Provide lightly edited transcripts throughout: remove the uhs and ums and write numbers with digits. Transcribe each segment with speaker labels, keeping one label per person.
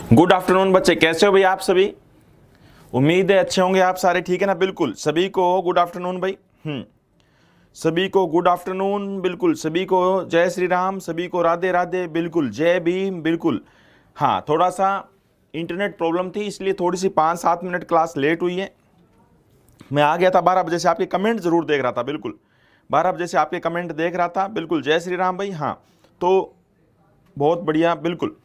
Speaker 1: Good afternoon बच्चे, कैसे हो भाई आप सभी। उम्मीद है अच्छे होंगे आप सारे, ठीक है ना। बिल्कुल सभी को गुड आफ्टरनून भाई। सभी को गुड आफ्टरनून, बिल्कुल सभी को जय श्री राम, सभी को राधे राधे, बिल्कुल जय भीम, बिल्कुल। हाँ, थोड़ा सा इंटरनेट प्रॉब्लम थी इसलिए थोड़ी सी 5-7 मिनट क्लास लेट हुई है। मैं आ गया था 12 बजे से, आपके कमेंट जरूर देख रहा था, बिल्कुल 12 बजे से आपके कमेंट देख रहा था। बिल्कुल जय श्री राम भाई। हाँ तो बहुत बढ़िया, बिल्कुल।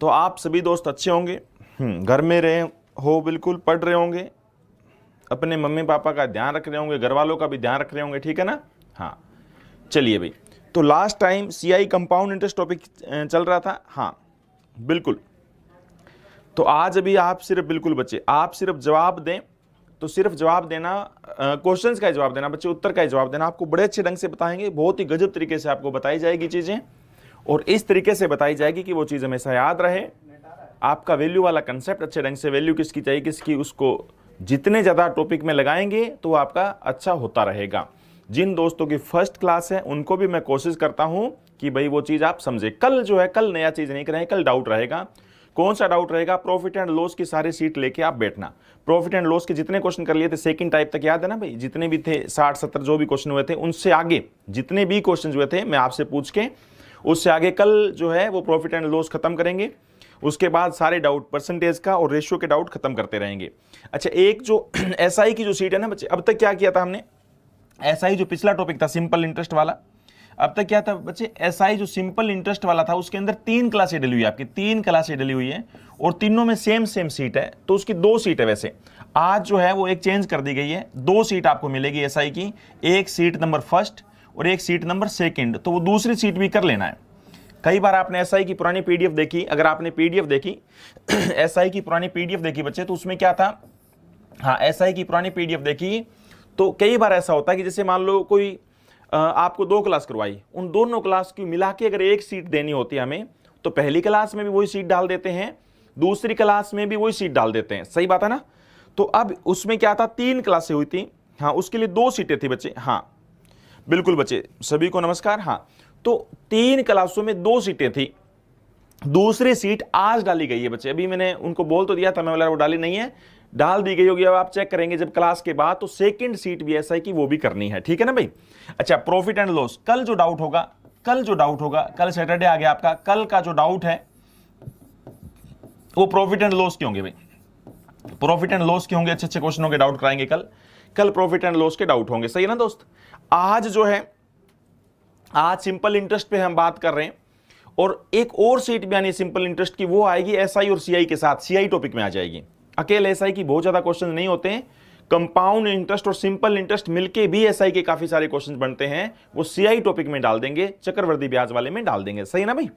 Speaker 1: तो आप सभी दोस्त अच्छे होंगे, घर में रहे हो, बिल्कुल पढ़ रहे होंगे, अपने मम्मी पापा का ध्यान रख रहे होंगे, घर वालों का भी ध्यान रख रहे होंगे, ठीक है ना। हाँ चलिए भाई, तो last time CI compound interest topic चल रहा था। हाँ बिल्कुल, तो आज अभी आप सिर्फ, बिल्कुल बच्चे आप सिर्फ जवाब दें, तो सिर्फ जवाब देना, क्वेश्चंस का जवाब देना बच्चे, उत्तर का जवाब देना। आपको बड़े अच्छे ढंग से बताएंगे, बहुत ही गजब तरीके से आपको बताई जाएगी चीजें, और इस तरीके से बताई जाएगी कि वो चीज़ हमेशा याद रहे। आपका वैल्यू वाला कंसेप्ट अच्छे ढंग से, वैल्यू किसकी चाहिए किसकी, उसको जितने ज़्यादा टॉपिक में लगाएंगे तो आपका अच्छा होता रहेगा। जिन दोस्तों की फर्स्ट क्लास है उनको भी मैं कोशिश करता हूं कि भाई वो चीज़ आप समझे। कल जो है, कल नया चीज़ नहीं करेंगे, कल डाउट रहेगा। कौन सा डाउट रहेगा? प्रॉफिट एंड लॉस की सारी सीट लेके आप बैठना। प्रॉफिट एंड लॉस के जितने क्वेश्चन कर लिए थे सेकंड टाइप तक, याद है ना भाई, जितने भी थे 60-70 जो भी क्वेश्चन हुए थे, उनसे आगे जितने भी क्वेश्चन हुए थे मैं आपसे पूछ के उससे आगे कल जो है वो प्रॉफिट एंड लॉस खत्म करेंगे। उसके बाद सारे डाउट परसेंटेज का और रेशियो के डाउट खत्म करते रहेंगे। अच्छा, एक जो एसआई की जो सीट है ना बच्चे, अब तक क्या किया था हमने, एसआई जो पिछला टॉपिक था सिंपल इंटरेस्ट वाला, अब तक क्या था बच्चे, एसआई जो सिंपल इंटरेस्ट वाला था उसके अंदर 3 क्लासें डली हुई है, आपकी 3 क्लासें डली हुई है, और तीनों में सेम सीट है, तो उसकी 2 सीट है। वैसे आज जो है वो एक चेंज कर दी गई है, 2 सीट आपको मिलेगी एसआई की, एक सीट नंबर फर्स्ट और एक सीट नंबर सेकंड, तो वो दूसरी सीट भी कर लेना है। कई बार आपने एसआई की पुरानी पीडीएफ देखी, अगर आपने पीडीएफ देखी एसआई की पुरानी पीडीएफ देखी बच्चे, तो उसमें क्या था, हाँ एसआई की पुरानी पीडीएफ देखी तो कई बार ऐसा होता है कि जैसे मान लो कोई आपको 2 क्लास करवाई, उन दोनों क्लास की मिला के अगर एक सीट देनी होती है हमें, तो पहली क्लास में भी वही सीट डाल देते हैं, दूसरी क्लास में भी वही सीट डाल देते हैं, सही बात है ना। तो अब उसमें क्या था, 3 क्लासें हुई थी, हाँ उसके लिए 2 सीटें थी बच्चे। हाँ बिल्कुल बच्चे, सभी को नमस्कार। हाँ तो 3 क्लासों में 2 सीटें थी, दूसरी सीट आज डाली गई है बच्चे। अभी मैंने उनको बोल तो दिया था, मैं बोला वो डाली नहीं है, डाल दी गई होगी। अब आप चेक करेंगे जब क्लास के बाद, तो सेकंड सीट भी ऐसा है कि वो भी करनी है, ठीक है ना भाई। अच्छा, प्रॉफिट एंड लॉस, कल जो डाउट होगा, कल सैटरडे आ गया आपका, कल का जो डाउट है वो प्रॉफिट एंड लॉस के होंगे भाई, प्रॉफिट एंड लॉस के होंगे, अच्छे क्वेश्चनों के डाउट कराएंगे कल प्रॉफिट एंड लॉस के डाउट होंगे, सही है ना दोस्त। आज जो है, आज सिंपल इंटरेस्ट पे हम बात कर रहे हैं, और एक और सीट भी आनी है सिंपल इंटरेस्ट की, वो आएगी एसआई और सीआई के साथ, सीआई टॉपिक में आ जाएगी। अकेले एसआई की बहुत ज्यादा क्वेश्चन नहीं होते हैं, कंपाउंड इंटरेस्ट और सिंपल इंटरेस्ट मिलके भी एसआई के काफी सारे क्वेश्चन बनते हैं, वो सीआई टॉपिक में डाल देंगे, चक्रवृद्धि ब्याज वाले में डाल देंगे, सही है ना भाई।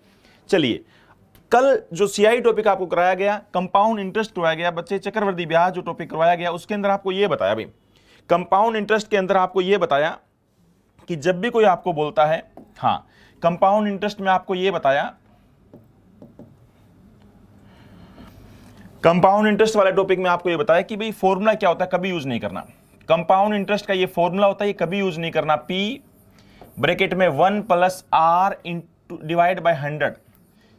Speaker 1: चलिए, कल जो सीआई टॉपिक आपको कराया गया, कंपाउंड इंटरेस्ट करवाया गया बच्चे, चक्रवृद्धि ब्याज जो टॉपिक करवाया गया, उसके अंदर आपको यह बताया भाई, कंपाउंड इंटरेस्ट के अंदर आपको यह बताया कि जब भी कोई आपको बोलता है, हाँ कंपाउंड इंटरेस्ट में आपको यह बताया, कंपाउंड इंटरेस्ट वाले टॉपिक में आपको यह बताया कि भाई फॉर्मूला क्या होता है, कभी यूज नहीं करना। कंपाउंड इंटरेस्ट का ये फॉर्मूला होता है, ये कभी यूज नहीं करना, P ब्रैकेट में 1 + R डिवाइड बाय 100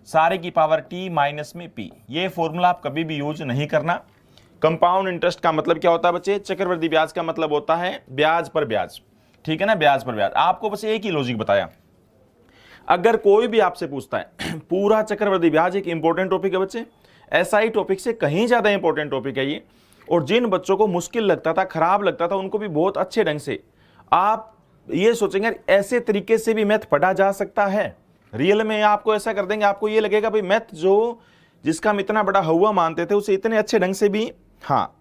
Speaker 1: सारे की पावर T माइनस में P, ये फॉर्मूला आप कभी भी यूज नहीं करना। कंपाउंड इंटरेस्ट का मतलब क्या होता है बच्चे, चक्रवृद्धि ब्याज का मतलब होता है ब्याज पर ब्याज, ठीक है ना, ब्याज पर ब्याज। आपको बस एक ही लॉजिक बताया। अगर कोई भी आपसे पूछता है, पूरा चक्रवृद्धि ब्याज एक इंपॉर्टेंट टॉपिक है बच्चे, एसआई टॉपिक से कहीं ज्यादा इंपॉर्टेंट टॉपिक है ये, और जिन बच्चों को मुश्किल लगता था, खराब लगता था, उनको भी बहुत अच्छे ढंग से आप ये सोचेंगे ऐसे तरीके से भी मैथ पढ़ा जा सकता है। रियल में आपको ऐसा कर देंगे, आपको ये लगेगा भाई मैथ जो जिसका हम इतना बड़ा हुआ मानते थे, उसे इतने अच्छे ढंग से भी, हाँ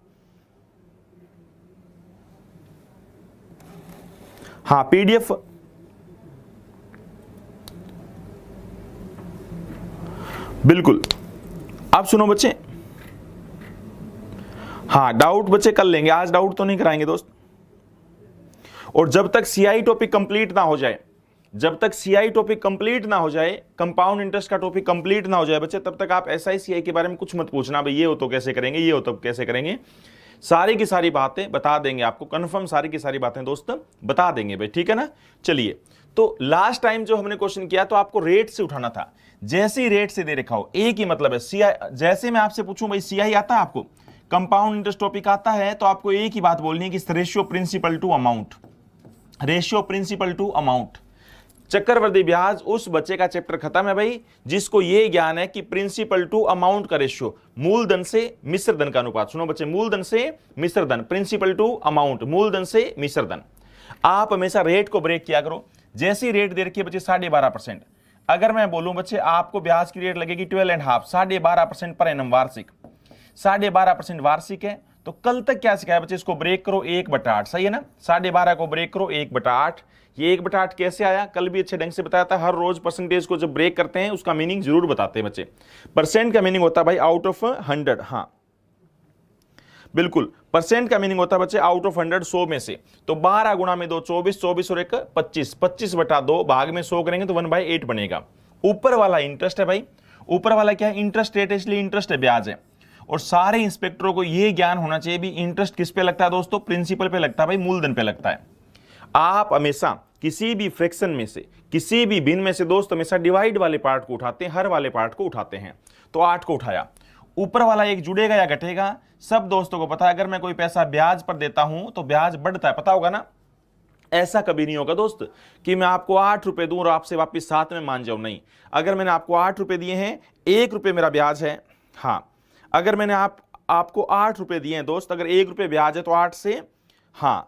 Speaker 1: हाँ पीडीएफ, बिल्कुल। अब सुनो बच्चे, हाँ डाउट बच्चे कर लेंगे, आज डाउट तो नहीं कराएंगे दोस्त। और जब तक सीआई टॉपिक कंप्लीट ना हो जाए, जब तक सीआई टॉपिक कंप्लीट ना हो जाए, कंपाउंड इंटरेस्ट का टॉपिक कंप्लीट ना हो जाए बच्चे, तब तक आप एसआई सीआई के बारे में कुछ मत पूछना भाई, ये हो तो कैसे करेंगे, ये हो तो कैसे करेंगे। सारी की सारी बातें बता देंगे आपको, कंफर्म सारी की सारी बातें दोस्त बता देंगे भाई, ठीक है ना। चलिए, तो लास्ट टाइम जो हमने क्वेश्चन किया तो आपको रेट से उठाना था, जैसे ही रेट से दे रखा हो, एक ही मतलब है सीआई। जैसे मैं आपसे पूछूं भाई सीआई आता है आपको, कंपाउंड इंटरेस्ट टॉपिक आता है, तो आपको एक ही बात बोलनी है कि ratio principal to amount, ratio principal to amount. चक्रवृद्धि ब्याज उस बच्चे का चैप्टर खत्म है भाई जिसको ये ज्ञान है कि प्रिंसिपल टू अमाउंट का रेशियो, मूलधन से मिश्र धन का अनुपात। सुनो बच्चे, मूलधन से मिश्र धन, प्रिंसिपल टू अमाउंट, मूलधन से मिश्र धन। आप हमेशा रेट को ब्रेक किया करो। जैसी रेट दे रखी है बच्चे 12.5%, अगर मैं बोलूं बच्चे आपको ब्याज की रेट लगेगी 12.5, 12.5% पर एनम वार्षिक, 12.5% वार्षिक है, तो कल तक क्या सिखाया बच्चे, इसको ब्रेक करो 1/8, सही है ना। 12.5 को ब्रेक करो 1/8। ये 1/8 कैसे आया, कल भी अच्छे ढंग से बताया था। हर रोज परसेंटेज को जब ब्रेक करते हैं उसका मीनिंग जरूर बताते हैं बच्चे। परसेंट का मीनिंग होता है भाई आउट ऑफ 100, हाँ बिल्कुल, परसेंट का मीनिंग होता है बच्चे आउट ऑफ 100, 100 में से। तो 12 गुणा में 2 24, 24 और 1 25, 25/2 भाग में 100 करेंगे तो 1/8 बनेगा। ऊपर वाला इंटरेस्ट है भाई, ऊपर वाला क्या है, इंटरेस्ट रेट है, इसलिए इंटरेस्ट है, ब्याज है। और सारे इंस्पेक्टरों को यह ज्ञान होना चाहिए भी इंटरेस्ट किस पे लगता है दोस्तों, प्रिंसिपल पे लगता है भाई, मूलधन पे लगता है। आप हमेशा किसी भी फ्रैक्शन में से, किसी भी भिन्न में से दोस्त हमेशा डिवाइड वाले पार्ट को उठाते हैं, हर वाले पार्ट को उठाते हैं। तो 8 को उठाया, ऊपर वाला एक जुड़ेगा या घटेगा, सब दोस्तों को पता है। अगर मैं कोई पैसा ब्याज पर देता हूं तो ब्याज बढ़ता है, पता होगा ना। ऐसा कभी नहीं होगा दोस्त कि मैं आपको 8 रुपए दूं और आपसे वापस 7 में मान जाऊं, नहीं। अगर मैंने आपको 8 रुपए दिए हैं, 1 रुपए मेरा ब्याज है, हाँ। अगर मैंने आपको 8 रुपए दिए हैं दोस्त, अगर 1 रुपए ब्याज है तो 8 से, हाँ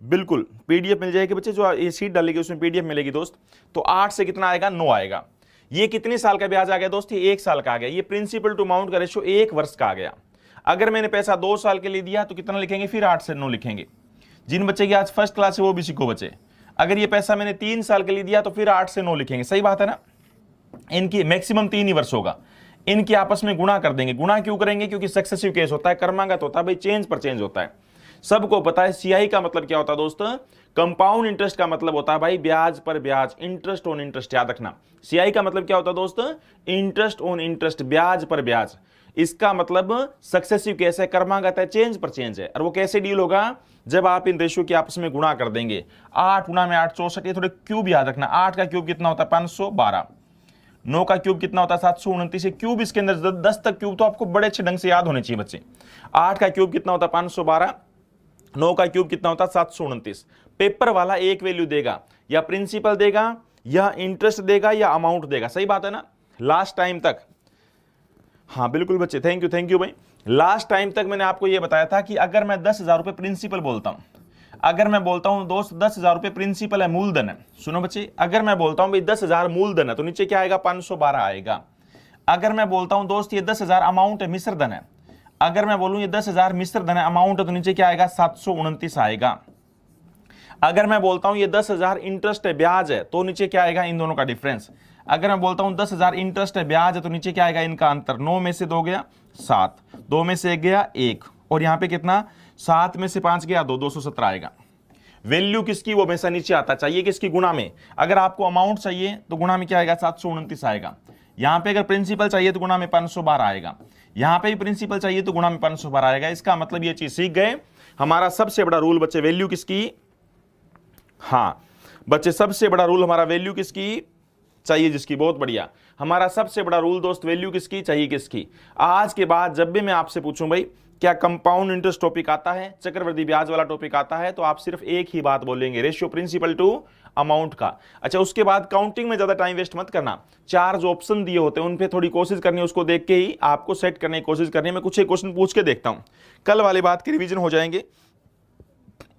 Speaker 1: बिल्कुल पीडीएफ मिल जाएगी बच्चे, जो ये सीट डालेगी उसमें पीडीएफ मिलेगी दोस्त। तो 8 से कितना आएगा, 9 आएगा। ये कितने साल का ब्याज आ गया दोस्त, ये 1 साल का आ गया। ये प्रिंसिपल टू अमाउंट का रेशियो 1 वर्ष का आ गया। अगर मैंने पैसा 2 साल के लिए दिया तो कितना लिखेंगे, फिर 8 से 9 लिखेंगे। जिन बच्चे की आज फर्स्ट क्लास है वो भी सीखो बच्चे। अगर ये पैसा मैंने 3 साल के लिए दिया तो फिर 8 से 9 लिखेंगे, सही बात है ना। इनकी मैक्सिमम 3 ही वर्ष होगा, इनकी आपस में गुणा कर देंगे। गुणा क्यों करेंगे, क्योंकि सक्सेसिव केस होता है, क्रमागत होता है भाई, चेंज पर चेंज होता है। सबको पता है सीआई का मतलब क्या होता है दोस्त, कंपाउंड इंटरेस्ट का मतलब होता है भाई ब्याज पर ब्याज, इंटरेस्ट ऑन इंटरेस्ट, याद रखना। सीआई का मतलब क्या होता है दोस्त, इंटरेस्ट ऑन इंटरेस्ट, ब्याज पर ब्याज। इसका मतलब सक्सेसिव केस है, क्रमागत है, चेंज पर चेंज है। और वो कैसे डील होगा, जब आप इन रेशियो की आपस में गुणा कर देंगे। 8 गुणा में 8 64, ये थोड़े क्यूब याद रखना। 8 का क्यूब कितना होता है, 512। 9 का क्यूब कितना होता है, 729। क्यूब इसके अंदर 10 तक क्यूब तो आपको बड़े अच्छे ढंग से याद होने चाहिए बच्चे। 8 का क्यूब कितना होता है, 512। 9 का क्यूब कितना होता है, 729। पेपर वाला एक वैल्यू देगा, या प्रिंसिपल देगा, या इंटरेस्ट देगा, या अमाउंट देगा, सही बात है ना। लास्ट टाइम तक, हाँ बिल्कुल बच्चे, थैंक यू भाई। लास्ट टाइम तक मैंने आपको यह बताया था कि अगर मैं 10,000 रुपए प्रिंसिपल बोलता हूं, अगर मैं बोलता हूं दोस्त 10,000 रुपए प्रिंसिपल है, मूलधन है। सुनो बच्चे, अगर मैं बोलता हूं भाई 10,000 मूलधन है तो नीचे क्या आएगा, 512 आएगा। अगर मैं बोलता हूं दोस्त ये 10,000 अमाउंट है, मिश्र धन है, अगर मैं बोलूं ये 10,000 मिश्र धन है, अमाउंट है, तो नीचे क्या आएगा, 729 आएगा। अगर मैं बोलता हूं ये 10,000 इंटरेस्ट है, ब्याज है, तो नीचे क्या आएगा, इन दोनों का डिफरेंस। अगर मैं बोलता हूं 10,000 इंटरेस्ट है, ब्याज है, तो नीचे क्या आएगा, इनका अंतर। 9 में से 2 गया 7, 2 में से 1 गया 1, और यहां पे कितना, 7 में से 5 गया 2, 217 आएगा। वैल्यू किसकी, वो हमेशा नीचे आता चाहिए, किसकी, गुणा में। अगर आपको अमाउंट चाहिए तो गुणा में क्या आएगा, 729 आएगा। यहां पे अगर प्रिंसिपल चाहिए तो गुणा में 512 आएगा। यहां पे भी प्रिंसिपल चाहिए तो गुणा में 512 आएगा। इसका मतलब ये चीज सीख गए। हमारा सबसे बड़ा रूल बच्चे, वैल्यू किसकी, हाँ बच्चे सबसे बड़ा रूल हमारा वैल्यू किसकी चाहिए, जिसकी, बहुत बढ़िया। हमारा सबसे बड़ा रूल दोस्त वैल्यू किसकी चाहिए, किसकी। आज के बाद जब भी मैं आपसे पूछूं भाई क्या कंपाउंड इंटरेस्ट टॉपिक आता है, चक्रवृद्धि ब्याज वाला टॉपिक आता है, तो आप सिर्फ एक ही बात बोलेंगे, रेशियो प्रिंसिपल टू अमाउंट का। अच्छा, उसके बाद काउंटिंग में ज्यादा टाइम वेस्ट मत करना। 4 जो ऑप्शन दिए होते हैं उन पे थोड़ी कोशिश करनी है, उसको देख के ही आपको सेट करने की कोशिश करनी है। मैं कुछ एक क्वेश्चन पूछ के देखता हूं, कल वाली बात की रिवीजन हो जाएंगे।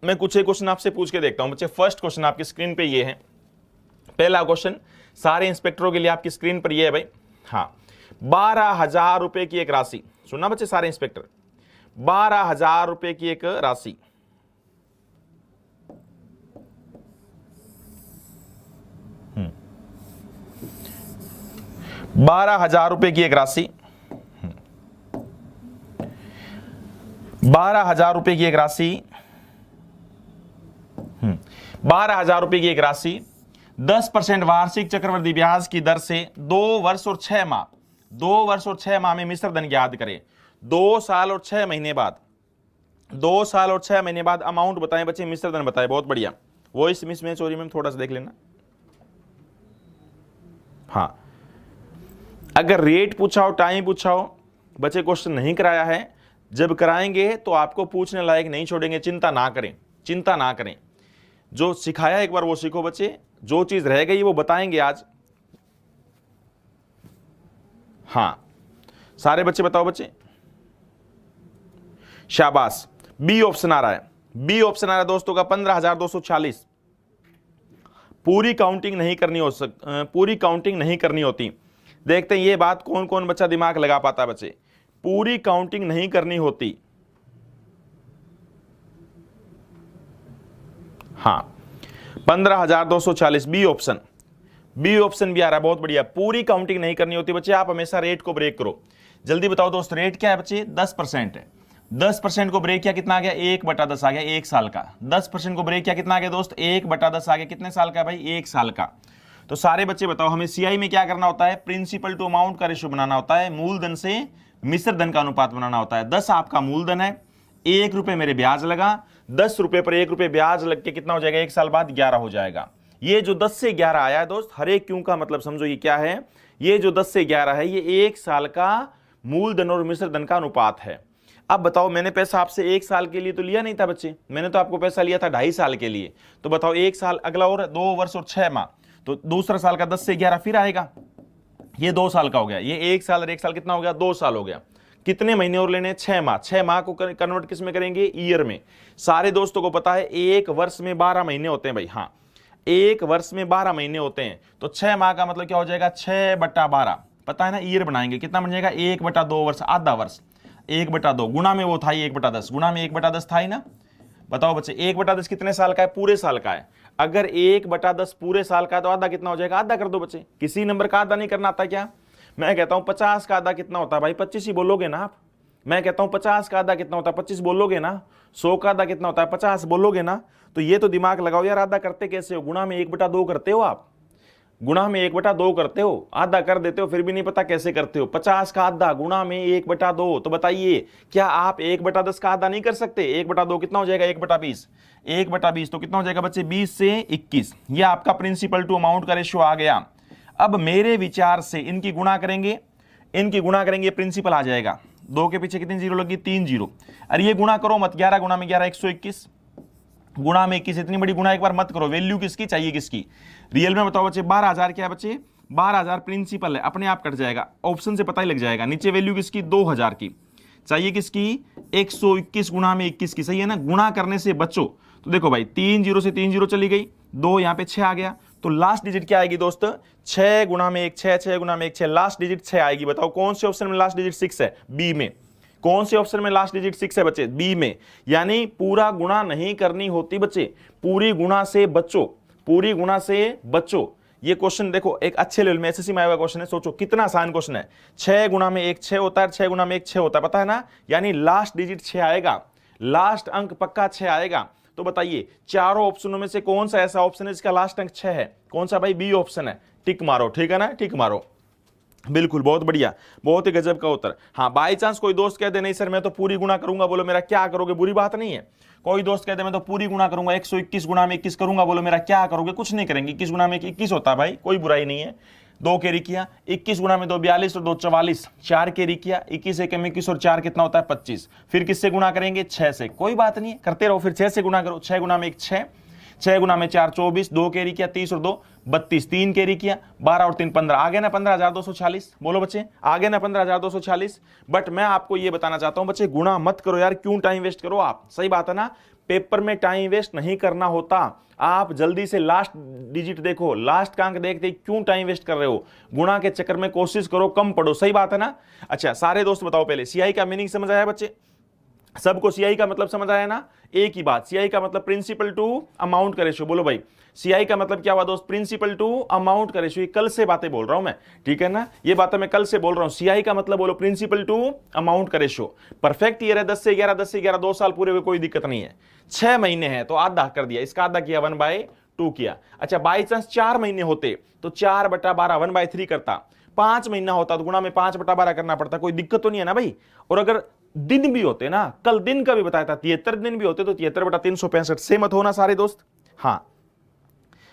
Speaker 1: मैं कुछ एक क्वेश्चन आपसे पूछ के देखता हूं बच्चे। फर्स्ट क्वेश्चन आपकी स्क्रीन पे ये है, पहला क्वेश्चन सारे इंस्पेक्टरों के लिए आपकी स्क्रीन पर ये है भाई। हाँ, 12,000 रुपए की एक राशि, सुनना बच्चे सारे इंस्पेक्टर, 12,000 रुपए की एक राशि 12,000 रुपए की एक राशि 12,000 रुपए की एक राशि 12,000 रुपए की एक राशि 10% वार्षिक चक्रवृद्धि ब्याज की दर से 2 वर्ष और 6 माह 2 वर्ष और 6 माह में मिश्र धन याद करें। 2 साल और 6 महीने बाद 2 साल और 6 महीने बाद अमाउंट बताएं बच्चे, मिश्र धन बताएं। बहुत बढ़िया, वो इस मिसमैच हो रही है, थोड़ा सा देख लेना। हाँ, अगर रेट पूछा हो, टाइम पूछा हो, बच्चे क्वेश्चन नहीं कराया है, जब कराएंगे तो आपको पूछने लायक नहीं छोड़ेंगे। चिंता ना करें, चिंता ना करें। जो सिखाया एक बार वो सीखो बच्चे, जो चीज रह गई वो बताएंगे आज। हाँ, सारे बच्चे बताओ बच्चे, शाबाश। बी ऑप्शन आ रहा है, बी ऑप्शन आ रहा है दोस्तों का 15,240। पूरी काउंटिंग नहीं करनी पूरी काउंटिंग नहीं करनी होती। देखते हैं ये बात कौन कौन बच्चा दिमाग लगा पाता है बच्चे। पूरी काउंटिंग नहीं करनी होती। हाँ, 15,240 बी ऑप्शन, बी ऑप्शन भी आ रहा है, बहुत बढ़िया। पूरी काउंटिंग नहीं करनी होती बच्चे। आप हमेशा रेट को ब्रेक करो। जल्दी बताओ दोस्त, रेट क्या है बच्चे? 10% है। 10% को ब्रेक किया, कितना आ गया? 1/10 आ गया, 1 साल का। 10% को ब्रेक किया, कितना आ गया दोस्त? 1/10 आ गया। कितने साल का भाई? 1 साल का। तो सारे बच्चे बताओ, हमें सीआई में क्या करना होता है? प्रिंसिपल टू अमाउंट का रेशियो बनाना होता है, मूलधन से मिश्र धन का अनुपात बनाना होता है। 10 आपका मूलधन है, 1 रुपए मेरे ब्याज लगा, 10 रुपए पर 1 रुपए ब्याज लग के कितना हो जाएगा? 1 साल बाद 11 हो जाएगा। ये जो 10 से 11 आया है दोस्त, हर एक क्यों का मतलब समझो ये क्या है। ये जो 10 से 11 है, ये 1 साल का मूलधन और मिश्र धन का अनुपात है। अब बताओ, मैंने पैसा आपसे 1 साल के लिए तो लिया नहीं था बच्चे, मैंने तो आपको पैसा लिया था 2.5 साल के लिए। तो बताओ 1 साल अगला और 2 वर्ष और 6 माह, तो दूसरा साल का 10 से 11 फिर आएगा। ये 2 साल का हो गया। ये 1 साल और 1 साल कितना हो गया? 2 साल हो गया। कितने महीने और लेने? 6 माह। 6 माह को कन्वर्ट किस में करेंगे? ईयर में। सारे दोस्तों को पता है 1 वर्ष में 12 महीने होते हैं भाई। हाँ, 1 वर्ष में 12 महीने होते हैं, तो 6 माह का मतलब क्या हो जाएगा? 6/12। पता है ना, ईयर बनाएंगे, कितना बन जाएगा? 1/2 वर्ष, आधा वर्ष। 1/2 गुणा में वो था 1/10, गुणा में 1/10 था ही ना। बताओ बच्चे, 1/10 कितने साल का है? पूरे साल का है। अगर 1/10 पूरे साल का है तो आधा कितना हो जाएगा? आधा कर दो बच्चे। किसी नंबर का आधा नहीं करना आता क्या? मैं कहता हूं 50 का आधा कितना होता है भाई? 25 ही बोलोगे ना आप। मैं कहता हूं 50 का आधा कितना होता है? 25 बोलोगे ना। 100 का आधा कितना होता है? 50 बोलोगे ना। तो ये तो दिमाग लगाओ यार, आधा करते कैसे हो? गुणा में 1/2 करते हो आप, गुणा में 1/2 करते हो, आधा कर देते हो, फिर भी नहीं पता कैसे करते हो। 50 का आधा गुणा में 1/2। तो बताइए, क्या आप 1/10 का आधा नहीं कर सकते? 1/2 कितना हो जाएगा? 1/20। 1/20 तो कितना हो जाएगा बच्चे? 20 से 21। यह आपका प्रिंसिपल टू अमाउंट का रेशियो आ गया। अब मेरे विचार से इनकी गुणा करेंगे, इनकी गुणा करेंगे, प्रिंसिपल आ जाएगा। 2 के पीछे कितनी जीरो लगी? 3 जीरो। अरे ये गुणा करो मत, 11 गुणा में 11 121, गुणा में 21। इतनी बड़ी गुणा एक बार मत करो। वैल्यू किसकी चाहिए? किसकी? रियल में बताओ बच्चे। 12,000 क्या है बच्चे? 12,000 प्रिंसिपल है, अपने आप कट जाएगा, ऑप्शन से पता ही लग जाएगा। नीचे वैल्यू किसकी? 2,000 की। चाहिए किसकी? 121 गुणा में 21 की। सही है ना। गुणा करने से बच्चों, तो देखो भाई 3 जीरो से 3 जीरो चली गई, 2 यहां पे 6 आ गया, तो लास्ट डिजिट क्या आएगी दोस्त? 6 गुणा में 1 6, 6 गुणा में 1 6, लास्ट डिजिट 6 आएगी। बताओ कौन से ऑप्शन में लास्ट डिजिट 6 है? बी में। कौन से ऑप्शन में लास्ट डिजिट 6 है बच्चे? बी में। यानी पूरा गुणा नहीं करनी होती बच्चे, पूरी गुणा से बच्चों, पूरी गुणा से बच्चों। ये क्वेश्चन देखो एक अच्छे लेवल में एसएससी में आया हुआ क्वेश्चन है, सोचो कितना आसान क्वेश्चन है। 6 गुणा में 1 6 होता है, 6 गुणा में 1 6 होता है, पता है ना। यानी लास्ट डिजिट 6 आएगा, लास्ट अंक पक्का 6 आएगा। तो बताइए चारों ऑप्शनों में से कौन सा ऐसा ऑप्शन है जिसका लास्ट अंक 6 है? कौन सा भाई? बी ऑप्शन है। टिक मारो, ठीक है ना, टिक मारो। बिल्कुल, बहुत बढ़िया, बहुत ही गजब का उत्तर। हाँ, बाई चांस कोई दोस्त कह दे नहीं सर मैं तो पूरी गुणा करूंगा, बोलो मेरा क्या करोगे? बुरी बात नहीं है। कोई दोस्त कह दे मैं तो पूरी गुणा करूंगा, 121 गुणा में 21 करूंगा, बोलो मेरा क्या करोगे? कुछ नहीं करेंगे। 21 गुणा में 21 होता है भाई, कोई बुराई नहीं है। 2 कैरी किया, 21 गुणा में 2 42 और 2 44, 4 कैरी किया, 21 एक 21 और 4 कितना होता है? 25। फिर किससे गुणा करेंगे? 6 से। कोई बात नहीं है, करते रहो, फिर 6 से गुणा करो। 6 गुणा में 1 6, 6 गुणा में 4 24, 2 कैरी किया 30 और 2 32, 3 कैरी किया 12 और 3 15, आ गया ना 15,240। बोलो बच्चे, आ गया ना 15,240। बट मैं आपको ये बताना चाहता हूं बच्चे, गुणा मत करो यार, क्यों टाइम वेस्ट करो आप? सही बात है ना, पेपर में टाइम वेस्ट नहीं करना होता। आप जल्दी से लास्ट डिजिट देखो, लास्ट का अंक देखते क्यों टाइम वेस्ट कर रहे हो? गुणा के चक्कर में कोशिश करो कम पढ़ो। सही बात है ना। अच्छा सारे दोस्त बताओ, पहले सीआई का मीनिंग समझ आया बच्चे? सबको सीआई का मतलब समझ आया ना? एक ही बात, सीआई का मतलब प्रिंसिपल टू अमाउंट का रेशियो। बोलो भाई, सीआई का मतलब क्या हुआ दोस्त? प्रिंसिपल टू अमाउंट का रेशियो। कल से बातें बोल रहा हूं मैं, ठीक है ना, ये बातें मैं कल से बोल रहा हूं। सीआई का मतलब बोलो प्रिंसिपल टू अमाउंट का रेशियो। परफेक्ट ईयर है 10 से 11, 10 से 11 2 साल पूरे हुए, कोई दिक्कत नहीं है। 6 महीने हैं तो आधा कर दिया, इसका आधा किया 1/2 किया। अच्छा बाई चांस 4 महीने होते तो 4/12 1/3 करता। 5 महीना होता तो गुणा में 5/12 करना पड़ता, कोई दिक्कत तो नहीं है ना भाई। और अगर दिन भी होते ना, कल दिन का भी बताया था, 73 दिन भी होते तो 73/365। से मत होना सारे दोस्त। हाँ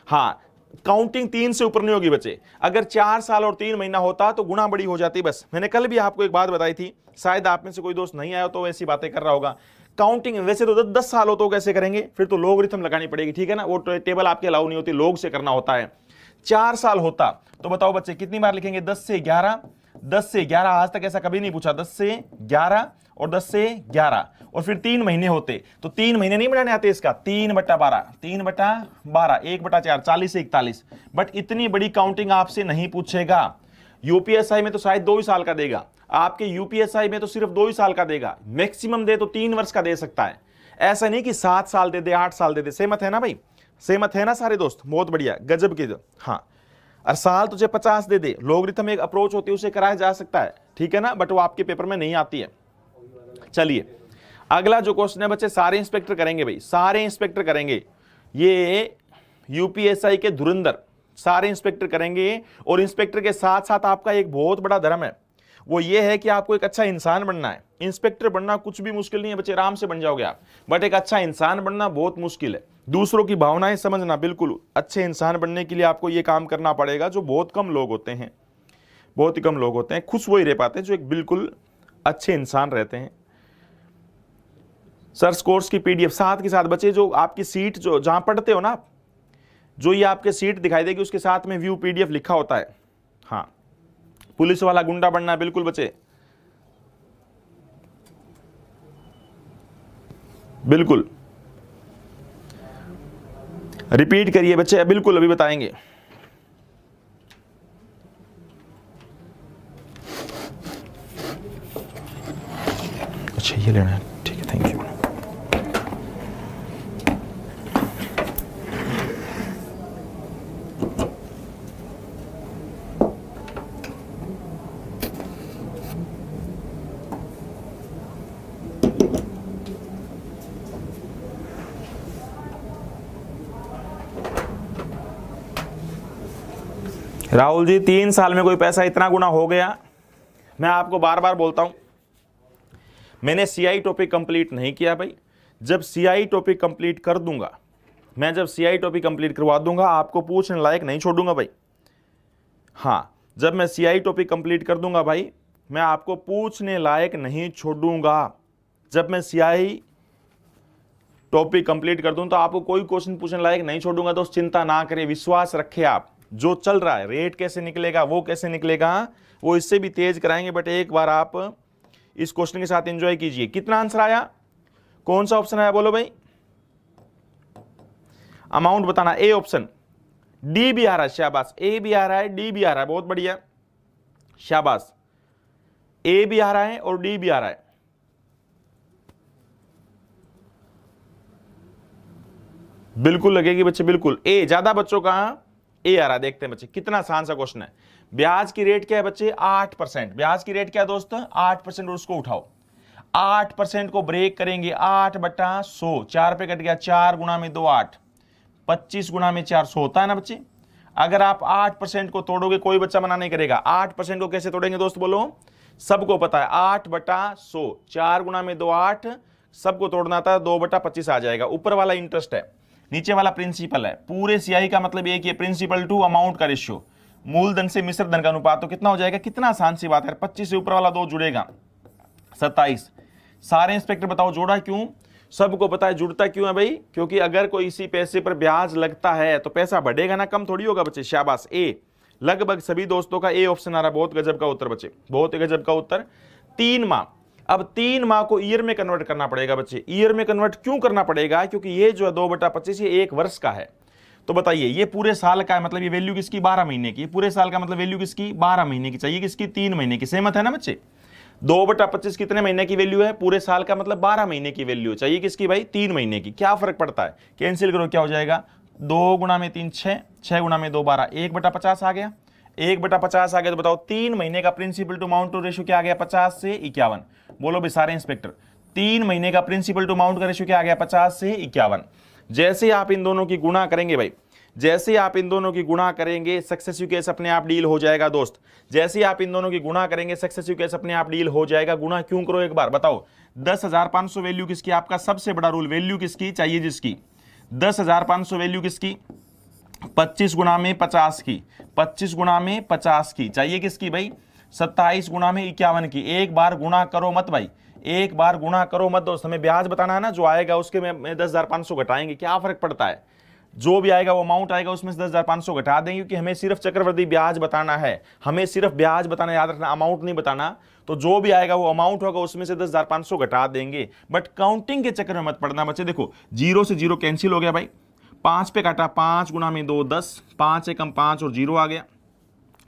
Speaker 1: हाँ, काउंटिंग 3 से ऊपर नहीं होगी बच्चे। अगर 4 साल और 3 महीना होता तो गुणा बड़ी हो जाती। बस मैंने कल भी आपको एक बात बताई थी, शायद आप में से कोई दोस्त नहीं आया तो ऐसी बातें कर रहा होगा। काउंटिंग वैसे तो 10 साल हो तो कैसे करेंगे, फिर तो लोगरिथम लगानी पड़ेगी, ठीक है ना, वो टेबल आपके अलाउ नहीं होती, लोग से करना होता है। 4 साल होता तो बताओ बच्चे कितनी बार लिखेंगे, 10 से 11, 10 से 11, आज तक ऐसा कभी नहीं पूछा, 10 से 11 और 10 से 11, और फिर 3 महीने होते तो 3 महीने नहीं बनाने आते इसका, 3/12, 3/12, 1/4, 40 से 41। बट इतनी बड़ी काउंटिंग आपसे नहीं पूछेगा। यूपीएसआई में तो शायद 2 ही साल का देगा, आपके यूपीएसआई में तो सिर्फ 2 ही साल का देगा, मैक्सिमम दे तो 3 वर्ष का दे सकता है। ऐसा नहीं कि 7 साल दे दे, 8 साल दे दे। सहमत है ना भाई, सहमत है ना सारे दोस्त, बहुत बढ़िया, गजब की। हाँ, और साल तुझे 50 दे दे, लोगरिथम एक अप्रोच होती है, उसे कराया जा सकता है, ठीक है ना, बट वो आपके पेपर में नहीं आती है। चलिए अगला जो क्वेश्चन है बच्चे, सारे इंस्पेक्टर करेंगे भाई, सारे इंस्पेक्टर करेंगे, ये यूपीएसआई के धुरंधर सारे इंस्पेक्टर करेंगे। और इंस्पेक्टर के साथ साथ आपका एक बहुत बड़ा धर्म है, वो ये है कि आपको एक अच्छा इंसान बनना है। इंस्पेक्टर बनना कुछ भी मुश्किल नहीं है बच्चे, आराम से बन जाओगे आप, बट एक अच्छा इंसान बनना बहुत मुश्किल है। दूसरों की भावनाएं समझना, बिल्कुल अच्छे इंसान बनने के लिए आपको ये काम करना पड़ेगा, जो बहुत कम लोग होते हैं, बहुत ही कम लोग होते हैं, खुश वही रह पाते हैं जो एक बिल्कुल अच्छे इंसान रहते हैं। सर्च कोर्स की पीडीएफ साथ के साथ बच्चे, जो आपकी सीट जो जहां पढ़ते हो ना आप, जो ये आपके सीट दिखाई देगी उसके साथ में व्यू पीडीएफ लिखा होता है। हाँ, पुलिस वाला गुंडा बनना, बिल्कुल बच्चे, बिल्कुल रिपीट करिए बच्चे, बिल्कुल अभी बताएंगे। अच्छा ये लेना है, ठीक है, थैंक यू। राहुल जी 3 साल में कोई पैसा इतना गुना हो गया? मैं आपको बार बार बोलता हूं, मैंने सीआई टॉपिक कंप्लीट नहीं किया भाई। जब सीआई टॉपिक कंप्लीट कर दूंगा, मैं जब सीआई टॉपिक कंप्लीट करवा दूंगा, आपको पूछने लायक नहीं छोड़ूंगा भाई। हाँ, जब मैं सीआई टॉपिक कंप्लीट कर दूंगा भाई, मैं आपको पूछने लायक नहीं छोड़ूंगा। जब मैं सीआई टॉपिक कंप्लीट कर दूं तो आपको कोई क्वेश्चन पूछने लायक नहीं छोड़ूंगा। दोस्त चिंता ना करें, विश्वास रखें आप, जो चल रहा है, रेट कैसे निकलेगा, वो कैसे निकलेगा, वो इससे भी तेज कराएंगे। बट एक बार आप इस क्वेश्चन के साथ एंजॉय कीजिए। कितना आंसर आया, कौन सा ऑप्शन आया बोलो भाई, अमाउंट बताना। ए ऑप्शन, डी भी आ रहा है, शाबाश, ए भी आ रहा है, डी भी आ रहा है, बहुत बढ़िया, शाबाश, ए भी आ रहा है और डी भी आ रहा है। बिल्कुल लगेगी बच्चे, बिल्कुल ए, ज्यादा बच्चों का ए आ रहा है। देखते हैं बच्चे कितना आसान सा क्वेश्चन है। ब्याज की रेट क्या है बच्चे, 8%। ब्याज की रेट क्या है दोस्त, 8%, और उसको उठाओ, 8% को ब्रेक करेंगे, 8/100, 4 पे कट गया, 4 गुना में 2 8, 25 गुना में 400 होता है ना बच्चे। अगर आप 8% को तोड़ोगे, कोई बच्चा मना नहीं करेगा। 8% को कैसे तोड़ेंगे दोस्त बोलो, सबको पता है, 8/100, 4 गुना में 2 8, सबको तोड़ना था, 2/25 आ जाएगा। ऊपर वाला इंटरेस्ट है, नीचे वाला प्रिंसिपल है। पूरे सीआई का मतलब ये कि प्रिंसिपल टू अमाउंट का रेशियो, मूलधन से मिश्र धन का अनुपात, तो कितना हो जाएगा, कितना आसान सी बात है, 25 से ऊपर वाला 2 जुड़ेगा, 27। सारे इंस्पेक्टर बताओ जोड़ा क्यों, सबको पता है जुड़ता क्यों है भाई, क्योंकि अगर कोई इसी पैसे पर ब्याज लगता है तो पैसा बढ़ेगा ना, कम थोड़ी होगा बच्चे। शाबाश, ए, लगभग सभी दोस्तों का ए ऑप्शन आ रहा है, बहुत गजब का उत्तर बच्चे, बहुत गजब का उत्तर। 3 माह, अब 3 माह को ईयर में कन्वर्ट करना पड़ेगा बच्चे। ईयर में कन्वर्ट क्यों करना पड़ेगा, क्योंकि ये जो है 2/25 ये 1 वर्ष का है। तो बताइए ये पूरे साल का है, मतलब ये वैल्यू किसकी, 12 महीने की। पूरे साल का मतलब वैल्यू किसकी, 12 महीने की। चाहिए किसकी, 3 महीने की। सहमत है ना बच्चे, 2/25 कितने महीने की वैल्यू है, पूरे साल का मतलब 12 महीने की वैल्यू। चाहिए किसकी भाई, 3 महीने की। क्या फर्क पड़ता है, कैंसिल करो, क्या हो जाएगा, 2 गुना में 3 6, 6 गुना में 2 12, 1/50 आ गया, 1/50 आ गया। तो बताओ 3 महीने का principal to amount to ratio क्या आ गया, 50 से 51। बोलो भाई सारे इंस्पेक्टर, 3 महीने का प्रिंसिपल टू अमाउंट का रेशियो क्या आ गया, 50 से 51। जैसे आप इन दोनों की गुणा करेंगे भाई, जैसे आप इन दोनों की गुणा करेंगे, सक्सेसिव केस अपने आप डील हो जाएगा दोस्त। जैसे आप इन दोनों की गुणा करेंगे, सक्सेसिव केस अपने आप डील हो जाएगा। गुणा क्यों करो एक बार बताओ, 10,500 वैल्यू किसकी, आपका सबसे बड़ा रूल, वैल्यू किसकी चाहिए जिसकी, 10,500 वैल्यू किसकी, 25 गुना में 50 की, 25 गुना में 50 की चाहिए किसकी भाई, 27 गुना में 51 की। एक बार गुणा करो मत भाई, एक बार गुणा करो मत दोस्त, हमें ब्याज बताना है ना, जो आएगा उसके में 10,500 घटाएंगे, क्या फर्क पड़ता है, जो भी आएगा वो अमाउंट आएगा उसमें से 10,500 घटा देंगे, क्योंकि हमें सिर्फ चक्रवृद्धि ब्याज बताना है, हमें सिर्फ ब्याज बताना, याद रखना, अमाउंट नहीं बताना। तो जो भी आएगा वो अमाउंट होगा उसमें से 10,500 घटा देंगे, बट काउंटिंग के चक्कर में मत पड़ना बच्चे। देखो 0 से 0 कैंसिल हो गया भाई, 5 पे काटा, 5 गुना में 2 10, 5 एकम 5 और 0 आ गया,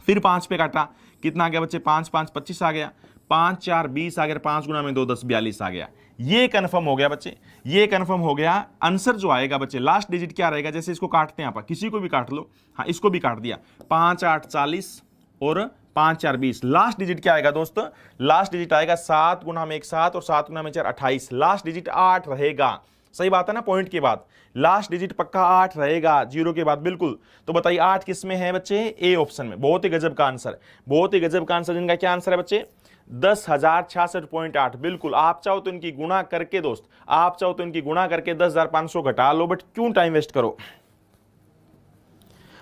Speaker 1: फिर 5 पे काटा, कितना आ गया बच्चे, 5 5 25 आ गया, 5 4 20 आ गया, 5 गुना में 2 10 42 आ गया। ये कंफर्म हो गया बच्चे, ये कंफर्म हो गया। आंसर जो आएगा बच्चे, लास्ट डिजिट क्या रहेगा, जैसे इसको काटते हैं आप, किसी को भी काट लो, हाँ इसको भी काट दिया, 5 8 40 और 5 4 20, लास्ट डिजिट क्या आएगा दोस्तों, लास्ट डिजिट आएगा 7 गुना में 1 7 और 7 गुना में 4 28, लास्ट डिजिट 8 रहेगा। सही बात है ना, पॉइंट के बाद लास्ट डिजिट पक्का 8 रहेगा, 0 के बाद, बिल्कुल। तो बताइए 8 किस में है बच्चे, ए ऑप्शन में। बहुत ही गजब का आंसर, बहुत ही गजब का आंसर। जिनका क्या आंसर है बच्चे, 10,066.8। बिल्कुल, आप चाहो तो इनकी गुणा करके दोस्त, आप चाहो तो इनकी गुणा करके 10,500 घटा लो, बट क्यों टाइम वेस्ट करो,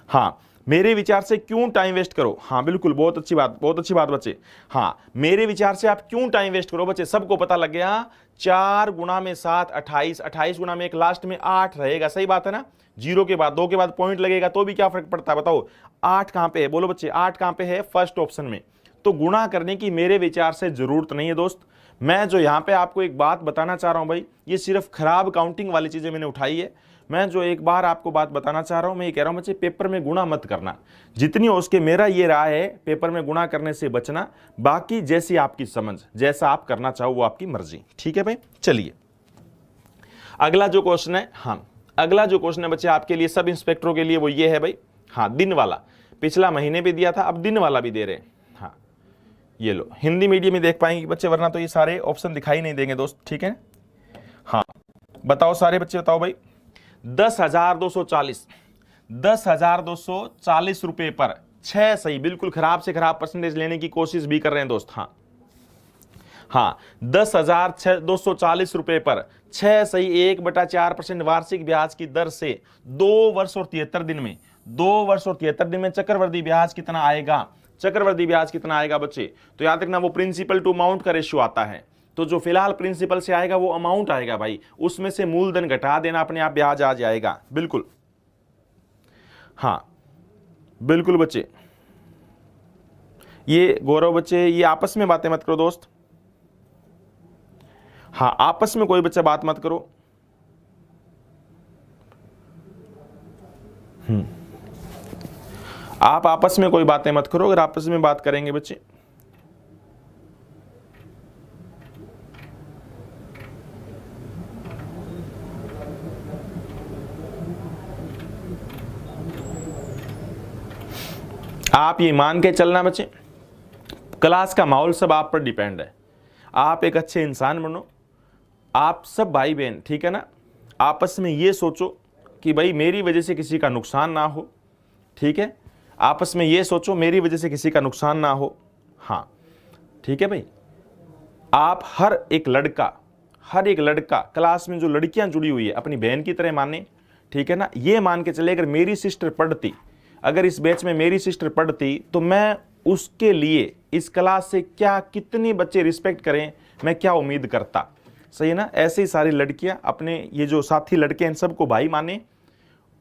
Speaker 1: हाँ मेरे विचार से क्यों टाइम वेस्ट करो, हाँ बिल्कुल, बहुत अच्छी बात, बहुत अच्छी बात बच्चे। हाँ मेरे विचार से आप क्यों टाइम वेस्ट करो बच्चे, सबको पता लग गया, 4 गुना में 7 28, 28 गुना में 1 लास्ट में 8 रहेगा। सही बात है ना, 0 के बाद 2 के बाद पॉइंट लगेगा तो भी क्या फर्क पड़ता है, बताओ 8 कहां पे है, बोलो बच्चे 8 कहां पे है, फर्स्ट ऑप्शन में। तो गुणा करने की मेरे विचार से जरूरत नहीं है दोस्त। मैं जो यहां पे आपको एक बात बताना चाह रहा हूं भाई, ये सिर्फ खराब काउंटिंग वाली चीजें मैंने उठाई है। मैं जो एक बार आपको बात बताना चाह रहा हूं, मैं ये कह रहा हूं बच्चे, पेपर में गुणा मत करना, जितनी हो उसके, मेरा ये राय है, पेपर में गुणा करने से बचना। बाकी जैसी आपकी समझ, जैसा आप करना चाहो वो आपकी मर्जी, ठीक है भाई। चलिए अगला जो क्वेश्चन है, हाँ अगला जो क्वेश्चन है बच्चे आपके लिए, सब इंस्पेक्टरों के लिए, वो ये है भाई, हाँ दिन वाला, पिछला महीने भी दिया था, अब दिन वाला भी दे रहे हैं। हाँ ये लो, हिंदी मीडियम में देख पाएंगे बच्चे, वरना तो ये सारे ऑप्शन दिखाई नहीं देंगे दोस्त, ठीक है। हाँ बताओ सारे बच्चे, बताओ भाई, 10,240, 10,240 रुपए पर 6 सही, बिल्कुल खराब से खराब परसेंटेज लेने की कोशिश भी कर रहे हैं दोस्त। हाँ हाँ 10,240 रुपए पर 6 सही, 1/4% वार्षिक ब्याज की दर से 2 वर्ष और 73 दिन में, 2 वर्ष और 73 दिन में चक्रवृद्धि ब्याज कितना आएगा, चक्रवृद्धि ब्याज कितना आएगा बच्चे। तो याद रखना, वो प्रिंसिपल टू अमाउंट का रेशियो आता है, तो जो फिलहाल प्रिंसिपल से आएगा वो अमाउंट आएगा भाई, उसमें से मूलधन घटा देना, अपने आप ब्याज आ जाएगा। बिल्कुल हाँ बिल्कुल बच्चे, ये गौरव बच्चे, ये आपस में बातें मत करो दोस्त, हाँ आपस में कोई बच्चा बात मत करो। आप आपस में कोई बातें मत करो, अगर आपस में बात करेंगे बच्चे, आप ये मान के चलना बच्चे, क्लास का माहौल सब आप पर डिपेंड है। आप एक अच्छे इंसान बनो, आप सब भाई बहन, ठीक है ना, आपस में ये सोचो कि भाई मेरी वजह से किसी का नुकसान ना हो, ठीक है, आपस में ये सोचो मेरी वजह से किसी का नुकसान ना हो। हाँ ठीक है भाई, आप हर एक लड़का क्लास में जो लड़कियां जुड़ी हुई है अपनी बहन की तरह माने, ठीक है ना, ये मान के चले, अगर मेरी सिस्टर पढ़ती, अगर इस बैच में मेरी सिस्टर पढ़ती, तो मैं उसके लिए इस क्लास से क्या, कितने बच्चे रिस्पेक्ट करें, मैं क्या उम्मीद करता। सही है ना, ऐसे ही सारी लड़कियां अपने ये जो साथी लड़के हैं सबको भाई माने,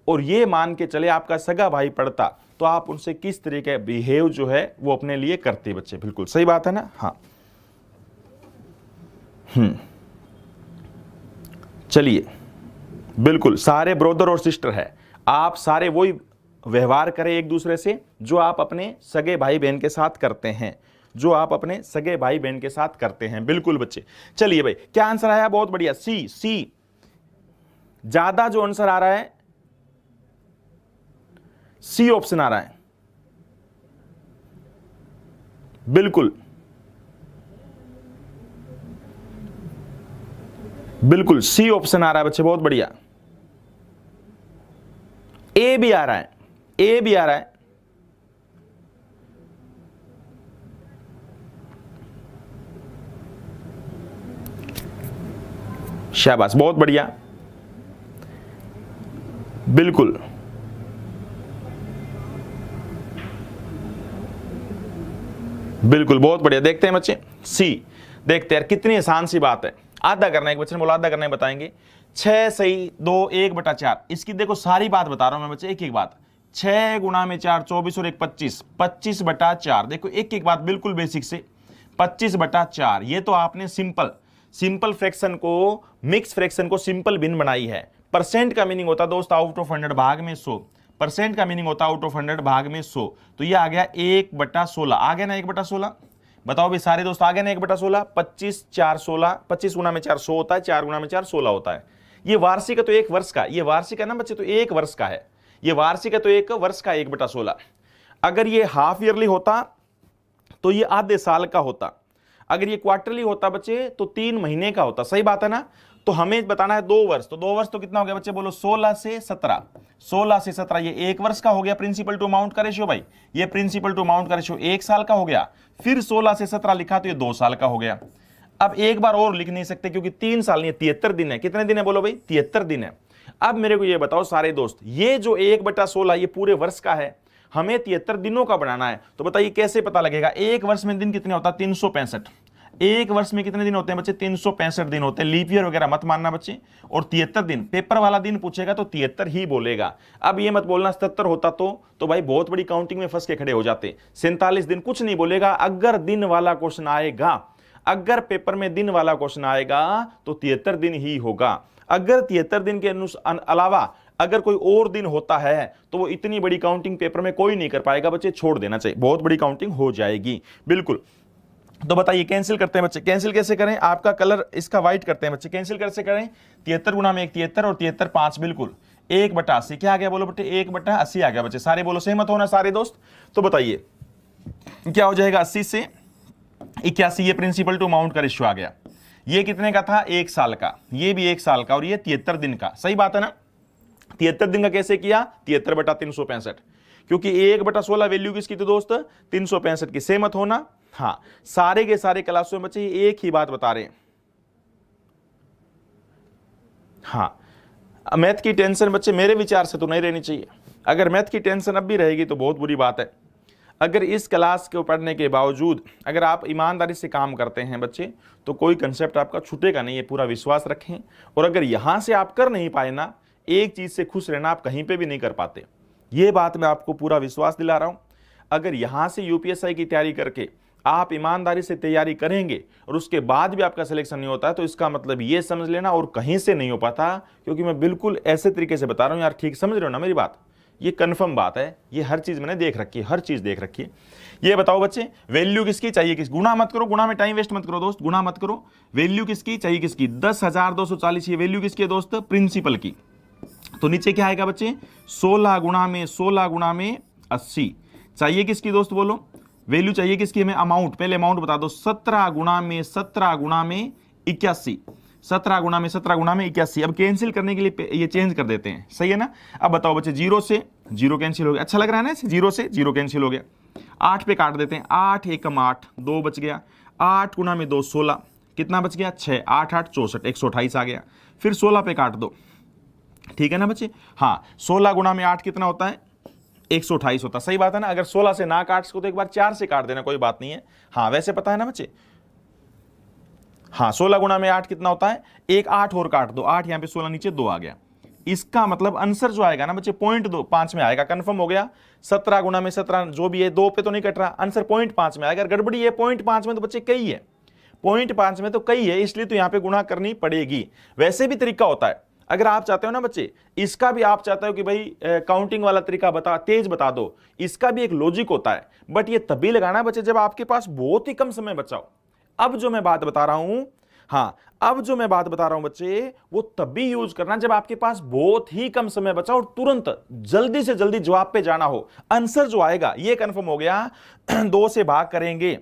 Speaker 1: और ये मान के चले आपका सगा भाई पढ़ता तो आप उनसे किस तरीके का बिहेव जो है वो अपने लिए करते बच्चे। बिल्कुल सही बात है ना। हाँ चलिए, बिल्कुल सारे ब्रदर और सिस्टर है, आप सारे वही व्यवहार करें एक दूसरे से जो आप अपने सगे भाई बहन के साथ करते हैं, जो आप अपने सगे भाई बहन के साथ करते हैं। बिल्कुल बच्चे, चलिए भाई क्या आंसर आया, बहुत बढ़िया, सी ज्यादा जो आंसर आ रहा है, सी ऑप्शन आ रहा है, बिल्कुल बिल्कुल सी ऑप्शन आ रहा है बच्चे, बहुत बढ़िया। ए भी आ रहा है, ए भी आ रहा है, शाबाश, बहुत बढ़िया, बिल्कुल बिल्कुल, बहुत बढ़िया। देखते हैं बच्चे सी, देखते हैं यार कितनी आसान सी बात है। आधा करना है, एक बच्चे ने बोला आधा करना है, बताएंगे 6 सही 2 1/4। इसकी देखो सारी बात बता रहा हूं मैं बच्चे, एक एक बात। 6 गुणा में 4 24 और 1 25, 25/4। देखो एक एक बात बिल्कुल बेसिक से, 25/4। ये तो आपने सिंपल फ्रैक्शन को, मिक्स फ्रैक्शन को सिंपल भिन्न बनाई है। परसेंट का मीनिंग होता है दोस्त आउट ऑफ 100 भाग में 100। परसेंट का मीनिंग होता है आउट ऑफ 100 भाग में 100। तो ये आ गया 1/16। आ गया ना 1/16? बताओ भाई सारे दोस्त, आ गए ना 1/16? 25 4 16, 25 गुना में 4 100 होता है, 4 गुना में 4 16 होता है। ये वार्षिक है तो एक वर्ष का, ये वार्षिक है ना बच्चे तो एक वर्ष का है। ये वार्षिक है तो एक वर्ष का 1/16। अगर ये हाफ ईयरली होता तो ये आधे साल का होता। अगर ये क्वार्टरली होता बच्चे तो 3 महीने का होता। सही बात है ना? तो हमें बताना है 2 वर्ष, तो 2 वर्ष तो कितना हो गया बच्चे बोलो? 16 से 17। 16 से 17 ये एक वर्ष का हो गया। प्रिंसिपल टू अमाउंट का रेशियो भाई, ये प्रिंसिपल टू अमाउंट का रेशियो 1 साल का हो गया। फिर 16 से 17 लिखा तो ये 2 साल का हो गया। अब एक बार और लिख नहीं सकते क्योंकि 3 साल नहीं, 73 दिन है। कितने दिन है बोलो भाई? 73 दिन है। अब मेरे को ये बताओ सारे दोस्त, ये जो 1/16 ये पूरे वर्ष का है, हमें 73 दिनों का बनाना है। तो बताइए कैसे पता लगेगा? एक वर्ष में दिन कितने होता है? 365। एक वर्ष में कितने दिन होते हैं बच्चे? 365 दिन होते हैं। लीप ईयर वगैरह मत मानना बच्चे। और 73 दिन, पेपर वाला दिन पूछेगा तो 73 ही बोलेगा। अब ये मत बोलना 77 होता तो भाई बहुत बड़ी काउंटिंग में फंस के खड़े हो जाते। 47 दिन कुछ नहीं बोलेगा। अगर दिन वाला क्वेश्चन आएगा, अगर पेपर में दिन वाला क्वेश्चन आएगा तो 73 दिन ही होगा। अगर 73 दिन के अलावा अगर कोई और दिन होता है तो वो इतनी बड़ी काउंटिंग पेपर में कोई नहीं कर पाएगा बच्चे, छोड़ देना चाहिए, बहुत बड़ी काउंटिंग हो जाएगी। बिल्कुल। तो बताइए कैंसिल करते हैं बच्चे, कैंसिल कैसे करें? आपका कलर इसका व्हाइट करते हैं बच्चे, कैंसिल कैसे करें? 73 गुना में 1 73 और 73 5, बिल्कुल 1/80। क्या आ गया बोलो बेटे? 1/80 आ गया बच्चे। सारे बोलो सहमत होना सारे दोस्त। तो बताइए क्या हो जाएगा? 80 से 81, ये प्रिंसिपल टू अमाउंट का रेशियो आ गया। ये कितने का था? 1 साल का। ये भी 1 साल का और ये 73 दिन का। सही बात है ना? 73 दिन का कैसे किया? 73/365, क्योंकि 1/16 वैल्यू किसकी थी दोस्त? 365 की। सहमत होना? हाँ। सारे के सारे क्लासों में बच्चे एक ही बात बता रहे हैं। हाँ, मैथ की टेंशन बच्चे मेरे विचार से तो नहीं रहनी चाहिए। अगर मैथ की टेंशन अब भी रहेगी तो बहुत बुरी बात है। अगर इस क्लास को पढ़ने के बावजूद अगर आप ईमानदारी से काम करते हैं बच्चे तो कोई कंसेप्ट आपका छूटेगा नहीं, ये पूरा विश्वास रखें। और अगर यहां से आप कर नहीं पाए ना, एक चीज से खुश रहना, आप कहीं पे भी नहीं कर पाते। ये बात मैं आपको पूरा विश्वास दिला रहा हूं। अगर यहां से यूपीएससी की तैयारी करके आप ईमानदारी से तैयारी करेंगे और उसके बाद भी आपका सिलेक्शन नहीं होता है तो इसका मतलब ये समझ लेना और कहीं से नहीं हो पाता। क्योंकि मैं बिल्कुल ऐसे तरीके से बता रहा हूं यार, ठीक समझ रहे हो ना मेरी बात? ये कंफर्म बात है, ये हर चीज मैंने देख रखी है, हर चीज देख रखी है। ये बताओ बच्चे वैल्यू किसकी चाहिए? किस गुणा मत करो, गुणा में टाइम वेस्ट मत करो दोस्त, गुणा मत करो। वैल्यू किसकी चाहिए? किसकी? 10,240। ये वैल्यू किसकी है दोस्त? प्रिंसिपल की। तो नीचे क्या आएगा बच्चे? 16 गुणा में 16 गुणा में 80 चाहिए किसकी दोस्त? बोलो वैल्यू चाहिए किसकी हमें? अमाउंट। पहले अमाउंट बता दो। 17 गुणा में 17 गुणा में 81। 17 गुणा में 17 गुणा में 81। अब कैंसिल करने के लिए ये चेंज कर देते हैं। सही है ना? अब बताओ बच्चे, 0 से 0 कैंसिल हो गया। अच्छा लग रहा है ना? 0 से 0 कैंसिल हो गया। 8 पे काट देते हैं। 8 एकम 8, 2 बच गया। 8 गुणा में 2 16, कितना बच गया? 6। 8 8 64, 128 आ गया। फिर 16 पे काट दो। ठीक है ना बच्चे? हाँ, 16 गुणा में 8 कितना होता है? 128 होता। सही बात है ना? अगर 16 से ना काट सको तो एक बार 4 से काट देना, कोई बात नहीं है। हाँ वैसे पता है ना बच्चे? हाँ, 16 गुणा में 8 कितना होता है? एक 8 और काट दो। 8 यहां पे 16 नीचे 2 आ गया। इसका मतलब आंसर जो आएगा ना बच्चे 0.5 में आएगा। कंफर्म हो गया? 17 गुणा में 17 जो भी है, 2 पे तो नहीं कट रहा, आंसर 0.5 में आएगा। गड़बड़ी है 0.5 में तो बच्चे कई है, 0.5 में तो कई है, इसलिए तो यहां पे गुणा करनी पड़ेगी। वैसे भी तरीका होता है, अगर आप चाहते हो ना बच्चे, इसका भी आप चाहते हो कि भाई काउंटिंग वाला तरीका तेज बता दो, इसका भी एक लॉजिक होता है। बट ये तभी लगाना बच्चे जब आपके पास बहुत ही कम समय बचा हो। अब जो मैं बात बता रहा हूं, हाँ अब जो मैं बात बता रहा हूं बच्चे, वो तभी यूज करना जब आपके पास बहुत ही कम समय बचा और तुरंत जल्दी से जल्दी जवाब पे जाना हो। आंसर जो आएगा ये कंफर्म हो गया 2 से भाग करेंगे।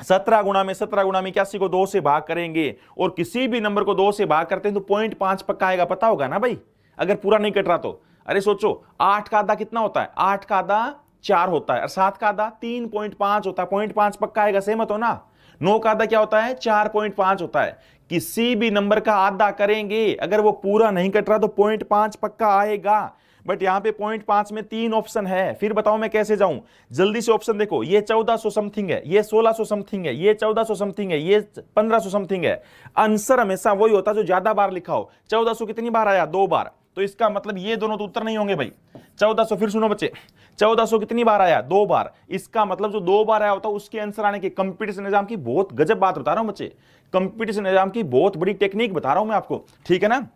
Speaker 1: 17 गुणा में 17 गुणा में 81 को 2 से भाग करेंगे और किसी भी नंबर को 2 से भाग करते हैं तो 0.5 पक्का आएगा। पता होगा ना भाई, अगर पूरा नहीं कट रहा तो। अरे सोचो, 8 का आधा कितना होता है? 8 का आधा 4 होता है और 7 का आधा 3.5 होता है। 0.5 पक्का आएगा, सहमत हो ना? 9 का आधा क्या होता है? 4.5 होता है। किसी भी नंबर का आधा करेंगे, अगर वो पूरा नहीं कट रहा तो 0.5 पक्का आएगा। बट यहाँ पे 0.5 में 3 ऑप्शन है, फिर बताओ मैं कैसे जाऊं? जल्दी से ऑप्शन देखो, ये 1400 समथिंग है, ये 1600 समथिंग है, ये 1400 समथिंग है, ये 1500 समथिंग है। आंसर हमेशा वही होता है जो ज्यादा बार लिखा हो। 1400 कितनी बार आया? 2 बार, तो इसका मतलब ये दोनों तो उत्तर नहीं होंगे भाई। 1400, फिर सुनो बच्चे, 1400 कितनी बार आया? 2 बार, इसका मतलब जो 2 बार आया होता है उसके आंसर आने की। कंपटीशन एग्जाम की बहुत गजब बात बता रहा हूं बच्चे, कंपटीशन एग्जाम की बहुत बड़ी टेक्निक बता रहा हूं मैं आपको, ठीक है ना।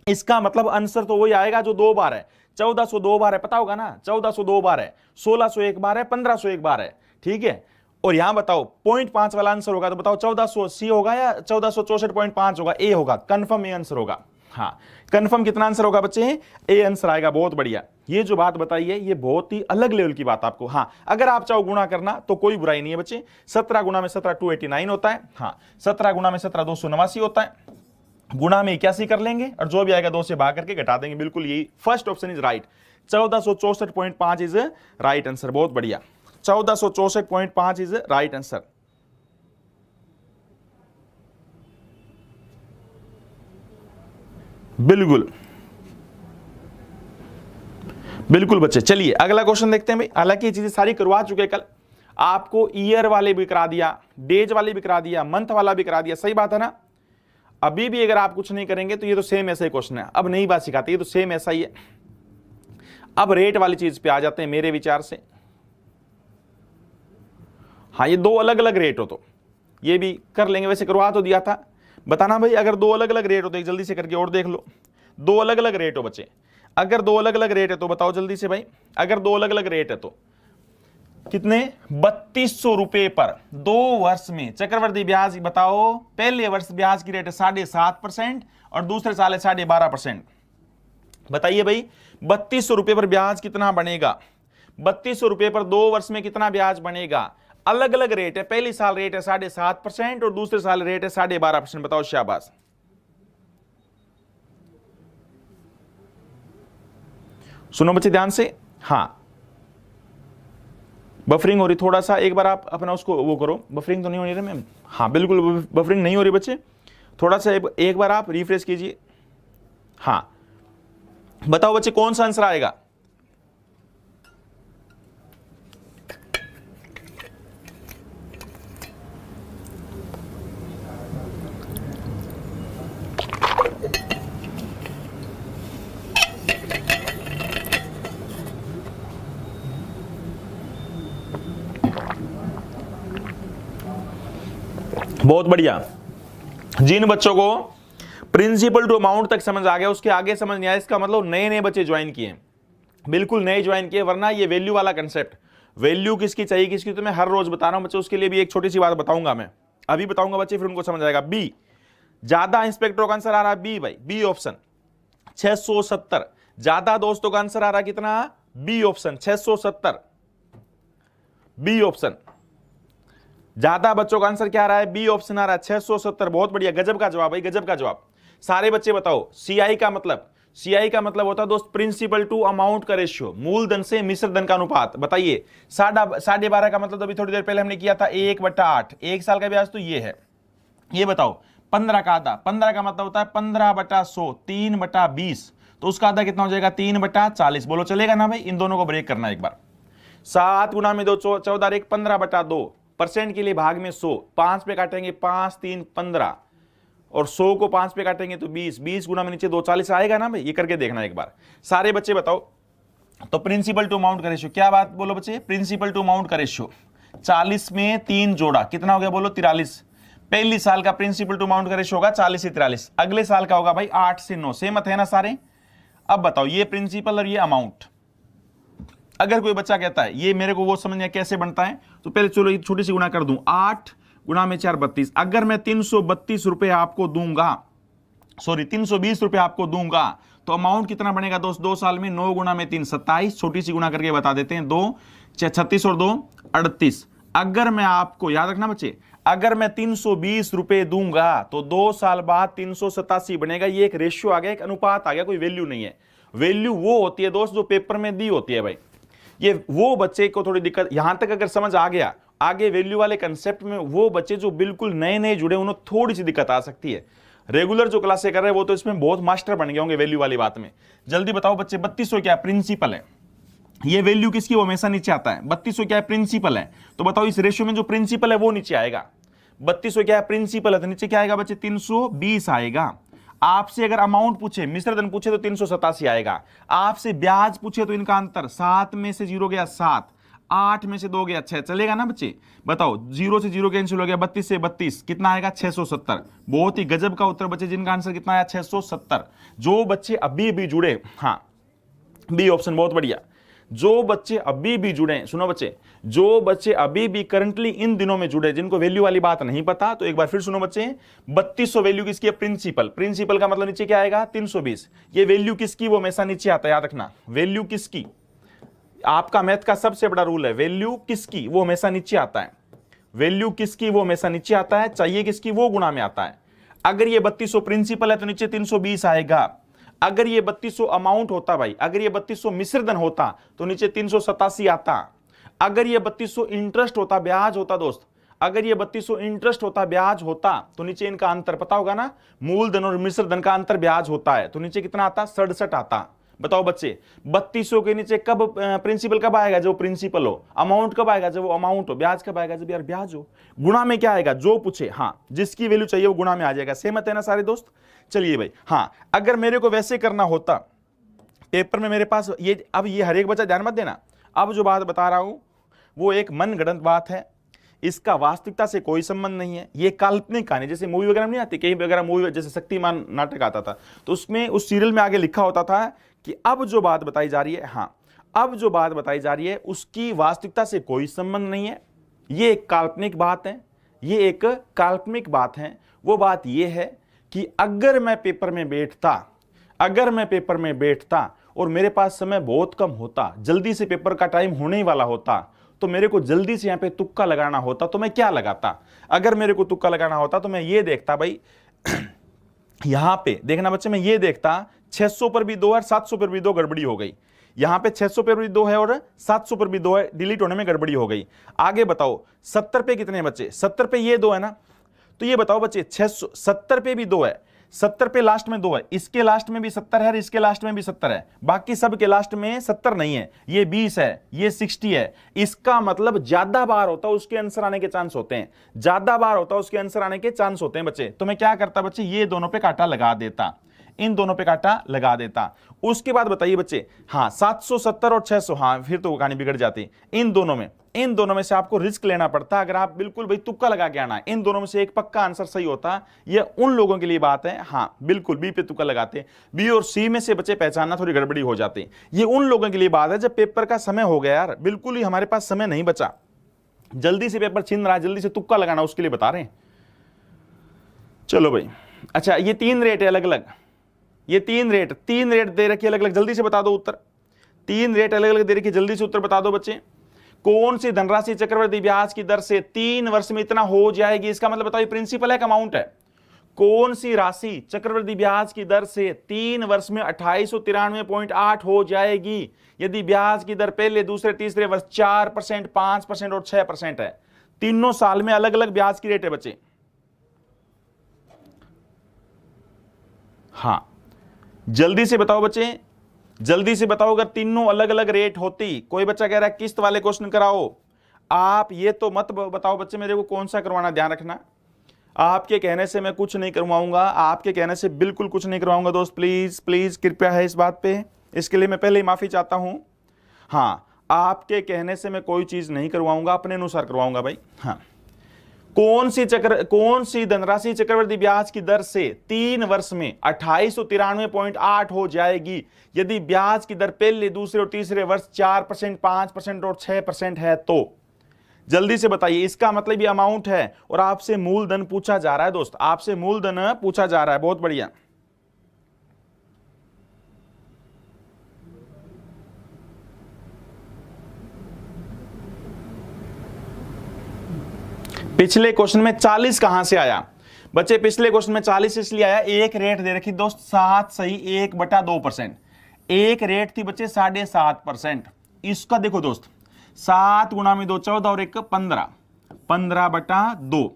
Speaker 1: इसका मतलब आंसर तो वही आएगा जो 2 बार है। 1400 2 बार है, पता होगा ना, 1400 2 बार है, 1600 1 बार है, 1500 1 बार है, ठीक है। और यहां बताओ 0.5 वाला आंसर होगा, तो बताओ 1480 होगा या 1464.5 होगा? ए होगा, कंफर्म ए आंसर होगा। हाँ, कंफर्म कितना आंसर होगा बच्चे? ए आंसर आएगा। बहुत बढ़िया, ये जो बात बताई है ये बहुत ही अलग लेवल की बात आपको। हाँ, अगर आप चाहो गुणा करना तो कोई बुराई नहीं है बच्चे। 17 गुणा में 17 289 होता है। हाँ, 17 गुणा में 17 289 होता है। गुणा में 81 कर लेंगे और जो भी आएगा 2 से भाग करके घटा देंगे। बिल्कुल यही first option is right. 1464.5 is right answer. बहुत बढ़िया, 1464.5 इज राइट आंसर। बिल्कुल बिल्कुल बच्चे, चलिए अगला क्वेश्चन देखते हैं भाई। हालांकि ये चीजें सारी करवा चुके कल, आपको ईयर वाले भी करा दिया, डेज वाले भी करा दिया, मंथ वाला भी करा दिया, सही बात है ना। अभी भी अगर आप कुछ नहीं करेंगे तो ये तो सेम ऐसा ही क्वेश्चन है। अब नई बात सिखाती है, तो सेम ऐसा ही है। अब रेट वाली चीज पे आ जाते हैं मेरे विचार से। हाँ, ये 2 अलग अलग रेट हो तो ये भी कर लेंगे, वैसे करवा तो दिया था। बताना भाई अगर 2 अलग अलग रेट हो तो एक जल्दी से करके और देख लो। 2 अलग अलग रेट हो बच्चे, अगर 2 अलग अलग रेट है तो बताओ जल्दी से भाई। अगर 2 अलग अलग रेट है तो कितने? 3200 रुपए पर 2 वर्ष में चक्रवर्ती ब्याज। बताओ, पहले वर्ष ब्याज की रेट है 7.5% और दूसरे साल है 12.5%। बताइए भाई 3200 रुपए पर ब्याज कितना बनेगा? 3200 रुपए पर 2 वर्ष में कितना ब्याज बनेगा? अलग अलग रेट है, पहली साल रेट है 7.5% और दूसरे साल रेट है 12.5%। बताओ शाबाश। सुनो बच्चे ध्यान से। हाँ, बफरिंग हो रही थोड़ा सा, एक बार आप अपना उसको वो करो। बफरिंग तो नहीं हो रही है मैम? हाँ बिल्कुल बफरिंग नहीं हो रही बच्चे, थोड़ा सा एक बार आप रिफ्रेश कीजिए। हाँ बताओ बच्चे कौन सा आंसर आएगा? बहुत बढ़िया। जिन बच्चों को प्रिंसिपल टू अमाउंट तक समझ आ गया, उसके आगे समझ नहीं आया, इसका मतलब नए नए बच्चे ज्वाइन किए, बिल्कुल नए ज्वाइन किए। वरना ये वैल्यू वाला कंसेप्ट, वैल्यू किसकी चाहिए किसकी, तो मैं हर रोज बता रहा हूं बच्चे। उसके लिए भी एक छोटी सी बात बताऊंगा मैं, अभी बताऊंगा बच्चे, फिर उनको समझ आएगा। बी ज्यादा इंस्पेक्टरों का आंसर आ रहा है बी भाई, बी ऑप्शन 670। ज्यादा दोस्तों का आंसर आ रहा है कितना? B option 670, B option. ज्यादा बच्चों का आंसर क्या आ रहा है? बी ऑप्शन आ रहा है 670। बहुत बढ़िया, गजब का जवाब भाई, गजब का जवाब। सारे बच्चे बताओ सीआई का मतलब, सीआई का मतलब होता है दोस्त प्रिंसिपल टू अमाउंट का रेशियो, मूलधन से मिश्र धन का अनुपात। बताइए 12.5 का मतलब अभी थोड़ी देर पहले हमने किया था 1/8, 1 साल का ब्याज तो ये है। ये बताओ 15 का आधा, 15 का मतलब होता है 15/100, 3/20, तो उसका आधा कितना हो जाएगा? 3/40। बोलो चलेगा ना भाई? इन दोनों को ब्रेक करना एक बार। 7 गुना में 2 14, 15/2 परसेंट के लिए भाग में 100, 5 पे काटेंगे 5 3 15 और 100 को 5 पे काटेंगे तो 20, 20 गुना में नीचे 2 40 आएगा ना भाई? ये करके देखना एक बार। सारे बच्चे बताओ तो प्रिंसिपल टू अमाउंट का रेशियो क्या बात बोलो बच्चे? प्रिंसिपल टू अमाउंट का रेशियो 40 में 3 जोड़ा कितना हो गया? बोलो 43। पहली साल का प्रिंसिपल टू अमाउंट का रेशियो होगा 40 से 43, अगले साल का होगा भाई 8 से 9। सेम है ना सारे? अब बताओ ये प्रिंसिपल और ये अमाउंट। अगर कोई बच्चा कहता है ये मेरे को वो समझ नहीं कैसे बनता है, तो पहले चलो छोटी सी गुणा कर दूं। 8 गुणा में 4 32। अगर मैं 332 रुपए आपको दूंगा, सॉरी 320 रुपए आपको दूंगा, तो अमाउंट कितना बनेगा दोस्त 2 साल में? 9 गुणा में 3 27, छोटी सी गुणा करके बता देते हैं। 2 36 और 2 38। अगर मैं आपको याद रखना बच्चे, अगर मैं 320 रुपए दूंगा तो 2 साल बाद 387 बनेगा। ये एक रेशियो आ गया, एक अनुपात आ गया, कोई वैल्यू नहीं है। वैल्यू वो होती है दोस्त जो पेपर में दी होती है भाई। ये वो बच्चे को थोड़ी दिक्कत, यहां तक अगर समझ आ गया, आगे वैल्यू वाले कंसेप्ट में वो बच्चे जो बिल्कुल नए नए जुड़े उन्हें थोड़ी सी दिक्कत आ सकती है। रेगुलर जो क्लासे कर रहे हैं वो तो इसमें बहुत मास्टर बन गए होंगे वैल्यू वाली बात में। जल्दी बताओ बच्चे, 3200 क्या प्रिंसिपल है, ये वैल्यू किसकी वो हमेशा नीचे आता है। 3200 क्या है प्रिंसिपल है, तो बताओ इस रेशियो में जो प्रिंसिपल है वो नीचे आएगा। 3200 क्या है प्रिंसिपल है, तो नीचे क्या आएगा बच्चे 320 आएगा। आपसे अगर अमाउंट पूछे, मिश्रधन पूछे तो 387 आएगा। आपसे ब्याज पूछे तो इनका अंतर 7 में से 0 गया 7, 8 में से 2 गया 6, चलेगा ना बच्चे। बताओ 0 से 0 कैंसिल हो गया, 32 से 32 कितना आएगा 670। बहुत ही गजब का उत्तर बच्चे, जिनका आंसर कितना आया 670। जो बच्चे अभी भी जुड़े, हाँ बी ऑप्शन बहुत बढ़िया। जो बच्चे अभी भी जुड़े, सुनो बच्चे, जो बच्चे अभी भी करंटली इन दिनों में जुड़े, जिनको वैल्यू वाली बात नहीं पता, तो एक बार फिर सुनो बच्चे, 3200 वैल्यू किसकी है प्रिंसिपल। प्रिंसिपल का मतलब नीचे क्या आएगा 320। ये वैल्यू किसकी वो हमेशा नीचे आता है, याद रखना। वैल्यू किसकी, आपका मैथ का सबसे बड़ा रूल है, वैल्यू किसकी वो हमेशा नीचे आता है। वैल्यू किसकी वो हमेशा नीचे आता है, चाहिए किसकी वो गुणा में आता है। अगर ये 3200 प्रिंसिपल है तो नीचे 320 आएगा। अगर ये 3200 अमाउंट होता भाई, अगर ये 3200 मिश्रधन होता तो नीचे 387 आता। अगर ये 3200 इंटरेस्ट होता, ब्याज होता दोस्त, अगर ये 3200 इंटरेस्ट होता, ब्याज होता, तो नीचे इनका अंतर पता होगा ना, मूलधन और मिश्रधन का अंतर ब्याज होता है, तो नीचे कितना आता 67 आता। बताओ बच्चे 3200 के नीचे कब प्रिंसिपल कब आएगा, जो प्रिंसिपल हो। अमाउंट कब आएगा, जब वो अमाउंट हो। ब्याज कब आएगा, जब यार ब्याज हो। गुणा में क्या आएगा, जो पूछे, हाँ जिसकी वैल्यू चाहिए वो गुणा में आ जाएगा। सहमत है ना सारे दोस्त। चलिए भाई, हाँ अगर मेरे को वैसे करना होता पेपर में, मेरे पास ये, अब ये हर एक बच्चा ध्यान मत देना, अब जो बात बता रहा हूं वो एक मनगढ़ंत बात है, इसका वास्तविकता से कोई संबंध नहीं है। ये काल्पनिक कहानी, जैसे मूवी वगैरह में नहीं आती, कहीं वगैरह मूवी, जैसे शक्तिमान नाटक आता था तो उसमें उस सीरियल में आगे लिखा होता था कि अब जो बात बताई जा रही है, हाँ अब जो बात बताई जा रही है उसकी वास्तविकता से कोई संबंध नहीं है, ये एक काल्पनिक बात है, ये एक काल्पनिक बात है। वो बात ये है कि अगर मैं पेपर में बैठता और मेरे पास समय बहुत कम होता, जल्दी से पेपर का टाइम होने ही वाला होता, तो मेरे को जल्दी से यहां पे तुक्का लगाना होता, तो मैं क्या लगाता। अगर मेरे को तुक्का लगाना होता तो मैं ये देखता भाई यहां पे देखना बच्चे, मैं ये देखता 600 पर भी 2 है, 700 पर भी 2, गड़बड़ी हो गई। यहां पे 600 पर भी 2 है और 700 पर भी 2 है, डिलीट होने में गड़बड़ी हो गई। आगे बताओ 70 पे कितने बच्चे, 70 पे ये 2 है ना, तो ये बताओ बच्चे 670 पे भी 2 है, 70 पे लास्ट में 2 है, इसके लास्ट में भी 70 है और इसके लास्ट में भी 70 है, बाकी सब के लास्ट में 70 नहीं है, ये 20 है, ये 60 है। इसका मतलब ज्यादा बार होता है उसके आंसर आने के चांस होते हैं, ज्यादा बार होता है उसके आंसर आने के चांस होते हैं बच्चे। तो मैं क्या करता बच्चे, ये दोनों पे कांटा लगा देता, इन दोनों पे कांटा लगा देता। उसके बाद बताइए बच्चे, हाँ 770 और 600, हाँ फिर तो कहानी बिगड़ जाती। इन दोनों में से आपको रिस्क लेना पड़ता, अगर आप बिल्कुल भाई तुक्का लगा के आना, इन दोनों में से एक पक्का आंसर सही होता। ये उन लोगों के लिए बात है, हाँ बिल्कुल बी पे तुक्का लगाते, बी और सी में से बच्चे पहचानना थोड़ी गड़बड़ी हो जाती। ये उन लोगों के लिए बात है जब पेपर का समय हो गया यार, बिल्कुल ही हमारे पास समय नहीं बचा, जल्दी से पेपर छीन रहा है, जल्दी से तुक्का लगाना, उसके लिए बता रहे हैं। चलो भाई, अच्छा ये 3 रेट है अलग अलग, ये 3 रेट दे रखी अलग अलग, जल्दी से बता दो उत्तर। 3 रेट अलग अलग दे रखी, जल्दी से उत्तर बता दो बच्चे। कौन सी धनराशि चक्रवृद्धि ब्याज की दर से 3 वर्ष में इतना हो जाएगी, इसका मतलब बताओ प्रिंसिपल है कि अमाउंट है। कौन सी राशि चक्रवृद्धि ब्याज की दर से 3 वर्ष में 2893.8 हो जाएगी, यदि ब्याज की दर पहले दूसरे तीसरे वर्ष 4%, 5% और 6% है। तीनों साल में अलग अलग ब्याज की रेट है बच्चे। हां जल्दी से बताओ बच्चे, जल्दी से बताओ, अगर तीनों अलग अलग रेट होती। कोई बच्चा कह रहा है किस्त वाले क्वेश्चन कराओ, आप ये तो मत बताओ बच्चे मेरे को कौन सा करवाना, ध्यान रखना। आपके कहने से मैं कुछ नहीं करवाऊंगा, आपके कहने से बिल्कुल कुछ नहीं करवाऊंगा दोस्त, प्लीज प्लीज कृपया है इस बात पे, इसके लिए मैं पहले ही माफी चाहता हूं। हाँ आपके कहने से मैं कोई चीज नहीं करवाऊंगा, अपने अनुसार करवाऊंगा भाई। हाँ कौन सी धनराशि चक्रवृद्धि ब्याज की दर से 3 वर्ष में 2893.8 हो जाएगी, यदि ब्याज की दर पहले दूसरे और तीसरे वर्ष 4%, 5% और 6% है तो। जल्दी से बताइए, इसका मतलब ये अमाउंट है और आपसे मूलधन पूछा जा रहा है दोस्त, आपसे मूलधन पूछा जा रहा है। बहुत बढ़िया, पिछले क्वेश्चन में 40 कहां से आया बच्चे, पिछले क्वेश्चन में 40 इसलिए आया, एक रेट दे रखी दोस्त 7 सही 1/2%, एक रेट थी बच्चे 7.5%। इसका देखो दोस्त 7 गुणा में 2 14 और 1 15, 15/2,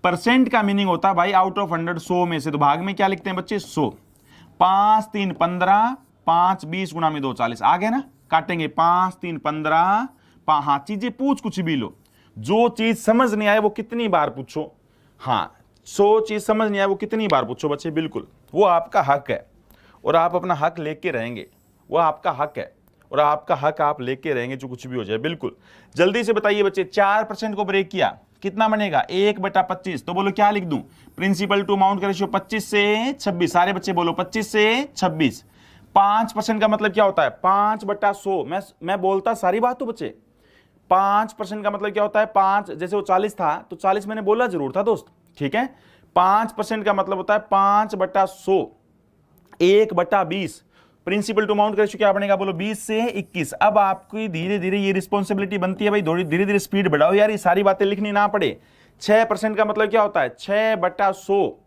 Speaker 1: परसेंट का मीनिंग होता है भाई आउट ऑफ 100, 100 में से, तो भाग में क्या लिखते हैं बच्चे 100। 5 3 15, 5 20 गुना में 2 40, आ गया ना, काटेंगे 5 3 15। हाँ, चीजें पूछ कुछ भी लो, जो चीज समझ नहीं आए वो कितनी बार पूछो। हाँ, 100 चीज समझ नहीं आए वो कितनी बार पूछो बच्चे, बिल्कुल वो आपका हक है और आप अपना हक लेके रहेंगे, वो आपका हक है और आपका हक आप लेके रहेंगे, जो कुछ भी हो जाए। बिल्कुल जल्दी से बताइए बच्चे, 4% को ब्रेक किया कितना बनेगा 1/25, तो बोलो क्या लिख दूं, प्रिंसिपल टू अमाउंट का रेशियो 25 से 26, सारे बच्चे बोलो 25 से 26। 5% का मतलब क्या होता है 5/100, मैं बोलता सारी बात तो बच्चे, 5% का मतलब क्या होता है 5, जैसे वो 40 था तो 40 मैंने बोला जरूर था दोस्त, ठीक है। 5% का मतलब होता है 5/100, 1/20। प्रिंसिपल टू अमाउंट का रेशियो क्या बनेगा बोलो 20 से 21। अब आपकी धीरे धीरे ये रिस्पॉन्सिबिलिटी बनती है भाई, धीरे धीरे स्पीड बढ़ाओ यार, ये सारी बातें लिखनी ना पड़े। 6% का मतलब क्या होता है 6/100,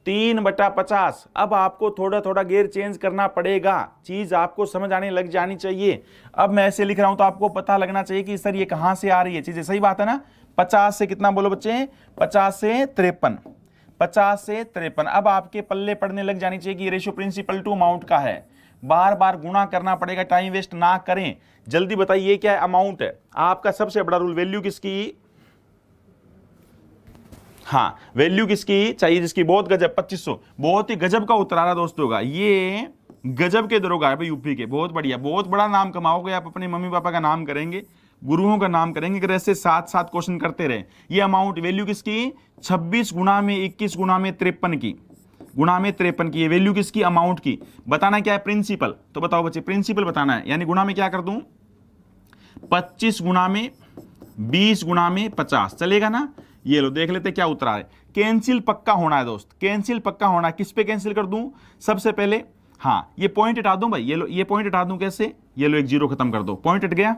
Speaker 1: 3/50। अब आपको थोड़ा थोड़ा गियर चेंज करना पड़ेगा, चीज आपको समझ आने लग जानी चाहिए। अब मैं ऐसे लिख रहा हूं तो आपको पता लगना चाहिए कि सर ये कहां से आ रही है चीजें, सही बात है ना। 50 से कितना बोलो बच्चे, 50 से 53, 50 से 53। अब आपके पल्ले पड़ने लग जानी चाहिए कि ये रेशियो प्रिंसिपल टू अमाउंट का है, बार बार गुणा करना पड़ेगा, टाइम वेस्ट ना करें। जल्दी बताइए क्या है, अमाउंट है आपका सबसे बड़ा रूल। वैल्यू किसकी, हाँ वैल्यू किसकी चाहिए, जिसकी बहुत गजब 2500, बहुत ही गजब का उतरारा दोस्तों का, ये गजब के दरोगा है भाई यूपी के, बहुत बढ़िया, बहुत बड़ा नाम कमाओगे आप, अपने मम्मी पापा का नाम करेंगे, गुरुओं का नाम करेंगे, अगर ऐसे 7 क्वेश्चन करते रहे। ये अमाउंट वैल्यू किसकी 26 गुना में 21 गुना में 53 की, गुना में 53 की, ये वैल्यू किसकी अमाउंट की। बताना क्या है प्रिंसिपल, तो बताओ बच्चे प्रिंसिपल बताना है, यानी गुना में क्या कर दूं 25 गुना में 20 गुना में 50, चलेगा ना। ये लो देख लेते क्या उतरा है, कैंसिल पक्का होना है दोस्त, कैंसिल पक्का होना है। किस पे कैंसिल कर दूं सबसे पहले, हाँ ये पॉइंट हटा दूं भाई, ये लो ये पॉइंट हटा दूं कैसे, ये लो एक जीरो खत्म कर दो, पॉइंट हट गया,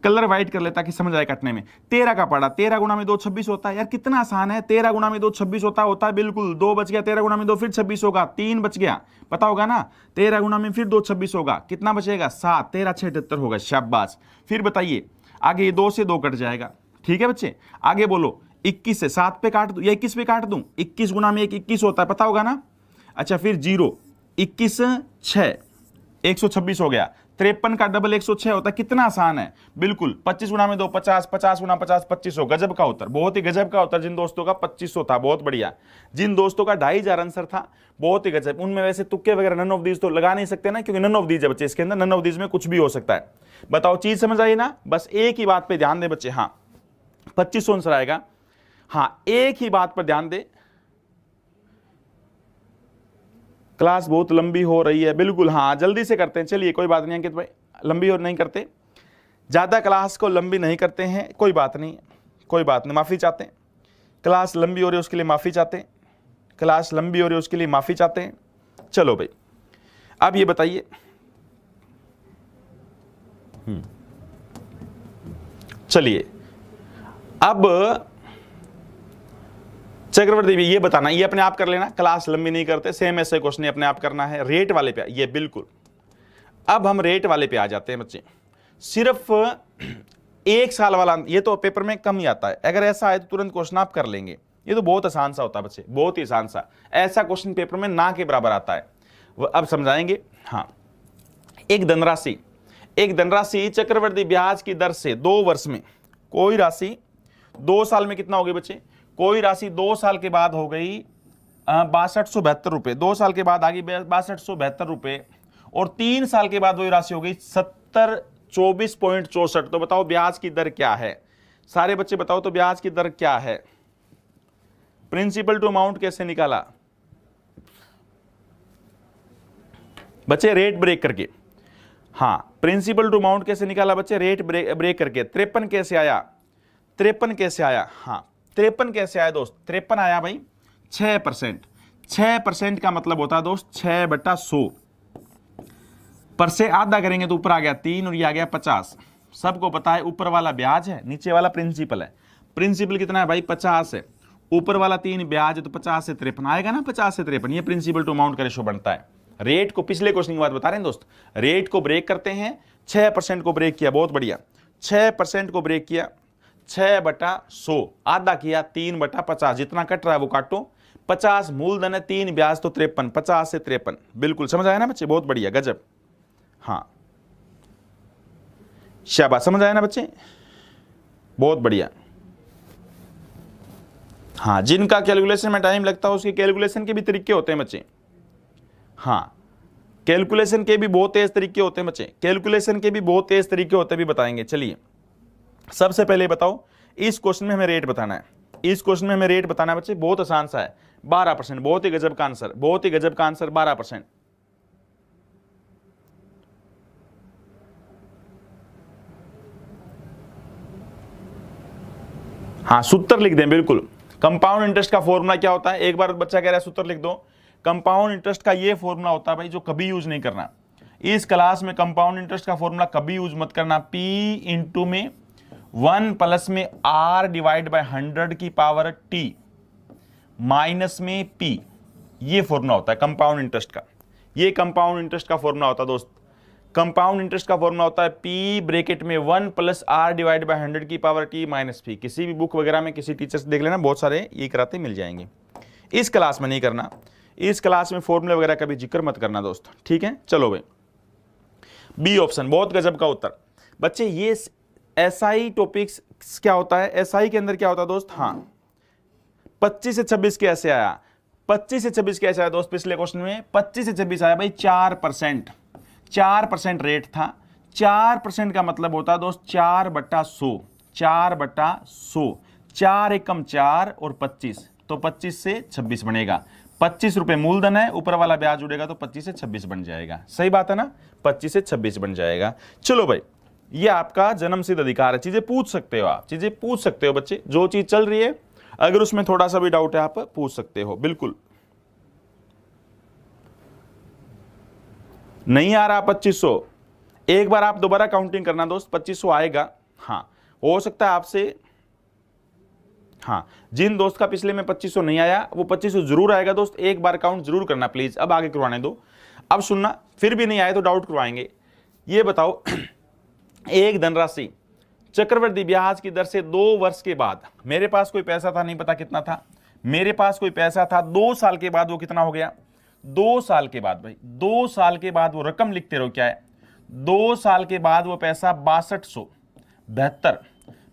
Speaker 1: कलर व्हाइट कर लेता कि समझ आए कटने में। 13 का पड़ा, 13 गुना में 2 26 होता है यार, कितना आसान है, 13 गुना में 2 26 होता है बिल्कुल, 2 बच गया, 13 गुना में 2 फिर 26 होगा, 3 बच गया, पता होगा ना, 13 गुना में फिर 2 26 होगा, कितना बचेगा 7, 13 78 होगा, शाबाश। फिर बताइए आगे, ये 2 से 2 कट जाएगा, ठीक है बच्चे। आगे बोलो 21 से 7 पे काट दूं या 21 पे काट दूं, 21 गुना में 21 होता है, पता होगा ना। अच्छा फिर 0, 21 6, 126 हो गया, 53 का डबल 106 होता है, कितना आसान है बिल्कुल। 25 गुना में 2 50, 50 गुना 50 2500, गजब का उत्तर, बहुत ही गजब का उत्तर। जिन दोस्तों का 2500 था बहुत बढ़िया, जिन दोस्तों का 2500 आंसर था बहुत ही गजब। उनमें वैसे तुक्के वगैरह नन ऑफ दीज तो लगा नहीं सकते ना, क्योंकि नन ऑफ दीज है बच्चे, इसके अंदर नन ऑफ दीज में कुछ भी हो सकता है। बताओ चीज समझ आई ना, बस एक ही बात पे ध्यान दे बच्चे, हाँ 2500 आंसर आएगा, हाँ एक ही बात पर ध्यान दे। क्लास बहुत लंबी हो रही है, बिल्कुल हाँ जल्दी से करते हैं, चलिए कोई बात नहीं अंकित भाई, लंबी और नहीं करते, ज़्यादा क्लास को लंबी नहीं करते हैं, कोई बात नहीं, कोई बात नहीं, माफ़ी चाहते हैं, क्लास लंबी हो रही है उसके लिए माफ़ी चाहते हैं, क्लास लंबी हो रही है उसके लिए माफ़ी चाहते हैं। चलो भाई अब ये बताइए, चलिए अब चक्रवर्ती भी ये बताना, ये अपने आप कर लेना, क्लास लंबी नहीं करते, सेम ऐसे क्वेश्चन अपने आप करना है। रेट वाले पे ये बिल्कुल, अब हम रेट वाले पे आ जाते हैं बच्चे। सिर्फ 1 साल वाला, ये तो पेपर में कम ही आता है, अगर ऐसा आए तो तुरंत क्वेश्चन आप कर लेंगे, ये तो बहुत आसान सा होता है बच्चे, बहुत ही आसान सा, ऐसा क्वेश्चन पेपर में ना के बराबर आता है, अब समझाएंगे। हाँ एक धनराशि चक्रवर्ती ब्याज की दर से 2 वर्ष में, कोई राशि 2 साल में कितना हो गई बच्चे, कोई राशि 2 साल के बाद हो गई 6272 रुपए, 2 साल के बाद आ गई 6272 रुपए, और 3 साल के बाद वही राशि हो गई 7024.64। तो बताओ ब्याज की दर क्या है, सारे बच्चे बताओ तो ब्याज की दर क्या है। प्रिंसिपल टू अमाउंट कैसे निकाला बच्चे, रेट ब्रेक करके, हाँ प्रिंसिपल टू अमाउंट कैसे निकाला बच्चे, रेट ब्रेक करके। 53 कैसे आया, 53 कैसे आया, हाँ 53 कैसे आया दोस्त, 53 आया भाई 6%, 6% का मतलब होता है दोस्त 6/100, पर से आधा करेंगे तो ऊपर आ गया 3 और ये आ गया 50। सबको पता है ऊपर वाला ब्याज है, नीचे वाला प्रिंसिपल है। प्रिंसिपल कितना है भाई 50 है, ऊपर वाला 3 ब्याज है, तो 50 से 53 आएगा ना, 50 से 53, ये प्रिंसिपल टू अमाउंट का रेशो बनता है। रेट को, पिछले क्वेश्चन की बात बता रहे हैं दोस्त, रेट को ब्रेक करते हैं, 6% को ब्रेक किया, बहुत बढ़िया, 6% को ब्रेक किया, 6/100, आधा किया 3/50, जितना कट रहा है वो काटो। 50 मूलधन है, 3 ब्याज तो 53, 50 से 53। बिल्कुल समझ आया ना बच्चे, बहुत बढ़िया, गजब। हाँ शाबाश, समझ आया ना बच्चे, बहुत बढ़िया। हाँ, जिनका कैलकुलेशन में टाइम लगता है उसके कैलकुलेशन के भी तरीके होते हैं बच्चे। हाँ, कैलकुलेशन के भी बहुत तेज तरीके होते हैं बच्चे, कैलकुलेशन के भी बहुत तेज तरीके होते हैं, भी बताएंगे। चलिए सबसे पहले बताओ, इस क्वेश्चन में हमें रेट बताना है। इस क्वेश्चन में हमें रेट बताना है बच्चे, बहुत आसान सा है, 12%। बहुत ही गजब का आंसर, बहुत ही गजब का आंसर, 12%। हाँ, सूत्र लिख दें, बिल्कुल। कंपाउंड इंटरेस्ट का फॉर्मूला क्या होता है, एक बार बच्चा कह रहा है सूत्र लिख दो। कंपाउंड इंटरेस्ट का ये फॉर्मूला होता है भाई, जो कभी यूज नहीं करना इस क्लास में। कंपाउंड इंटरेस्ट का फॉर्मूला कभी यूज मत करना। P इंटू में 1 प्लस में R डिवाइड बाय 100 की पावर T माइनस में P, ये फॉर्मूला होता है कंपाउंड इंटरेस्ट का। ये कंपाउंड इंटरेस्ट का फॉर्मूला होता है दोस्त। कंपाउंड इंटरेस्ट का फॉर्मूला होता है P ब्रैकेट में 1 प्लस R डिवाइड बाय 100 की पावर T माइनस P। किसी भी बुक वगैरह में, किसी टीचर से देख लेना, बहुत सारे ये कराते मिल जाएंगे। इस क्लास में नहीं करना, इस क्लास में फॉर्मूले वगैरह का भी जिक्र मत करना दोस्त, ठीक है। चलो भाई, बी ऑप्शन, बहुत गजब का उत्तर बच्चे। ये एसआई टॉपिक्स क्या होता है, एसआई के अंदर क्या होता है दोस्त। हाँ, 25 से 26 कैसे आया, 25 से 26 कैसे आया दोस्त। पिछले क्वेश्चन में 25 से 26 आया भाई 4%, 4% रेट था। 4% का मतलब होता है दोस्त 4/100, 4/100, 4 एकम 4 और 25, तो 25 से 26 बनेगा। 25 रुपए मूलधन है, ऊपर वाला ब्याज उड़ेगा तो 25 से 26 बन जाएगा। सही बात है ना, 25 से 26 बन जाएगा। चलो भाई, ये आपका जन्मसिद्ध अधिकार है, चीजें पूछ सकते हो आप, चीजें पूछ सकते हो बच्चे। जो चीज चल रही है, अगर उसमें थोड़ा सा भी डाउट है आप पूछ सकते हो, बिल्कुल। नहीं आ रहा 2500, एक बार आप दोबारा काउंटिंग करना दोस्त, 2500 आएगा। हाँ, हो सकता है आपसे, हाँ, जिन दोस्त का पिछले में 2500 नहीं आया वो 2500 जरूर आएगा दोस्त। एक बार काउंट जरूर करना प्लीज, अब आगे करवाने दो। अब सुनना, फिर भी नहीं आए तो डाउट करवाएंगे। ये बताओ, एक धनराशि चक्रवृद्धि ब्याज की दर से 2 वर्ष के बाद, मेरे पास कोई पैसा था, नहीं पता कितना था, मेरे पास कोई पैसा था, 2 साल के बाद वो कितना हो गया। 2 साल के बाद भाई, 2 साल के बाद वो रकम लिखते रहो, क्या है, 2 साल के बाद वो पैसा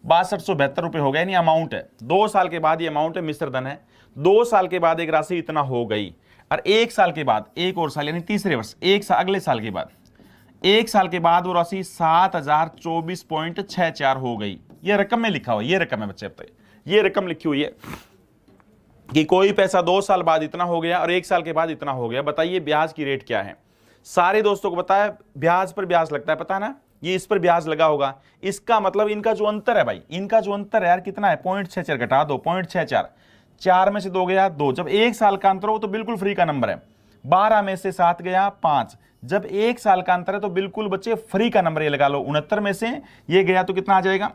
Speaker 1: 6272 रुपए हो गया, यानी अमाउंट है। 2 साल के बाद ये अमाउंट है, मिश्र धन है। 2 साल के बाद एक राशि इतना हो गई, और 1 साल के बाद, एक और साल यानी तीसरे वर्ष, एक साल अगले साल के बाद, 1 साल के बाद वो राशि 7024.64 हो गई। ये रकम में लिखा हुआ, ये रकम है बच्चे, अब तक ये रकम लिखी हुई है कि कोई पैसा 2 साल बाद इतना हो गया और 1 साल के बाद इतना हो गया। बताइए ब्याज की रेट क्या है। सारे दोस्तों को बताया, ब्याज पर ब्याज लगता है, पता ना, ये इस पर ब्याज लगा होगा। इसका मतलब इनका जो अंतर है भाई, इनका जो अंतर है यार कितना है, 0.64 घटा दो, 0.64, 4 में से 2 गया 2, जब 1 साल का अंतर हो तो बिल्कुल फ्री का नंबर है। 12 में से 7 गया 5, जब 1 साल का अंतर है तो बिल्कुल बच्चे फ्री का नंबर ये लगा लो। 69 में से ये गया तो कितना आ जाएगा,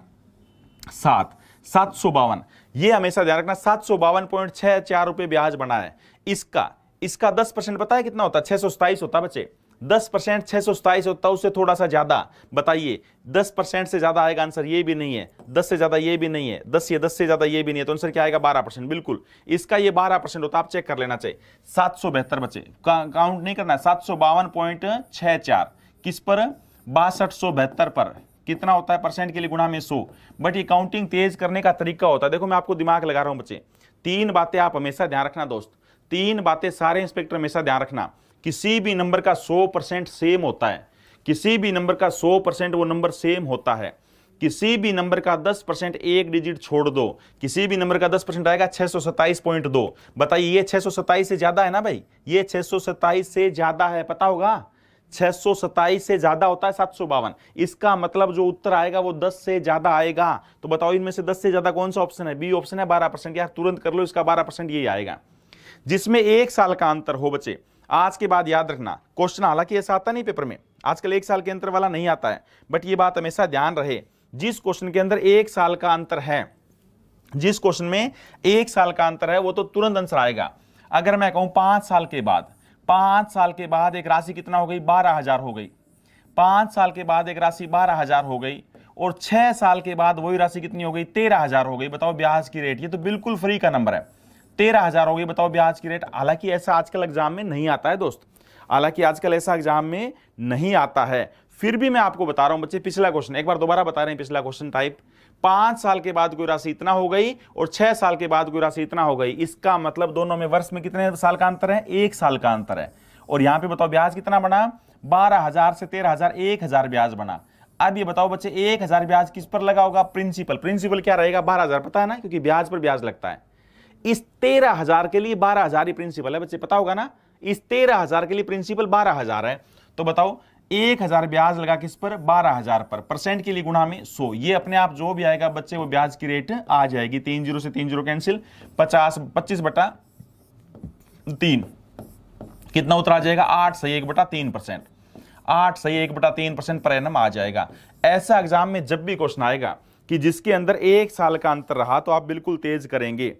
Speaker 1: 7, 752। ये हमेशा ध्यान रखना, 752.64 रुपए ब्याज बना है। इसका 10% पता है कितना होता है, 627 होता है बच्चे। 10% 627 होता है, उससे थोड़ा सा ज्यादा। बताइए 10% से ज्यादा आएगा आंसर, ये भी नहीं है, 10 से ज्यादा ये भी नहीं है, 10 से ज्यादा ये भी नहीं है, तो आंसर क्या आएगा, 12%। बिल्कुल, इसका ये 12% होता है, आप चेक कर लेना चाहिए। 772 बच्चे, काउंट नहीं करना, 752.64 किस पर, 6272 पर। कितना होता है परसेंट के लिए, गुणा में 100। बट ये काउंटिंग तेज करने का तरीका होता है। देखो मैं आपको दिमाग लगा रहा हूं बच्चे, 3 बातें आप हमेशा ध्यान रखना दोस्त, 3 बातें सारे इंस्पेक्टर हमेशा ध्यान रखना। किसी भी नंबर का 100% सेम होता है, किसी भी नंबर का 100% वो नंबर सेम होता है। किसी भी नंबर का 10% एक डिजिट छोड़ दो, किसी भी नंबर का 10% आएगा 627.2। बताइए ये 627 से ज्यादा है ना भाई, ये 627 से ज्यादा है, पता होगा 627 से ज्यादा होता है 752। इसका मतलब जो उत्तर आएगा वो 10 से ज्यादा आएगा। तो बताओ इनमें से 10 से ज्यादा कौन सा ऑप्शन है, बी ऑप्शन है, 12%। यार तुरंत कर लो, इसका 12% यही आएगा, जिसमें 1 साल का अंतर हो बच्चे। आज के बाद याद रखना, क्वेश्चन हालांकि ऐसा आता नहीं पेपर में, आजकल 1 साल के अंतर वाला नहीं आता है, बट ये बात हमेशा ध्यान रहे, जिस क्वेश्चन के अंदर 1 साल का अंतर है, जिस क्वेश्चन में 1 साल का अंतर है वो तो तुरंत आंसर आएगा। अगर मैं कहूं 5 साल के बाद, 5 साल के बाद एक राशि कितना हो गई, 12,000 हो गई। 5 साल के बाद एक राशि 12,000 हो गई, और 6 साल के बाद वही राशि कितनी हो गई, 13,000 हो गई। बताओ ब्याज की रेट, ये तो बिल्कुल फ्री का नंबर है, 13,000 हो गई। बताओ ब्याज की रेट। हालांकि ऐसा आजकल एग्जाम में नहीं आता है दोस्त, हालांकि आजकल ऐसा एग्जाम में नहीं आता है, फिर भी मैं आपको बता रहा हूं बच्चे। पिछला क्वेश्चन एक बार दोबारा बता रहे हैं, पिछला क्वेश्चन टाइप 5 साल के बाद कोई राशि इतना हो गई और 6 साल के बाद कोई राशि इतना हो गई। इसका मतलब दोनों में वर्ष में कितने साल का अंतर है, 1 साल का अंतर है। और यहां पे बताओ ब्याज कितना बना, 12,000 से 13,000, 1,000 ब्याज बना। अब ये बताओ बच्चे 1,000 ब्याज किस पर लगा होगा, प्रिंसिपल। प्रिंसिपल क्या रहेगा, 12,000, पता है ना, क्योंकि ब्याज पर ब्याज लगता है। इस 13,000 के लिए 12,000 ही प्रिंसिपल है बच्चे, पता होगा ना। इस 13,000 के लिए प्रिंसिपल 12,000 है। तो बताओ 1,000 ब्याज लगा किस पर, 12,000 पर। परसेंट के लिए गुणा में 100, ये अपने आप जो भी आएगा बच्चे वो ब्याज की रेट आ जाएगी। 3 0 से 3 0 कैंसिल, 25/3 कितना उत्तर आ जाएगा, 8 सही 1/3%। 8 सही 1/3% पर एनम आ जाएगा। ऐसा एग्जाम में जब भी क्वेश्चन आएगा कि जिसके अंदर 1 साल का अंतर रहा तो आप बिल्कुल तेज करेंगे।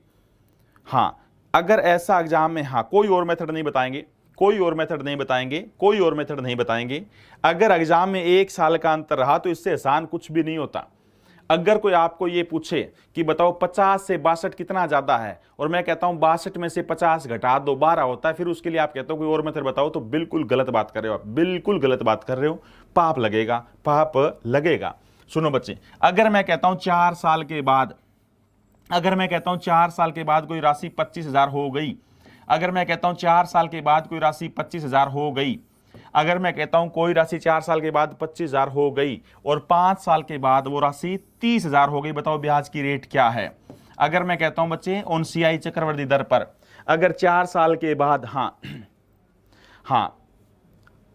Speaker 1: हाँ, अगर ऐसा एग्जाम में, हाँ, कोई और मेथड नहीं बताएंगे, कोई और मेथड नहीं बताएंगे, कोई और मेथड नहीं बताएंगे। अगर एग्जाम में 1 साल का अंतर रहा तो इससे आसान कुछ भी नहीं होता। अगर कोई आपको ये पूछे कि बताओ 50 से 62 कितना ज्यादा है, और मैं कहता हूं 62 में से 50 घटा दो 12 होता है, फिर उसके लिए आप कहते हो कोई और मेथड बताओ, तो बिल्कुल गलत बात कर रहे हो आप, बिल्कुल गलत बात कर रहे हो। पाप लगेगा, पाप लगेगा। सुनो बच्चे, अगर मैं कहता हूं 4 साल के बाद, अगर मैं कहता हूं 4 साल के बाद कोई राशि 25,000 हो गई, अगर मैं कहता हूं 4 साल के बाद कोई राशि 25,000 हो गई, अगर मैं कहता हूं कोई राशि 4 साल के बाद 25,000 हो गई और 5 साल के बाद वो राशि 30,000 हो गई, बताओ ब्याज की रेट क्या है। अगर मैं कहता हूं बच्चे ONCI चक्रवृद्धि दर पर, अगर 4 साल के बाद, हाँ,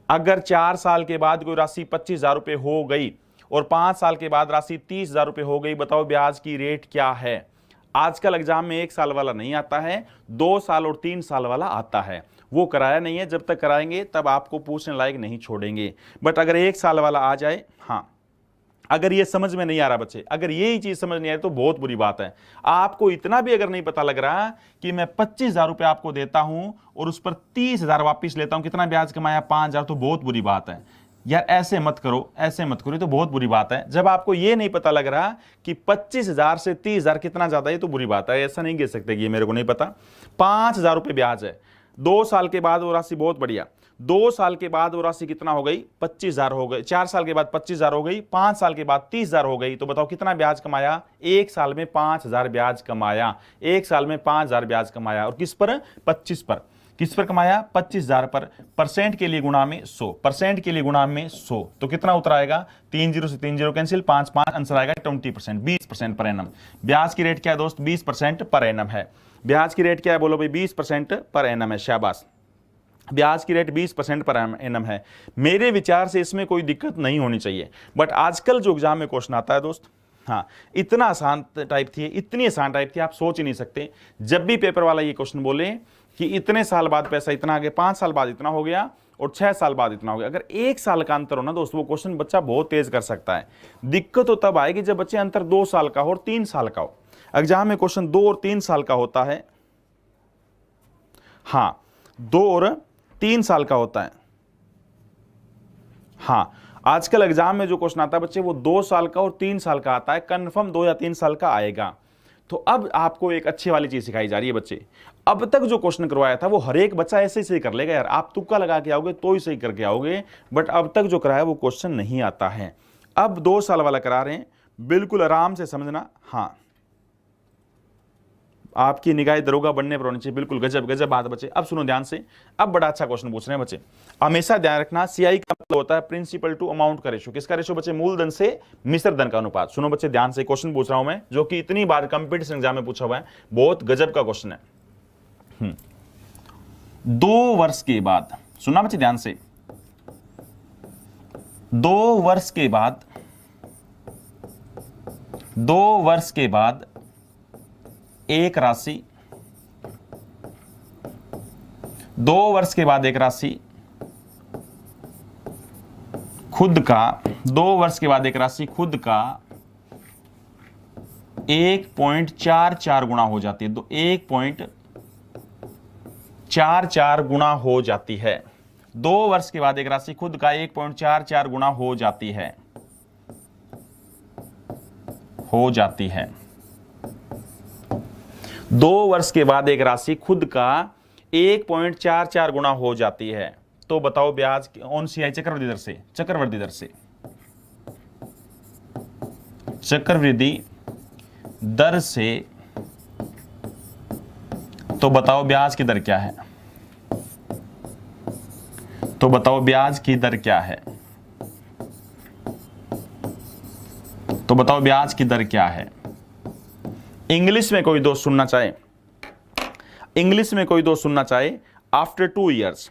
Speaker 1: अगर 4 साल के बाद कोई राशि 25,000 रुपए हो गई और 5 साल के बाद राशि 30,000 रुपए हो गई, बताओ ब्याज की रेट क्या है। आजकल एग्जाम में 1 साल वाला नहीं आता है, 2 साल और 3 साल वाला आता है। वो कराया नहीं है, जब तक कराएंगे तब आपको पूछने लायक नहीं छोड़ेंगे। बट अगर 1 साल वाला आ जाए, हाँ, अगर ये समझ में नहीं आ रहा बच्चे, अगर यही चीज समझ नहीं आ रही तो बहुत बुरी बात है। आपको इतना भी अगर नहीं पता लग रहा कि मैं 25,000 रुपए आपको देता हूं और उस पर 30,000 वापिस लेता हूं, कितना ब्याज कमाया, 5,000, तो बहुत बुरी बात है यार। ऐसे मत करो, ऐसे मत करो, तो बहुत बुरी बात है। जब आपको ये नहीं पता लग रहा कि 25,000 से 30,000 कितना ज्यादा है, तो बुरी बात है। ऐसा नहीं कह सकते कि ये मेरे को नहीं पता। 5,000 रुपए ब्याज है, 2 साल के बाद वो राशि, बहुत बढ़िया, 2 साल के बाद वो राशि कितना हो गई, 25,000 हो गई। 4 साल के बाद 25,000 हो गई, 5 साल के बाद 30,000 हो गई, तो बताओ कितना ब्याज कमाया, 1 साल में 5,000 ब्याज कमाया, 1 साल में 5,000 ब्याज कमाया। और किस पर, 25 पर। किस पर कमाया, 25,000 पर। परसेंट के लिए गुणा में 100, परसेंट के लिए गुणा में 100, तो कितना उत्तर आएगा, 3 0 से 3 0 कैंसिल, 5 5, आंसर आएगा 20%, 20% पर एनम। ब्याज की रेट क्या है दोस्त, 20% पर एनम है। ब्याज की रेट क्या है, बोलो भाई, 20% पर एनम है। शाबाश, ब्याज की रेट 20% पर एनम है। मेरे विचार से इसमें कोई दिक्कत नहीं होनी चाहिए। बट आजकल जो एग्जाम में क्वेश्चन आता है दोस्त, हाँ, इतना आसान टाइप थी, इतनी आसान टाइप थी, आप सोच ही नहीं सकते। जब भी पेपर वाला ये क्वेश्चन बोले कि इतने साल बाद पैसा इतना आ गया, 5 साल बाद इतना हो गया और 6 साल बाद इतना हो गया, अगर 1 साल का अंतर हो ना दोस्त, वो क्वेश्चन बच्चा बहुत तेज कर सकता है। दिक्कत तो तब आएगी जब बच्चे अंतर 2 साल का हो और 3 साल का हो। एग्जाम में क्वेश्चन 2 और 3 साल का होता है, हाँ, 2 और 3 साल का होता है। हाँ, आजकल एग्जाम में जो क्वेश्चन आता है बच्चे वो 2 साल का और 3 साल का आता है, कंफर्म 2 या 3 साल का आएगा। तो अब आपको एक अच्छी वाली चीज सिखाई जा रही है बच्चे। अब तक जो क्वेश्चन करवाया था वो हर एक बच्चा ऐसे ही सही कर लेगा यार, आप तुक्का लगा के आओगे तो ही सही करके आओगे। बट अब तक जो कराया वो क्वेश्चन नहीं आता है। अब 2 साल वाला करा रहे हैं, बिल्कुल आराम से समझना। हाँ, आपकी निगाह दरोगा बनने पर होनी चाहिए, बिल्कुल गजब गजब बात बच्चे। अब सुनो ध्यान से, अब बड़ा अच्छा क्वेश्चन पूछ रहे हैं बच्चे। हमेशा ध्यान रखना, सीआई का मतलब होता है प्रिंसिपल टू अमाउंट का रेशो। किसका रेशो बच्चे, मूलधन से मिश्र धन का अनुपात। सुनो बच्चे ध्यान से, क्वेश्चन पूछ रहा हूं मैं जो कि इतनी बार कंपटीशन एग्जाम में पूछा हुआ है, बहुत गजब का क्वेश्चन है। 2 वर्ष के बाद, सुना बच्चे ध्यान से, 2 वर्ष के बाद, 2 वर्ष के बाद एक राशि, 2 वर्ष के बाद एक राशि खुद का, 2 वर्ष के बाद एक राशि खुद का 1.44 गुना हो जाती है। 1.44 गुना हो जाती है। 2 वर्ष के बाद एक राशि खुद का 1.44 गुना हो जाती है। हो जाती है। 2 वर्ष के बाद एक राशि खुद का 1.44 गुना हो जाती है, तो बताओ ब्याज ऑन सीआई चक्रवृद्धि दर से, चक्रवृद्धि दर से, चक्रवृद्धि दर से, तो बताओ ब्याज की दर क्या है, तो बताओ ब्याज की दर क्या है, तो बताओ ब्याज की दर क्या है। इंग्लिश में कोई दोस्त सुनना चाहे, इंग्लिश में कोई दोस्त सुनना चाहे, आफ्टर 2 years,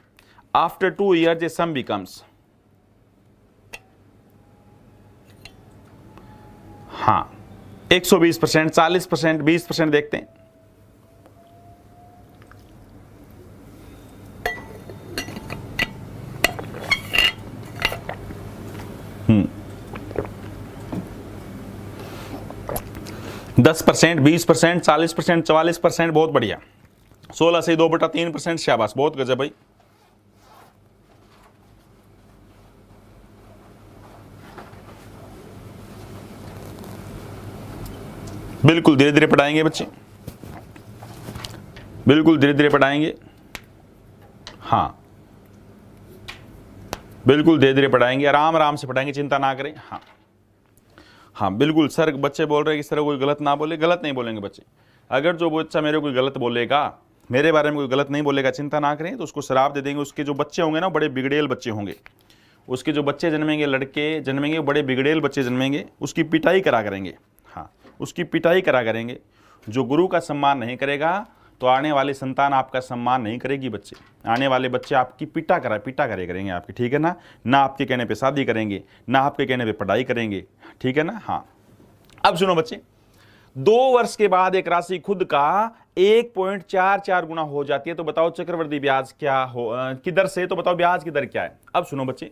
Speaker 1: आफ्टर 2 years ये सम बिकम्स, हाँ 120%, 40%, 20% देखते हैं। दस 10%, 20%, 40%, 44%, बहुत बढ़िया। 16 से 2/3%, शाबाश, बहुत गजब भाई। बिल्कुल धीरे धीरे पढ़ाएंगे बच्चे, बिल्कुल धीरे धीरे पढ़ाएंगे, हाँ बिल्कुल धीरे धीरे पढ़ाएंगे, आराम आराम से पढ़ाएंगे, चिंता ना करें। हाँ हाँ बिल्कुल सर, बच्चे बोल रहे हैं कि सर कोई गलत ना बोले, गलत नहीं बोलेंगे बच्चे। अगर जो बच्चा मेरे कोई गलत बोलेगा, मेरे बारे में कोई गलत नहीं बोलेगा, चिंता ना करें, तो उसको शराब दे देंगे। उसके जो बच्चे होंगे ना, बड़े बिगड़ेल बच्चे होंगे, उसके जो बच्चे जन्मेंगे, लड़के जन्मेंगे, बड़े बिगड़ेल बच्चे जन्मेंगे, उसकी पिटाई करा करेंगे। हाँ उसकी पिटाई करा करेंगे। जो गुरु का सम्मान नहीं करेगा तो आने वाली संतान आपका सम्मान नहीं करेगी बच्चे, आने वाले बच्चे आपकी पिटा करे करेंगे आपकी, ठीक है ना। ना आपके कहने पे शादी करेंगे, ना आपके कहने पे पढ़ाई करेंगे, ठीक है ना। हाँ अब सुनो बच्चे, 2 वर्ष के बाद एक राशि खुद का 1.44 गुना हो जाती है, तो बताओ चक्रवृद्धि ब्याज क्या हो की दर से, तो बताओ ब्याज की दर क्या है। अब सुनो बच्चे,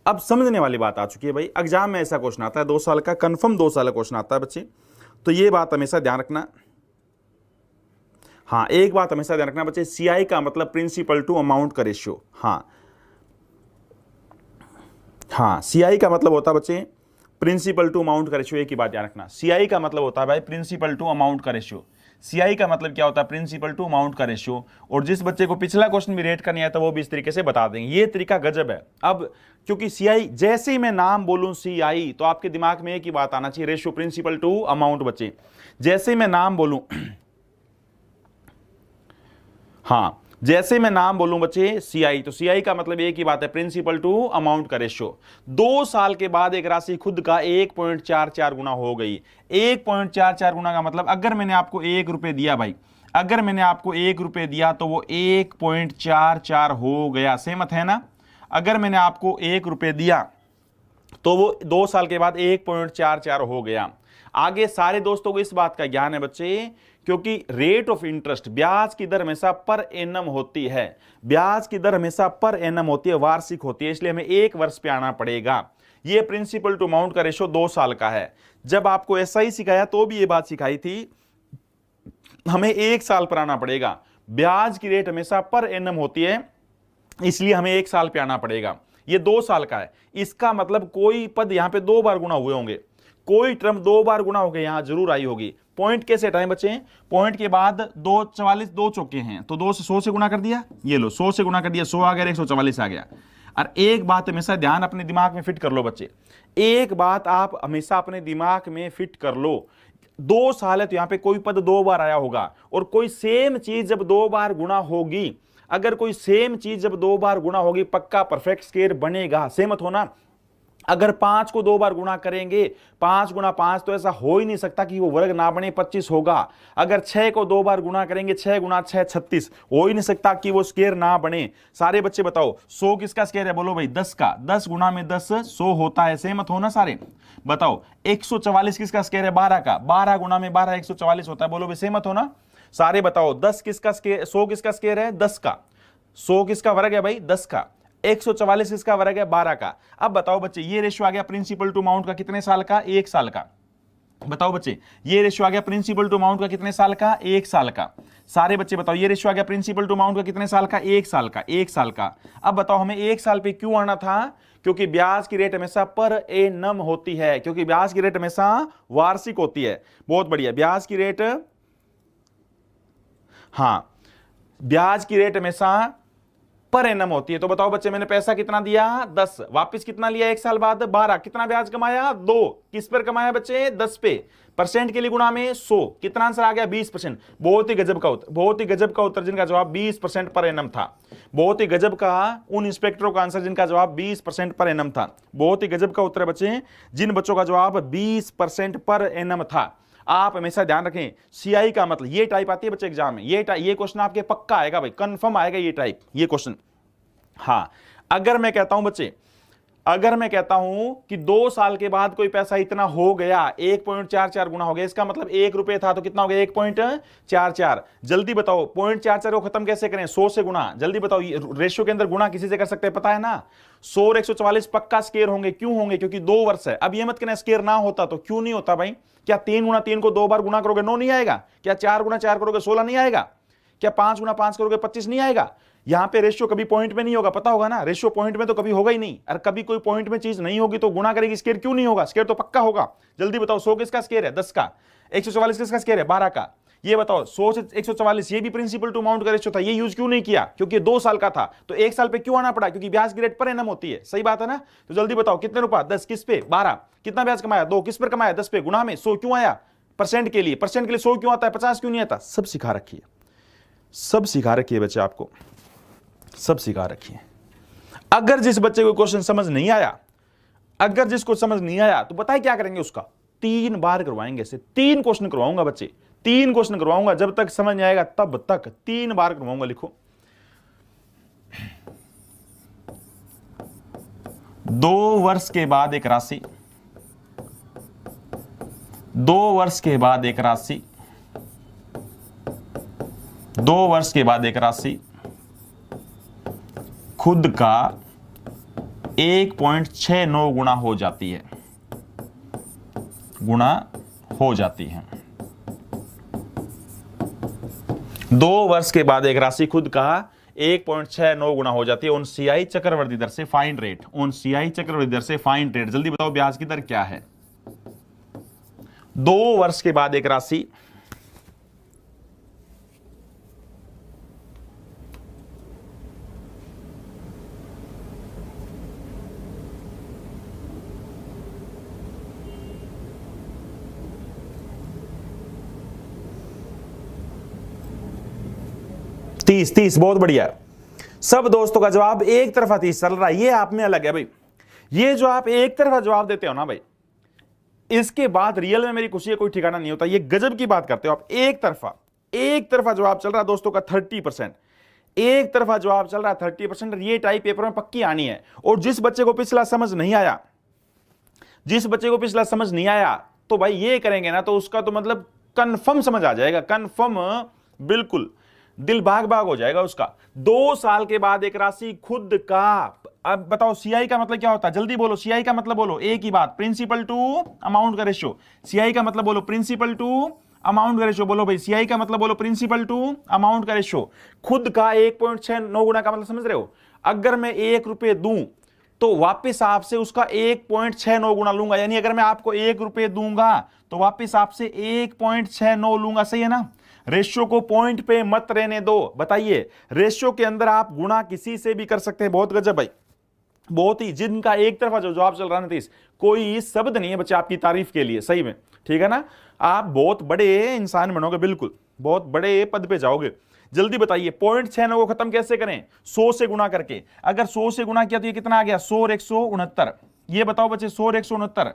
Speaker 1: अब समझने वाली बात आ चुकी है भाई। एग्जाम में ऐसा क्वेश्चन आता है 2 साल का, कंफर्म 2 साल का क्वेश्चन आता है बच्चे, तो ये बात हमेशा ध्यान रखना। हाँ एक बात हमेशा ध्यान रखना बच्चे, सीआई का मतलब प्रिंसिपल टू अमाउंट का रेशियो। हाँ हाँ सीआई का मतलब होता है बच्चे प्रिंसिपल टू अमाउंट का रेशियो। एक ही बात ध्यान रखना, सीआई का मतलब होता है भाई प्रिंसिपल टू अमाउंट का रेशियो। सीआई का मतलब क्या होता है, प्रिंसिपल टू अमाउंट का रेशियो। और जिस बच्चे को पिछला क्वेश्चन भी रेट करनी है तो वो भी इस तरीके से बता देंगे। ये तरीका गजब है। अब क्योंकि सीआई, जैसे ही मैं नाम बोलूं सीआई, तो आपके दिमाग में एक ही बात आना चाहिए, रेशियो प्रिंसिपल टू अमाउंट बच्चे। जैसे ही मैं नाम बोलूं, हाँ जैसे मैं नाम बोलूं बच्चे सीआई, तो सीआई का मतलब एक ही बात है, प्रिंसिपल टू अमाउंट का रेशियो। 2 साल के बाद एक राशि खुद का 1.44 गुना हो गई। 1.44 गुना का मतलब, अगर मैंने आपको 1 रुपए दिया भाई, अगर मैंने आपको 1 रुपए दिया तो वो 1.44 हो गया, सहमत है ना। अगर मैंने आपको 1 रुपए दिया तो वो 2 साल के बाद 1.44 हो गया। आगे सारे दोस्तों को इस बात का ज्ञान है बच्चे, क्योंकि रेट ऑफ इंटरेस्ट, ब्याज की दर हमेशा पर एनम होती है, ब्याज की दर हमेशा पर एनम होती है, वार्षिक होती है, इसलिए हमें 1 वर्ष पे आना पड़ेगा। ये प्रिंसिपल टू अमाउंट का रेशियो 2 साल का है। जब आपको ऐसा ही सिखाया तो भी ये बात सिखाई थी, हमें 1 साल पर आना पड़ेगा। ब्याज की रेट हमेशा पर एनम होती है, इसलिए हमें 1 साल पे आना पड़ेगा। ये 2 साल का है। इसका मतलब कोई पद यहां पे 2 बार गुना हुए होंगे, कोई टर्म 2 बार गुना हो गए, यहां जरूर आई होगी। पॉइंट कैसे हटाएं बच्चे, पॉइंट के बाद 244, 2 चौके हैं, तो 2 से 100 से गुना कर दिया, ये लो 100 से गुना कर दिया, 100 आ गया, 144 आ गया। और एक बात हमेशा ध्यान अपने दिमाग में फिट कर लो बच्चे, एक बात आप हमेशा अपने दिमाग में फिट कर लो, 2 साल है तो यहां पे कोई पद 2 बार आया होगा, और कोई सेम चीज जब 2 बार गुना होगी, अगर कोई सेम चीज जब 2 बार गुना होगी, पक्का परफेक्ट स्क्वायर बनेगा, सहमत हो ना। अगर 5 को 2 बार गुणा करेंगे, 5 गुणा 5, तो ऐसा हो ही नहीं सकता कि वो वर्ग ना बने, 25 होगा। अगर 6 को 2 बार गुणा करेंगे, 6 गुणा 6 36, हो ही नहीं सकता कि वो स्क्वायर ना बने। सारे बच्चे बताओ 100 किसका स्क्वायर है, बोलो भाई 10 का, 10 गुणा में 10 100 होता है, सहमत हो ना सारे। बताओ 144 किसका स्क्वायर है, 12 का, 12 गुणा में 12 144 होता है, बोलो भाई सहमत हो ना सारे। बताओ 10 किसका स्क्वायर, 100 किसका स्क्वायर है, 10 का, 100 किसका वर्ग है भाई, 10 का, 144 इसका वर्ग है 12 का। अब बताओ बच्चे, ये रेशियो आ गया प्रिंसिपल टू अमाउंट का कितने साल का, 1 साल का। बताओ बच्चे, ये रेशियो आ गया प्रिंसिपल टू अमाउंट का कितने साल का? 1 साल का। सारे बच्चे बताओ, ये रेशियो आ गया प्रिंसिपल टू अमाउंट का कितने साल का? 1 साल का। 1 साल का। अब बताओ हमें 1 साल पे क्यों आना था? क्योंकि ब्याज की रेट हमेशा पर एनम होती है, क्योंकि ब्याज की रेट हमेशा वार्षिक होती है। बहुत बढ़िया, ब्याज की रेट, हां, ब्याज की रेट हमेशा पर एनम होती है। तो बताओ बच्चे, मैंने पैसा कितना दिया? 10, वापस कितना लिया 1 साल बाद? 12। कितना ब्याज कमाया? 2। किस पर कमाया बच्चे? 10 पे। परसेंट के लिए गुणा में 100। कितना आंसर आ गया? 20%। बहुत ही गजब का उत्तर, बहुत ही गजब का उत्तर, जिनका जवाब 20% पर एनम था। बहुत ही गजब का उन इंस्पेक्टरों का आंसर जिनका जवाब 20% पर एनम था। बहुत ही गजब का उत्तर है बच्चे, जिन बच्चों का जवाब 20% पर एनम था। आप हमेशा ध्यान रखें, सीआई का मतलब, ये टाइप आती है बच्चे एग्जाम में, ये क्वेश्चन आपके पक्का आएगा भाई, कंफर्म आएगा ये टाइप, ये क्वेश्चन। हाँ, अगर मैं कहता हूं बच्चे, अगर मैं कहता हूं कि 2 साल के बाद कोई पैसा इतना हो गया, 1.44 गुना हो गया, इसका मतलब 1 रुपए था तो कितना हो गया? 1.44। जल्दी बताओ 0.44 को खत्म कैसे करें? 100 से गुना। जल्दी बताओ, रेशियो के अंदर गुणा किसी से कर सकते हैं, पता है ना? 100 और 144 पक्का स्केयर होंगे। क्यों होंगे? क्योंकि 2 वर्ष है। अब ये मत कहना स्केयर ना होता तो। क्यों नहीं होता भाई? क्या 3 गुना 3 को 2 बार गुना करोगे 9 नहीं आएगा? क्या 4 गुना 4 करोगे 16 नहीं आएगा? क्या 5 गुना 5 करोगे 25 नहीं आएगा? यहां पे रेशियो कभी पॉइंट में नहीं होगा, पता होगा ना? रेशियो पॉइंट में तो कभी होगा ही नहीं। और कभी कोई पॉइंट में चीज नहीं होगी तो गुणा करेगी, स्केयर क्यों नहीं होगा? स्केयर तो पक्का होगा। जल्दी बताओ, 100 किसका स्केयर है? 10 का। 144 किसका स्केयर है? 12 का। ये बताओ, 100 से 144, ये भी प्रिंसिपल टू अमाउंट का रेशियो था, ये यूज क्यों नहीं किया? क्योंकि 2 साल का था। तो 1 साल पे क्यों आना पड़ा? क्योंकि ब्याज की रेट पर एनम होती है। सही बात है ना? तो जल्दी बताओ, कितने रुपए? 10 किस पे? 12। कितना ब्याज कमाया? 2। किस पर कमाया? 10 पे। गुणा में 100 क्यों आया? परसेंट के लिए। परसेंट के लिए 100 क्यों आता है? 50 क्यों नहीं आता? सब सिखा रखी है, सब सिखा रखी है बच्चे, आपको सब सिखा रखी है। अगर जिस बच्चे को क्वेश्चन समझ नहीं आया, अगर जिसको समझ नहीं आया, तो बताए क्या करेंगे? उसका 3 बार करवाएंगे। ऐसे 3 क्वेश्चन करवाऊंगा बच्चे, 3 क्वेश्चन करवाऊंगा, जब तक समझ नहीं आएगा तब तक 3 बार करवाऊंगा। लिखो, 2 वर्ष के बाद एक राशि, 2 वर्ष के बाद एक राशि, 2 वर्ष के बाद एक राशि खुद का 1.69 गुना हो जाती है, गुना हो जाती है। 2 वर्ष के बाद एक राशि खुद का 1.69 गुना हो जाती है उन सीआई चक्रवृद्धि दर से फाइंड रेट, उन सीआई चक्रवृद्धि दर से फाइंड रेट। जल्दी बताओ ब्याज की दर क्या है? 2 वर्ष के बाद एक राशि, तीस। बहुत बढ़िया। सब दोस्तों का जवाब एक तरफा 30 चल रहा है। ये आप में अलग है भाई, ये जो आप एक तरफा जवाब देते हो ना भाई, इसके बाद रियल में मेरी खुशी है कोई ठिकाना नहीं होता। ये गजब की बात करते हो आप। एक तरफा जवाब चल रहा है दोस्तों का 30%, एक तरफा जवाब चल रहा है 30%। ये टाइप पेपर में पक्की आनी है। और जिस बच्चे को पिछला समझ नहीं आया, जिस बच्चे को पिछला समझ नहीं आया, तो भाई ये करेंगे ना तो उसका तो मतलब कंफर्म समझ आ जाएगा, कंफर्म, बिल्कुल दिल भाग भाग हो जाएगा उसका। 2 साल के बाद एक राशि खुद का, अब बताओ सीआई का मतलब क्या होता है? जल्दी बोलो, सीआई का मतलब बोलो, एक ही बात, प्रिंसिपल टू अमाउंट का रेशियो। सीआई का मतलब बोलो, प्रिंसिपल टू अमाउंट का रेशियो। बोलो भाई, सीआई का मतलब बोलो, प्रिंसिपल टू अमाउंट का रेशियो। खुद का 1.69 गुना का मतलब समझ रहे हो? अगर मैं 1 रुपए दूं तो वापस आपसे उसका 1.69 गुना लूंगा। यानी अगर मैं आपको 1 रुपए दूंगा तो वापस आपसे 1.69 लूंगा। सही है ना? रेशियो को पॉइंट पे मत रहने दो। बताइए, रेशियो के अंदर आप गुणा किसी से भी कर सकते हैं। बहुत गजब भाई, बहुत ही। जिनका एक तरफा जो जवाब चल रहा है नीतीश, कोई शब्द नहीं है बच्चे आपकी तारीफ के लिए। सही में, ठीक है ना? आप बहुत बड़े इंसान बनोगे, बिल्कुल बहुत बड़े पद पे जाओगे। जल्दी बताइए, 0.69 को खत्म कैसे करें? 100 से गुणा करके। अगर 100 से गुणा किया तो ये कितना आ गया? 100 और 169। ये बताओ बच्चे, 100 और 169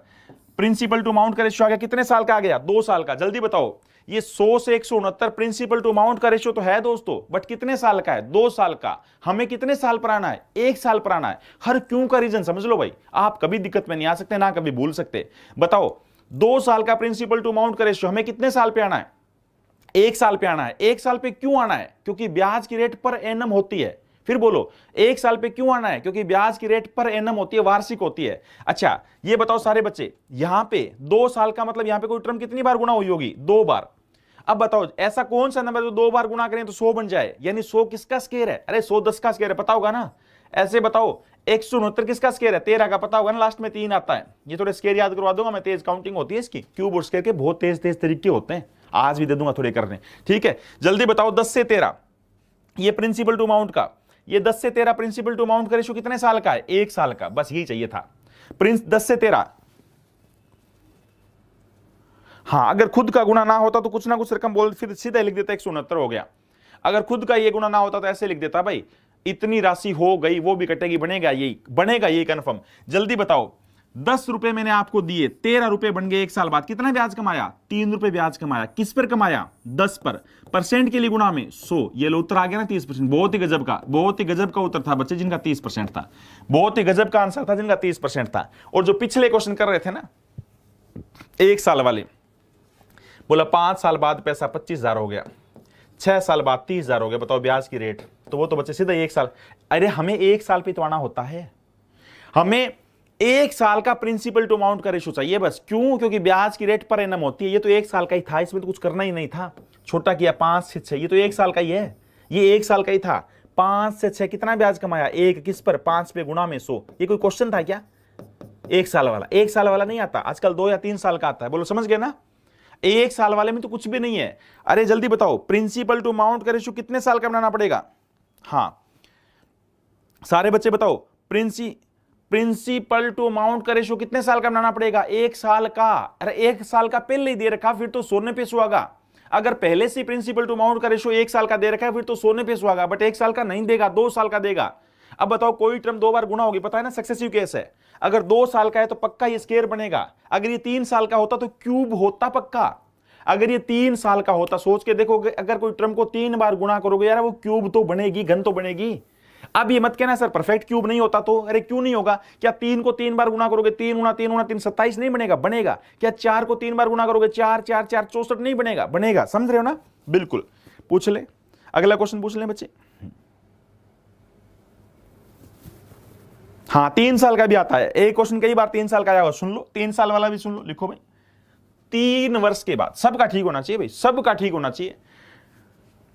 Speaker 1: प्रिंसिपल टू अमाउंट का रेशियो आ गया। कितने साल का आ गया? 2 साल का। जल्दी बताओ, ये 100 से 169 प्रिंसिपल टू अमाउंट का रेशियो तो है दोस्तों, बट कितने साल का है? 2 साल का। हमें कितने साल पर आना है? 1 साल पर आना है। हर क्यों का रीजन समझ लो भाई, आप कभी दिक्कत में नहीं आ सकते, ना कभी भूल सकते। बताओ, 2 साल का प्रिंसिपल टू अमाउंट का रेशियो, हमें कितने साल पे आना है? 1 साल पे आना है। 1 साल पे क्यों आना है? क्योंकि ब्याज की रेट पर एनम होती है। फिर बोलो एक साल पे क्यों आना है, क्योंकि ब्याज की रेट पर एनम होती है, वार्षिक होती है। अच्छा ये बताओ सारे बच्चे, यहां पे 2 साल का मतलब यहां पे कोई टर्म कितनी बार गुना हुई होगी, 2 बार। अब बताओ ऐसा कौन सा नंबर जो 2 बार गुना करें तो 100 बन जाए, यानी 100 किसका स्क्वायर है, अरे 100 10 का स्क्वायर है, पता होगा ना। ऐसे बताओ 169 किसका स्क्वायर है, 13 का, पता होगा ना, लास्ट में 3 आता है। ये थोड़े स्क्वायर याद करवा दूंगा मैं, तेज काउंटिंग होती है इसकी, क्यूब और स्क्वायर के बहुत तेज तेज तरीके होते हैं, आज भी दे दूंगा थोड़े करने, ठीक है। जल्दी बताओ 10 से 13 ये प्रिंसिपल टू अमाउंट का, ये 10 से 13 प्रिंसिपल टू अमाउंट का रेशियो कितने साल का है, 1 साल का, बस यही चाहिए था। प्रिंस 10 से 13, हाँ अगर खुद का गुना ना होता तो कुछ ना कुछ रकम बोल, फिर सीधा लिख देता 169 हो गया। अगर खुद का ये गुना ना होता तो ऐसे लिख देता भाई इतनी राशि हो गई, वो भी कटेगी, बनेगा यही कंफर्म। जल्दी बताओ 10 रुपए मैंने आपको दिए, 13 रुपए बन गए 1 साल बाद, कितना ब्याज कमाया, 3 रुपए ब्याज कमाया। किस पर कमाया, 10 पर, परसेंट के लिए गुना में 100, ये लो उत्तर आ गया ना 30%। बहुत ही गजब का, बहुत ही गजब का उत्तर था बच्चे जिनका 30% था, बहुत ही गजब का आंसर था जिनका 30% था। और जो पिछले क्वेश्चन कर रहे थे ना 1 साल वाले, बोला 5 साल बाद पैसा 25,000 हो गया, 6 साल बाद 30,000 हो गया, बताओ ब्याज की रेट, तो वो तो बच्चे सीधा 1 साल। अरे हमें 1 साल पे तो आना होता है, हमें 1 साल का प्रिंसिपल टू अमाउंट का रेशो चाहिए बस। क्यों, क्योंकि ब्याज की रेट पर एनम होती है। ये तो 1 साल का ही था, इसमें तो कुछ करना ही नहीं था, छोटा किया 5 से 6, ये तो 1 साल का ही है, ये 1 साल का ही था। 5 से 6 कितना ब्याज कमाया, 1 किस पर, 5 पे गुणा में 100, ये कोई क्वेश्चन था क्या। 1 साल वाला, 1 साल वाला नहीं आता आजकल, 2 या 3 साल का आता है, बोलो समझ गए ना। 1 साल वाले में तो कुछ भी नहीं है। अरे जल्दी बताओ प्रिंसिपल टू अमाउंट का रेशियो कितने साल का बनाना पड़ेगा, हाँ सारे बच्चे बताओ प्रिंसिपल टू अमाउंट का रेशियो कितने साल का बनाना पड़ेगा, 1 साल का। अरे 1 साल का पहले ही दे रखा, फिर तो सोने पे सुहागा। अगर पहले से प्रिंसिपल टू अमाउंट का रेशियो 1 साल का दे रखा है फिर तो सोने पे सुहागा, बट 1 साल का नहीं देगा, 2 साल का देगा। अब बताओ कोई टर्म 2 बार गुना होगी, पता है ना, सक्सेसिव केस है। अगर 2 साल का है तो पक्का ये स्क्वायर बनेगा, अगर ये 3 साल का होता तो क्यूब होता पक्का। अगर ये 3 साल का होता, सोच के देखोगे, अगर कोई टर्म को 3 बार गुना करोगे यार वो क्यूब तो बनेगी, घन तो बनेगी। अब ये मत कहना सर परफेक्ट क्यूब नहीं होता तो, अरे क्यों नहीं होगा, क्या 3 को 3 बार गुना करोगे, 3 गुना 3 गुना 3 27 नहीं बनेगा, बनेगा। क्या 4 को 3 बार गुना करोगे, 4 4 4 64 नहीं बनेगा, बनेगा, समझ रहे हो ना, बिल्कुल। पूछ ले, अगला क्वेश्चन पूछ ले बच्चे। हाँ 3 साल का भी आता है, एक क्वेश्चन कई बार 3 साल का आया हो, सुन लो 3 साल वाला भी सुन लो, लिखो भाई 3 वर्ष के बाद। सबका ठीक होना चाहिए भाई, सबका ठीक होना चाहिए,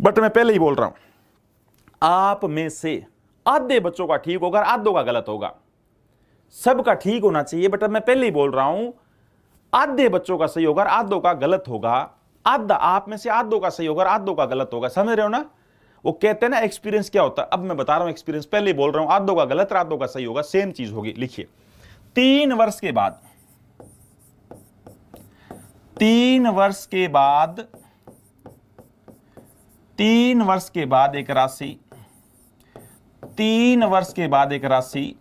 Speaker 1: बट मैं पहले ही बोल रहा हूं आप में से आधे बच्चों का ठीक होगा, आधों का गलत होगा। सबका ठीक होना चाहिए, बट अब मैं पहले ही बोल रहा हूं आधे बच्चों का सही होगा, आधों का गलत होगा। आधा आप में से आधों का सही होगा, आधों का गलत होगा, समझ रहे हो ना। वो कहते हैं ना एक्सपीरियंस क्या होता है, अब मैं बता रहा हूं एक्सपीरियंस, पहले ही बोल रहा हूं आधों का गलत, आधों का सही होगा, सेम चीज होगी। लिखिए 3 वर्ष के बाद, 3 वर्ष के बाद, 3 वर्ष के बाद एक राशि, 3 वर्ष के बाद एक राशि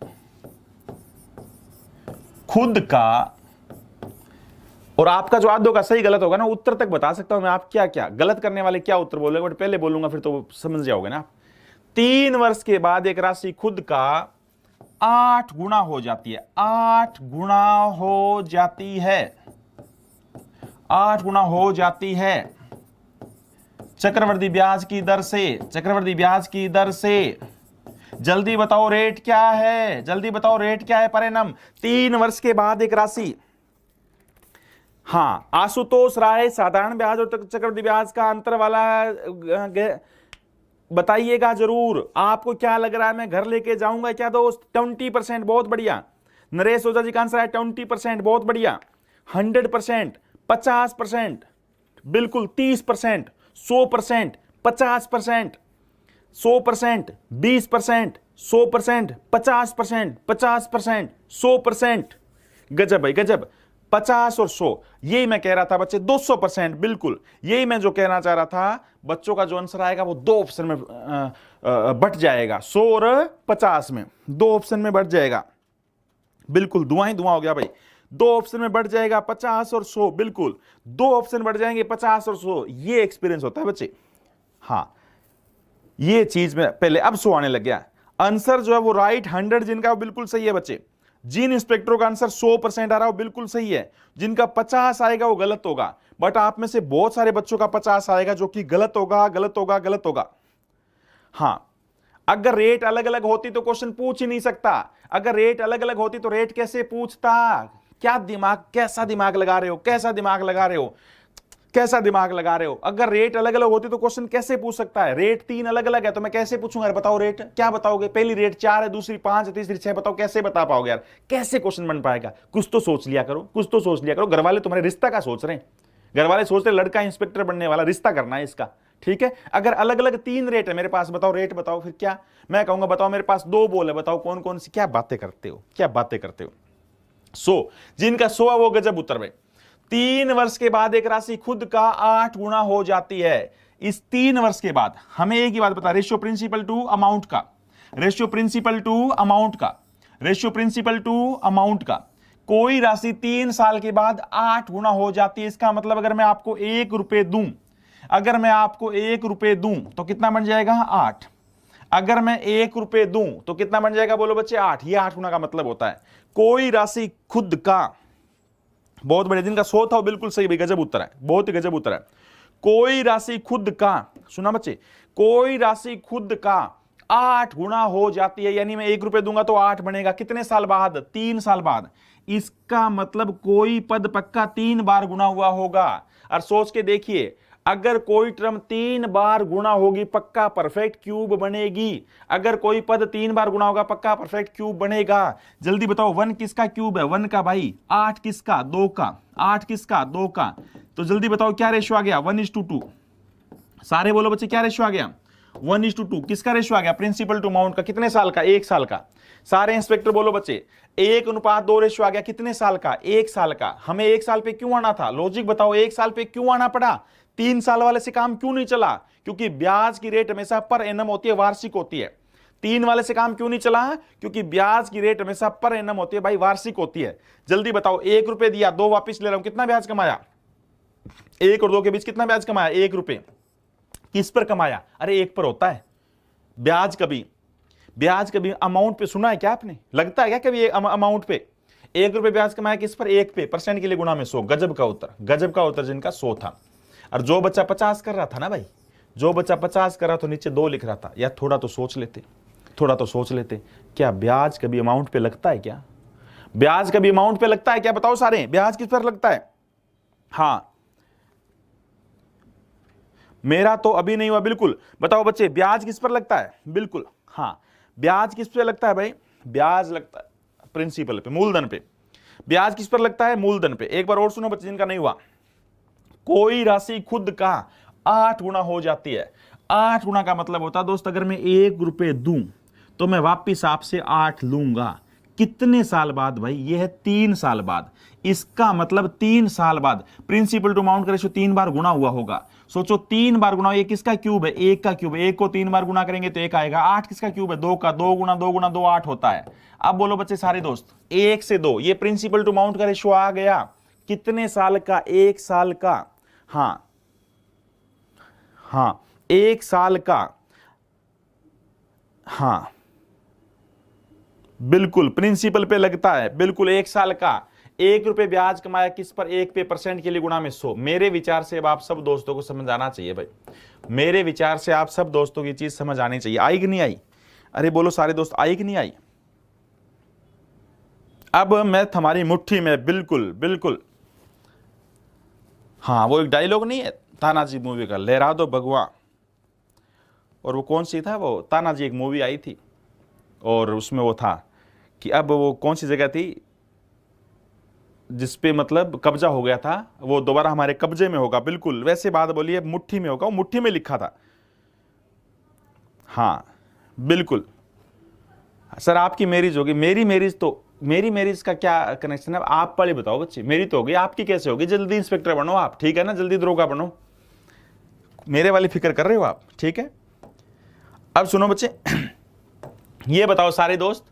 Speaker 1: खुद का, और आपका जो आधों का सही गलत होगा ना, उत्तर तक बता सकता हूं मैं आप क्या क्या गलत करने वाले क्या उत्तर बोलेंगे, बट पहले बोलूंगा फिर तो समझ जाओगे ना। 3 वर्ष के बाद एक राशि खुद का 8 गुना हो जाती है, 8 गुना हो जाती है, 8 गुना हो जाती है चक्रवृद्धि ब्याज की दर से, चक्रवृद्धि ब्याज की दर से। जल्दी बताओ रेट क्या है, जल्दी बताओ रेट क्या है पर एनम। 3 वर्ष के बाद एक राशि, हाँ आशुतोष राय साधारण ब्याज और चक्रवृद्धि ब्याज का अंतर वाला बताइएगा जरूर। आपको क्या लग रहा है, मैं घर लेके जाऊंगा क्या दोस्त। 20%, बहुत बढ़िया। नरेश ओझा जी का आंसर है 20%, बहुत बढ़िया। 100%, 50%, बिल्कुल 30%, 100%, 50%, 100%, 20%, 100%, 50%, 50%, 100%। गजब भाई गजब, 50 और 100, यही मैं कह रहा था बच्चे। 200%, बिल्कुल यही मैं जो कहना चाह रहा था। बच्चों का जो आंसर आएगा वो 2 ऑप्शन में बट जाएगा, 100 और 50 में, 2 ऑप्शन में बढ़ जाएगा। बिल्कुल धुआं ही धुआं हो गया भाई, 2 ऑप्शन में बढ़ जाएगा 50 और 100, बिल्कुल 2 ऑप्शन बढ़ जाएंगे 50 और 100। ये एक्सपीरियंस होता है बच्चे। हाँ ये चीज में पहले, अब 100 आने लग गया। आंसर जो है वो राइट 100 जिनका वो बिल्कुल सही है बच्चे। जिन इंस्पेक्टरों का आंसर 100% आ रहा है वो बिल्कुल सही है, जिनका 50 आएगा वो गलत होगा। बट आप में से बहुत सारे बच्चों का 50 आएगा जो कि गलत होगा, गलत होगा, गलत होगा। हाँ अगर रेट अलग अलग होती तो क्वेश्चन पूछ ही नहीं सकता। अगर रेट अलग अलग होती तो रेट कैसे पूछता? क्या दिमाग, कैसा दिमाग लगा रहे हो, कैसा दिमाग लगा रहे हो, कैसा दिमाग लगा रहे हो? अगर रेट अलग अलग होती तो क्वेश्चन कैसे पूछ सकता है? रेट 3 अलग अलग है तो मैं कैसे पूछूंगा? यार बताओ रेट, क्या बताओगे? पहली रेट 4 है, दूसरी 5 है, तीसरी 6, बताओ कैसे बता पाओगे यार? कैसे क्वेश्चन बन पाएगा? कुछ तो सोच लिया करो, कुछ तो सोच लिया करो। घर वाले तुम्हारे रिश्ता का सोच रहे हैं, घर वाले सोच रहे लड़का इंस्पेक्टर बनने वाला, रिश्ता करना है इसका, ठीक है? अगर अलग अलग 3 रेट है मेरे पास, बताओ रेट बताओ, फिर क्या मैं कहूंगा? बताओ मेरे पास 2 बॉल है, बताओ कौन कौन सी? क्या बातें करते हो, क्या बातें करते हो? जिनका 100 है वो गजब उत्तर में। 3 वर्ष के बाद एक राशि खुद का 8 गुना हो जाती है। इस 3 वर्ष के बाद हमें एक ही बात बता, रेशियो प्रिंसिपल टू अमाउंट का, रेशियो प्रिंसिपल टू अमाउंट का, रेशियो प्रिंसिपल टू अमाउंट का, कोई राशि 3 साल के बाद 8 गुना हो जाती है। इसका मतलब अगर मैं आपको 1 रुपए दूं, अगर मैं आपको 1 रुपए दूं तो कितना बन जाएगा? 8। अगर मैं 1 रुपए दूं तो कितना बन जाएगा? बोलो बच्चे 8। ये 8 गुना का मतलब होता है कोई राशि खुद का, बहुत बड़े दिन का 100 था, बिल्कुल सही भाई, गजब उत्तर है, बहुत ही गजब उत्तर है। कोई राशि खुद का, सुना बच्चे, कोई राशि खुद का 8 गुना हो जाती है, यानी मैं 1 रुपए दूंगा तो 8 बनेगा। कितने साल बाद? 3 साल बाद। इसका मतलब कोई पद पक्का 3 बार गुना हुआ होगा। और सोच के देखिए, अगर कोई टर्म 3 बार गुना होगी पक्का परफेक्ट क्यूब बनेगी। अगर कोई पद 3 बार गुना होगा पक्का परफेक्ट क्यूब बनेगा। जल्दी बताओ 1 किसका क्यूब है? 1 का भाई। 8 किसका? 2 का। 8 किसका? 2 का। तो जल्दी बताओ क्या रेशियो आ गया? 1:2। सारे बोलो बच्चे क्या रेशियो आ गया? 1:2। किसका रेशियो आ गया? प्रिंसिपल टू अमाउंट का। कितने साल का? 1 साल का। सारे इंस्पेक्टर बोलो बच्चे 1:2 रेशियो आ गया। कितने साल का? 1 साल का। हमें 1 साल पे क्यों आना था? लॉजिक बताओ, 1 साल पे क्यों आना पड़ा? 3 साल वाले से काम क्यों नहीं चला? क्योंकि ब्याज की रेट हमेशा पर एनम होती है, वार्षिक होती है। 3 वाले से काम क्यों नहीं चला? क्योंकि ब्याज की रेट हमेशा पर एनम होती है भाई, वार्षिक होती है। जल्दी बताओ, 1 रुपए दिया, 2 वापिस ले रहा हूं, कितना ब्याज कमाया? 1 और 2 के बीच कितना ब्याज कमाया? 1 रुपए। किस पर कमाया? अरे 1 पर होता है ब्याज। कभी ब्याज कभी अमाउंट पे सुना है क्या आपने? लगता है क्या कभी अमाउंट पे? 1 रुपए ब्याज कमाया किस पर? 1 पे। परसेंट के लिए गुणा में 100। गजब का उत्तर, गजब का उत्तर जिनका 100 था। और जो बच्चा 50 कर रहा था ना भाई, जो बच्चा 50 कर रहा था नीचे 2 लिख रहा था, या थोड़ा तो सोच लेते, थोड़ा तो सोच लेते। क्या ब्याज कभी अमाउंट पे लगता है क्या? ब्याज कभी अमाउंट पे लगता है क्या? बताओ सारे, ब्याज किस पर लगता है? हाँ, मेरा तो अभी नहीं हुआ। बिल्कुल बताओ बच्चे, ब्याज किस पर लगता है? बिल्कुल हाँ, ब्याज किस पे लगता है भाई? ब्याज लगता है प्रिंसिपल पे, मूलधन पे। ब्याज किस पर लगता है? मूलधन पे। एक बार और सुनो बच्चे जिनका नहीं हुआ, कोई राशि खुद का 8 गुना हो जाती है। 8 गुना का मतलब होता है दोस्त, अगर मैं 1 रुपए दूं तो मैं वापिस आपसे 8 लूंगा। कितने साल बाद भाई? यह है 3 साल बाद। इसका मतलब 3 साल बाद प्रिंसिपल टू अमाउंट का रेशियो 3 बार गुना हुआ होगा। सोचो 3 बार गुना, ये किसका क्यूब है? 1 का क्यूब। 1 को 3 बार गुना करेंगे तो 1 आएगा। 8 किसका क्यूब है? 2 का। 2 गुना 2 गुना 2 8 होता है। अब बोलो बच्चे सारे दोस्त, 1 से 2, ये प्रिंसिपल टू अमाउंट का रेशियो आ गया। कितने साल का? 1 साल का। हाँ हाँ, 1 साल का। हाँ बिल्कुल, प्रिंसिपल पे लगता है, बिल्कुल 1 साल का। 1 रुपए ब्याज कमाया किस पर? 1 पे। परसेंट के लिए गुणा में 100। मेरे विचार से अब आप सब दोस्तों को समझ आना चाहिए भाई, मेरे विचार से आप सब दोस्तों की चीज समझ आनी चाहिए। आई कि नहीं आई? अरे बोलो सारे दोस्त, आई कि नहीं आई? अब मैं तुम्हारी मुट्ठी में, बिल्कुल बिल्कुल। हाँ, वो एक डायलॉग नहीं है तानाजी मूवी का, लहरा दो भगवा, और वो कौन सी था? वो तानाजी एक मूवी आई थी, और उसमें वो था कि अब वो कौन सी जगह थी जिसपे मतलब कब्जा हो गया था, वो दोबारा हमारे कब्जे में होगा। बिल्कुल वैसे बात बोलिए, मुट्ठी में होगा, वो मुट्ठी में लिखा था। हाँ बिल्कुल सर, आपकी मैरिज होगी। मेरी मैरिज तो, मेरी मैरिज का क्या कनेक्शन है? आप पहले बताओ बच्चे, मेरी तो होगी, आपकी कैसे होगी? जल्दी इंस्पेक्टर बनो आप, ठीक है ना? जल्दी दरोगा बनो, मेरे वाली फिक्र कर रहे हो आप, ठीक है? अब सुनो बच्चे, ये बताओ सारे दोस्त,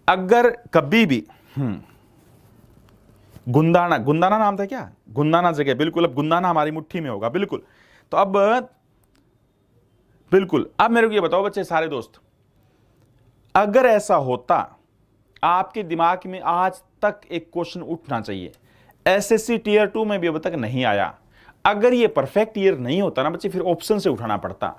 Speaker 1: अगर कभी भी गुंदाना, गुंदाना नाम था क्या? गुंदाना जगह, बिल्कुल। अब गुंदाना हमारी मुट्ठी में होगा, बिल्कुल। तो अब बिल्कुल, अब मेरे को ये बताओ बच्चे सारे दोस्त, अगर ऐसा होता, आपके दिमाग में आज तक एक क्वेश्चन उठना चाहिए, एसएससी टीयर 2 में भी अब तक नहीं आया। अगर ये परफेक्ट ईयर नहीं होता ना बच्चे, फिर ऑप्शन से उठाना पड़ता।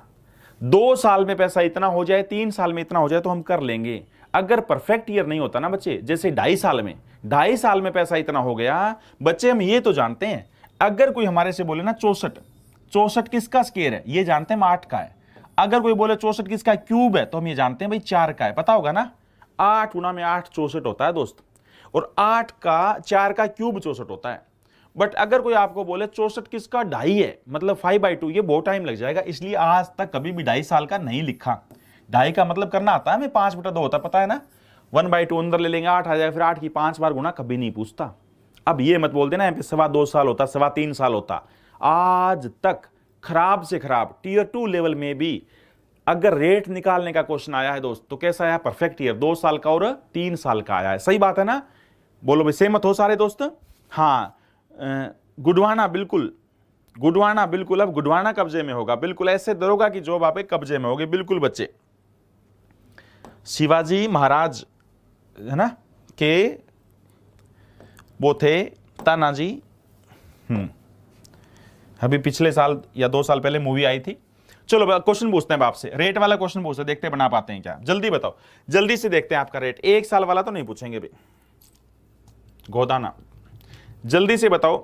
Speaker 1: 2 साल में पैसा इतना हो जाए, 3 साल में इतना हो जाए तो हम कर लेंगे। अगर परफेक्ट ईयर नहीं होता ना बच्चे, जैसे 2.5 साल में पैसा इतना हो गया, बच्चे हम ये तो जानते हैं, अगर कोई हमारे से बोले ना 64 किसका स्क्वायर है, ये जानते हैं हम 8 का है। अगर कोई बोले 64 किसका क्यूब है, तो हम ये जानते हैं भाई 4 का है, पता होगा ना। 8 गुना में 8 64 होता है दोस्त, और 8 का 4 का क्यूब 64 होता है। बट अगर कोई आपको बोले 64 किसका 2.5 है, मतलब 5/2, ये बहुत टाइम लग जाएगा, इसलिए आज तक कभी भी 2.5 साल का नहीं लिखा। 2.5 का मतलब करना आता है हमें, 5/2 होता है, पता है ना। 1/2 अंदर ले लेंगे, 8 आ जाएगा, फिर 8 की 5 बार गुना, कभी नहीं पूछता। अब ये मत बोल देना यहाँ पे 2.25 साल होता, 3.25 साल होता। आज तक खराब से खराब टीयर 2 लेवल में भी अगर रेट निकालने का क्वेश्चन आया है दोस्त, तो कैसा आया, परफेक्ट ईयर, 2 साल का और 3 साल का आया है। सही बात है ना, बोलो भाई सहमत हो सारे दोस्त। हाँ, गुडवाना बिल्कुल, गुडवाना बिल्कुल, अब गुडवाना कब्जे में होगा, बिल्कुल ऐसे दरोगा की जॉब आपके कब्जे में होगी, बिल्कुल बच्चे। शिवाजी महाराज है ना के वो थे तानाजी। अभी पिछले साल या 2 साल पहले मूवी आई थी। चलो क्वेश्चन पूछते हैं आपसे, रेट वाला क्वेश्चन पूछते हैं, देखते हैं बना पाते हैं क्या। जल्दी बताओ, जल्दी से देखते हैं आपका रेट। 1 साल वाला तो नहीं पूछेंगे भाई, गोदाना, जल्दी से बताओ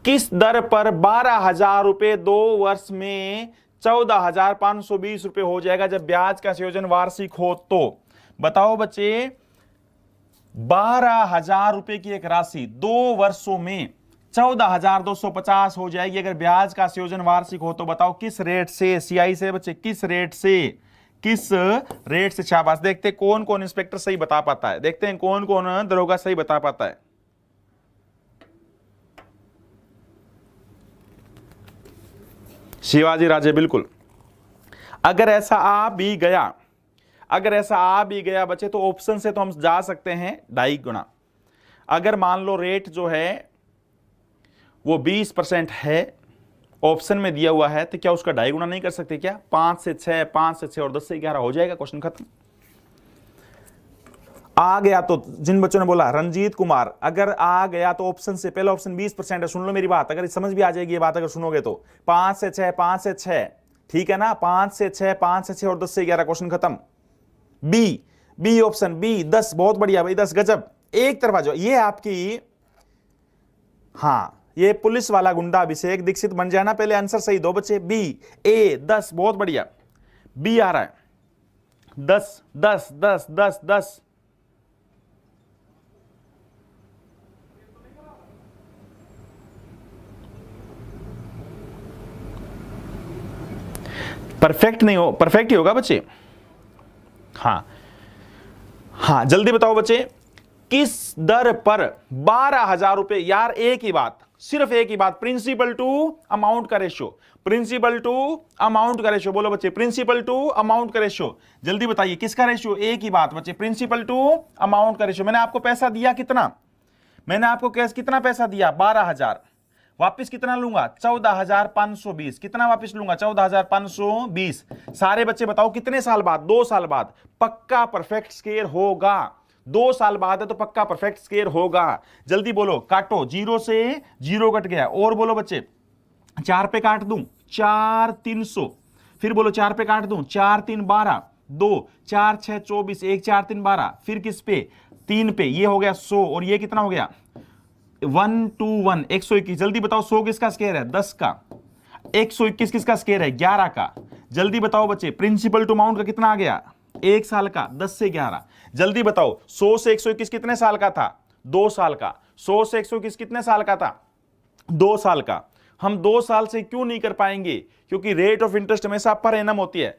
Speaker 1: किस दर पर 12,000 रुपए 2 वर्ष में 14,520 रुपए हो जाएगा जब ब्याज का संयोजन वार्षिक हो। तो बताओ बच्चे, 12,000 रुपए की एक राशि 2 वर्षों में 14,250 हो जाएगी अगर ब्याज का संयोजन वार्षिक हो। तो बताओ किस रेट से, सीआई से बच्चे, किस रेट से, किस रेट से। शाबाश, देखते कौन कौन इंस्पेक्टर सही बता पाता है, देखते हैं कौन कौन दरोगा सही बता पाता है। शिवाजी राजे बिल्कुल। अगर ऐसा आ भी गया, अगर ऐसा आ भी गया बच्चे, तो ऑप्शन से तो हम जा सकते हैं 2.5 गुना। अगर मान लो रेट जो है वो 20% है, ऑप्शन में दिया हुआ है, तो क्या उसका 2.5 गुना नहीं कर सकते क्या? 5 से 6, 5 से 6 और 10 से 11 हो जाएगा, क्वेश्चन खत्म। आ गया तो जिन बच्चों ने बोला रंजीत कुमार, अगर आ गया तो ऑप्शन से, पहला ऑप्शन 20% है, सुन लो मेरी बात, अगर समझ भी आ जाएगी ये बात अगर सुनोगे तो। 5 से 6, 5 से 6, ठीक है ना, 5 से 6, 5 से 6 और 10 से 11, क्वेश्चन खत्म। बी ऑप्शन, बी 10, बहुत बढ़िया भाई, 10 गजब, एक तरफा जो ये आपकी, हाँ ये पुलिस वाला गुंडा अभिषेक दीक्षित बन जाना, पहले आंसर सही दो बच्चे। बी, ए 10, बहुत बढ़िया, बी आ रहा है 10 10 10 10 10। परफेक्ट नहीं हो, परफेक्ट ही होगा बच्चे। हाँ हाँ, जल्दी बताओ बच्चे, किस दर पर 12,000 रुपए, यार एक ही बात, सिर्फ एक ही बात, प्रिंसिपल टू अमाउंट का रेशियो, प्रिंसिपल टू अमाउंट का रेशियो, बोलो बच्चे, प्रिंसिपल टू अमाउंट का रेशियो, जल्दी बताइए किसका रेशियो, एक ही बात बच्चे, प्रिंसिपल टू अमाउंट का रेशियो। मैंने आपको पैसा दिया कितना, मैंने आपको कैश कितना पैसा दिया, 12,000, वापिस कितना लूंगा, 14,520, कितना वापिस लूंगा, 14,520। सारे बच्चे बताओ कितने साल बाद, 2 साल बाद पक्का परफेक्ट स्क्वायर होगा, 2 साल बाद है तो पक्का परफेक्ट स्क्वायर होगा। जल्दी बोलो, काटो, 0 से 0 कट गया, और बोलो बच्चे, 4 पे काट दूं, 4 300, फिर बोलो 4 पे काट दूं, 4 3 12, 2 4 6 24, 1 4 3 12, फिर किस पे, 3 पे, ये हो गया 100, और ये कितना हो गया 121, 121। जल्दी बताओ 100 किसका स्क्वायर है, 10 का, 121 किसका स्क्वायर है, 11 का। जल्दी बताओ बच्चे, प्रिंसिपल टू अमाउंट का कितना आ गया, 1 साल का, 10 से 11। जल्दी बताओ 100 से 121 कितने साल का था, 2 साल का। 100 से 121 कितने साल का था, 2 साल का। हम 2 साल से क्यों नहीं कर पाएंगे, क्योंकि रेट ऑफ इंटरेस्ट हमेशा पर एनम होती है,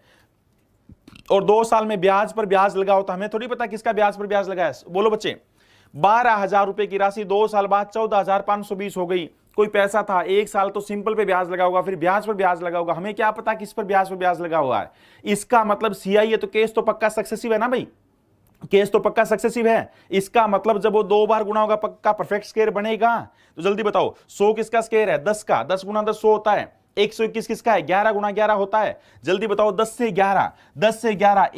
Speaker 1: और 2 साल में ब्याज पर ब्याज लगा होता, हमें थोड़ी पता किसका ब्याज पर ब्याज लगा है। बोलो बच्चे, 12,000 रुपए की राशि 2 साल बाद 14,520 हो गई। कोई पैसा था 1 साल तो सिंपल पे ब्याज लगा होगा, फिर ब्याज पर ब्याज लगा होगा, हमें क्या पता किस पर ब्याज लगा हुआ है। इसका मतलब सीआई है तो केस तो पक्का सक्सेसिव है ना भाई, केस तो पक्का सक्सेसिव है। इसका मतलब जब वो 2 बार गुना होगा पक्का परफेक्ट स्क्वायर बनेगा। तो जल्दी बताओ 100 किसका स्क्वायर है, 10 का, 10 गुना 10 100 होता है। 121 किसका है, 11 गुना 11 होता है। जल्दी बताओ 10 से 11, 10 से 11,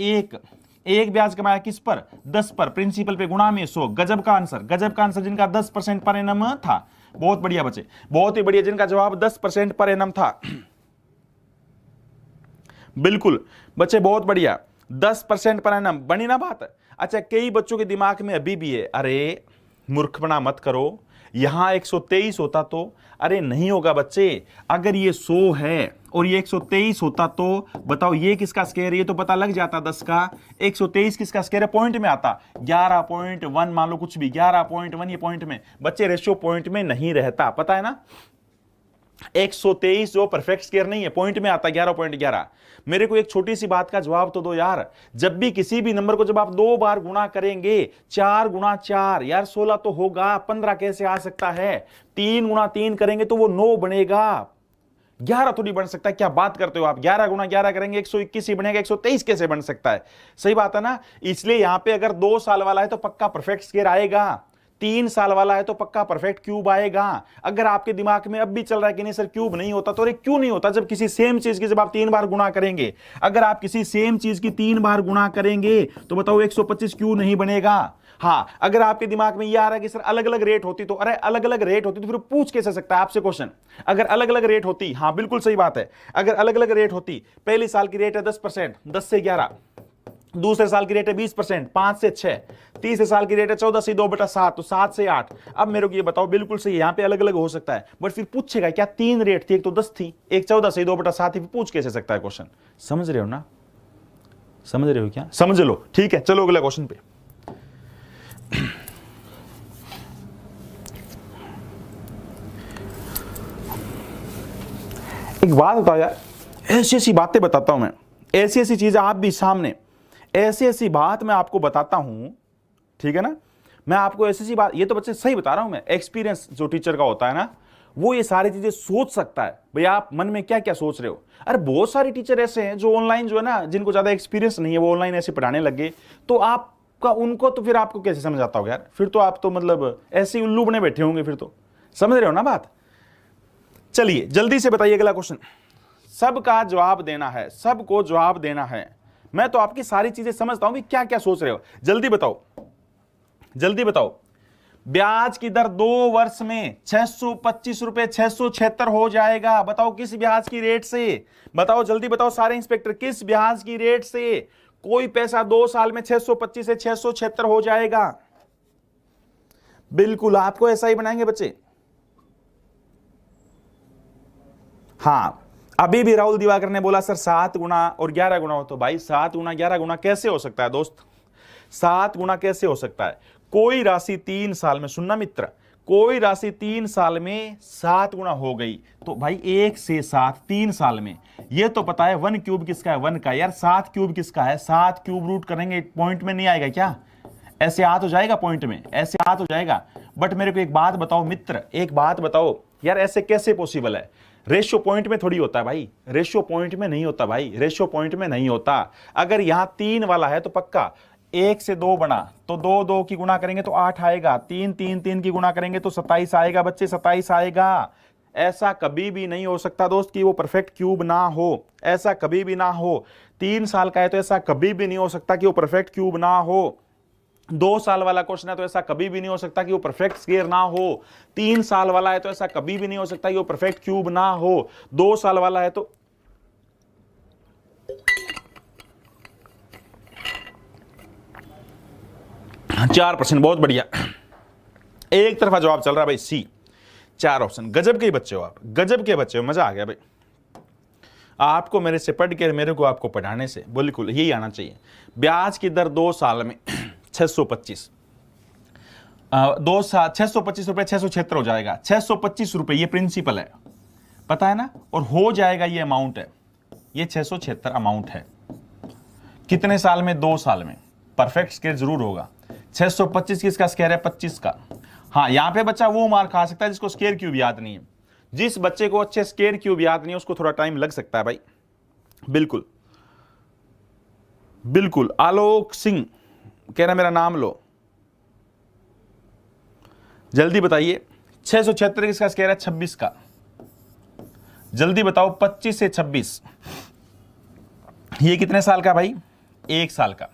Speaker 1: एक ब्याज कमाया किस पर, 10 पर, प्रिंसिपल पे गुणा में 100। गजब का आंसर, गजब का आंसर, जिनका 10% पर एनम था। बहुत बढ़िया बच्चे, बहुत ही बढ़िया, जिनका जवाब 10% पर एनम था। बिल्कुल बच्चे, बहुत बढ़िया। 10% पर एनम, बनी ना बात। अच्छा, कई बच्चों के दिमाग में अभी भी है, अरे मूर्खपना मत करो, यहां 123 होता तो, अरे नहीं होगा बच्चे। अगर ये 100 है और ये 123 होता तो बताओ ये किसका स्क्वायर है, ये तो पता लग जाता 10 का। 123 किसका स्क्वायर है, पॉइंट में आता 11.1 मान लो, कुछ भी 11.1, ये पॉइंट में। बच्चे रेशियो पॉइंट में नहीं रहता, पता है ना। 123 जो परफेक्ट स्क्वायर नहीं है, पॉइंट में आता 11.11। मेरे को एक छोटी सी बात का जवाब तो दो यार, जब भी किसी भी नंबर को जब आप 2 बार गुणा करेंगे, 4 गुणा 4 यार 16 तो होगा, 15 कैसे आ सकता है। 3 गुणा 3 करेंगे तो वो 9 बनेगा, 11 थोड़ी बन सकता है। क्या बात करते हो आप, 11 गुणा 11 करेंगे 121 ही बनेगा, 123 कैसे बन सकता है। सही बात है ना। इसलिए यहां पे अगर 2 साल वाला है तो पक्का परफेक्ट स्क्वायर आएगा, 3 साल वाला है तो पक्का परफेक्ट क्यूब आएगा। अगर आपके दिमाग में अब भी चल रहा है कि नहीं सर क्यूब नहीं होता, तो अरे क्यों नहीं होता, जब किसी सेम चीज की जब आप 3 बार गुणा करेंगे, अगर आप किसी सेम चीज की 3 बार गुणा करेंगे तो बताओ 125 क्यों नहीं बनेगा। हाँ, अगर आपके दिमाग में यह आ रहा है कि सर अलग अलग रेट होती, तो अरे अलग अलग रेट होती तो फिर पूछ कैसे सकता है आपसे क्वेश्चन। अगर अलग अलग रेट होती, हाँ बिल्कुल सही बात है, अगर अलग अलग रेट होती, पहले साल की रेट है 10%, 10 से 11, दूसरे साल की रेट है 20%, 5 से 6, तीसरे साल की रेट है 14 से 2/7, तो 7 से 8। अब मेरे को ये बताओ, बिल्कुल सही, यहां पे अलग अलग हो सकता है, बट फिर पूछेगा क्या, 3 रेट थी, एक तो 10 थी, एक 14 से 2/7 थी, पूछ कैसे सकता है क्वेश्चन। समझ रहे हो ना, समझ रहे हो क्या, समझ लो। ठीक है, चलो अगला क्वेश्चन पे। एक बात बताओ यार, ऐसी ऐसी बातें बताता हूं मैं, ऐसी ऐसी चीजें आप भी सामने, ऐसी ऐसी बात मैं आपको बताता हूं, ठीक है ना। मैं आपको ऐसी ऐसी बात, ये तो बच्चे सही बता रहा हूं मैं, एक्सपीरियंस जो टीचर का होता है ना, वो ये सारी चीजें सोच सकता है। भैया आप मन में क्या क्या सोच रहे हो। अरे बहुत सारे टीचर ऐसे हैं जो ऑनलाइन जो है ना, जिनको ज्यादा एक्सपीरियंस नहीं है, वो ऑनलाइन ऐसे पढ़ाने लगे, तो आपका उनको तो फिर आपको कैसे समझ आता होगा यार, फिर तो आप तो मतलब ऐसे ही उल्लू बने बैठे होंगे फिर तो। समझ रहे हो ना बात। चलिए जल्दी से बताइए अगला क्वेश्चन। सबका जवाब देना है, सबको जवाब देना है। मैं तो आपकी सारी चीजें समझता हूं भी क्या क्या सोच रहे हो, जल्दी बताओ, जल्दी बताओ। ब्याज की दर 2 वर्ष में 625 रुपए 676 हो जाएगा, बताओ किस ब्याज की रेट से, बताओ जल्दी बताओ सारे इंस्पेक्टर, किस ब्याज की रेट से कोई पैसा 2 साल में 625 से 676 हो जाएगा। बिल्कुल आपको ऐसा ही बनाएंगे बच्चे। हाँ, अभी भी राहुल दिवाकर ने बोला सर 7 गुना और 11 गुना हो, तो भाई 7 गुना 11 गुना कैसे हो सकता है दोस्त, 7 गुना कैसे हो सकता है। कोई राशि 3 साल में, सुनना मित्र, कोई राशि 3 साल में 7 गुना हो गई, तो भाई 1 से 7 3 साल में। ये तो पता है 1 क्यूब किसका है, 1 का। यार 7 क्यूब किसका है, 7 क्यूब रूट करेंगे, पॉइंट में नहीं आएगा क्या, ऐसे आ तो जाएगा पॉइंट में, ऐसे आ तो जाएगा। बट मेरे को एक बात बताओ मित्र, एक बात बताओ यार, ऐसे कैसे पॉसिबल है। रेशियो पॉइंट में थोड़ी होता है भाई, रेशियो पॉइंट में नहीं होता भाई, रेशियो पॉइंट में नहीं होता। अगर यहां 3 वाला है तो पक्का 1 से 2 बना तो 2 2 की गुणा करेंगे तो 8 आएगा, 3 3 3 की गुणा करेंगे तो 27 आएगा बच्चे, 27 आएगा। ऐसा कभी भी नहीं हो सकता दोस्त कि वो परफेक्ट क्यूब ना हो, ऐसा कभी भी ना हो। 3 साल का है तो ऐसा कभी भी नहीं हो सकता कि वो परफेक्ट क्यूब ना हो। 2 साल वाला क्वेश्चन है तो ऐसा कभी भी नहीं हो सकता कि वो परफेक्ट स्क्वायर ना हो। 3 साल वाला है तो ऐसा कभी भी नहीं हो सकता कि वो परफेक्ट क्यूब ना हो। 2 साल वाला है तो 4%, बहुत बढ़िया। एक तरफा जवाब चल रहा है भाई, सी। 4 ऑप्शन, गजब के बच्चे हो आप, गजब के बच्चे हो, मजा आ गया भाई। आपको मेरे से पढ़ के, मेरे को आपको पढ़ाने से, बिल्कुल यही आना चाहिए। ब्याज की दर 2 साल में 625, 625 रुपए 676 हो जाएगा, 625 रुपए ये प्रिंसिपल है, पता है ना, और हो जाएगा ये अमाउंट है, ये 676 अमाउंट है। कितने साल में, 2 साल में। परफेक्ट स्क्वायर जरूर होगा। 625 किसका स्क्वायर है, 25 का। हाँ, यहां पे बच्चा वो मार खा सकता है जिसको स्क्वायर क्यूब याद नहीं है। जिस बच्चे को अच्छे स्क्वायर क्यूब याद नहीं है उसको थोड़ा टाइम लग सकता है भाई, बिल्कुल बिल्कुल। आलोक सिंह कह रहा मेरा नाम लो, जल्दी बताइए। 676 किसका स्क्वायर है, 26 का। जल्दी बताओ, 25 से 26 ये कितने साल का भाई, 1 साल का।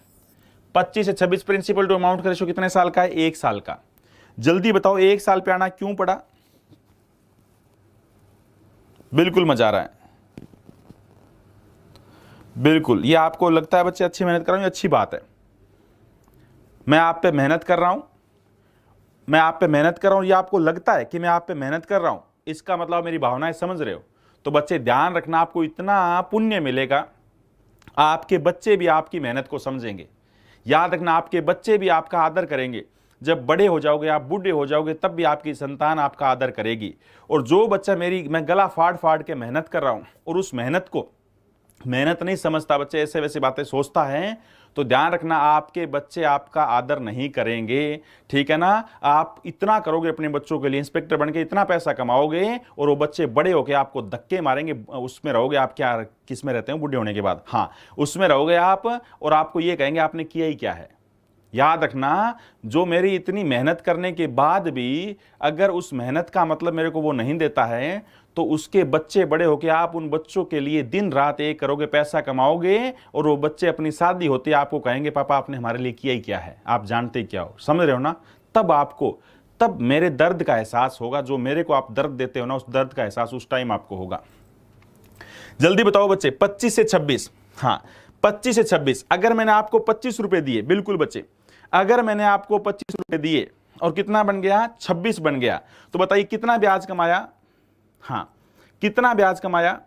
Speaker 1: 25 से 26 प्रिंसिपल टू अमाउंट का रेशियो कितने साल का है, 1 साल का। जल्दी बताओ 1 साल पे आना क्यों पड़ा, बिल्कुल मजा आ रहा है, बिल्कुल, ये आपको लगता है बच्चे अच्छी मेहनत कर रहा हूं, ये अच्छी बात है। मैं आप पे मेहनत कर रहा हूं, मैं आप पे मेहनत कर रहा हूं, ये आपको लगता है कि मैं आप पे मेहनत कर रहा हूं, इसका मतलब मेरी भावनाएं समझ रहे हो। तो बच्चे ध्यान रखना, आपको इतना पुण्य मिलेगा, आपके बच्चे भी आपकी मेहनत को समझेंगे। याद रखना, आपके बच्चे भी आपका आदर करेंगे। जब बड़े हो जाओगे, आप बूढ़े हो जाओगे, तब भी आपकी संतान आपका आदर करेगी। और जो बच्चा मैं गला फाड़ फाड़ के मेहनत कर रहा हूं और उस मेहनत को मेहनत नहीं समझता, बच्चे ऐसे वैसे बातें सोचता है, तो ध्यान रखना आपके बच्चे आपका आदर नहीं करेंगे। ठीक है ना। आप इतना करोगे अपने बच्चों के लिए, इंस्पेक्टर बन के इतना पैसा कमाओगे और वो बच्चे बड़े होके आपको धक्के मारेंगे। उसमें रहोगे आप, क्या किस में रहते हो बूढ़े होने के बाद, हाँ उसमें रहोगे आप, और आपको ये कहेंगे आपने किया ही क्या है। याद रखना, जो मेरी इतनी मेहनत करने के बाद भी अगर उस मेहनत का मतलब मेरे को वो नहीं देता है, तो उसके बच्चे बड़े होके आप उन बच्चों के लिए दिन रात एक करोगे, पैसा कमाओगे, और वो बच्चे अपनी शादी होती है आपको कहेंगे पापा आपने हमारे लिए किया ही क्या है, आप जानते क्या हो। समझ रहे हो ना। तब मेरे दर्द का एहसास होगा, जो मेरे को आप दर्द देते हो ना, उस दर्द का एहसास उस टाइम आपको होगा। जल्दी बताओ बच्चे, 25 से 26, हाँ 25 से 26, अगर मैंने आपको 25 रुपए दिए, बिल्कुल बच्चे, अगर मैंने आपको 25 रुपए दिए और कितना बन गया, 26 बन गया, तो बताइए कितना ब्याज कमाया। हाँ कितना ब्याज कमाया,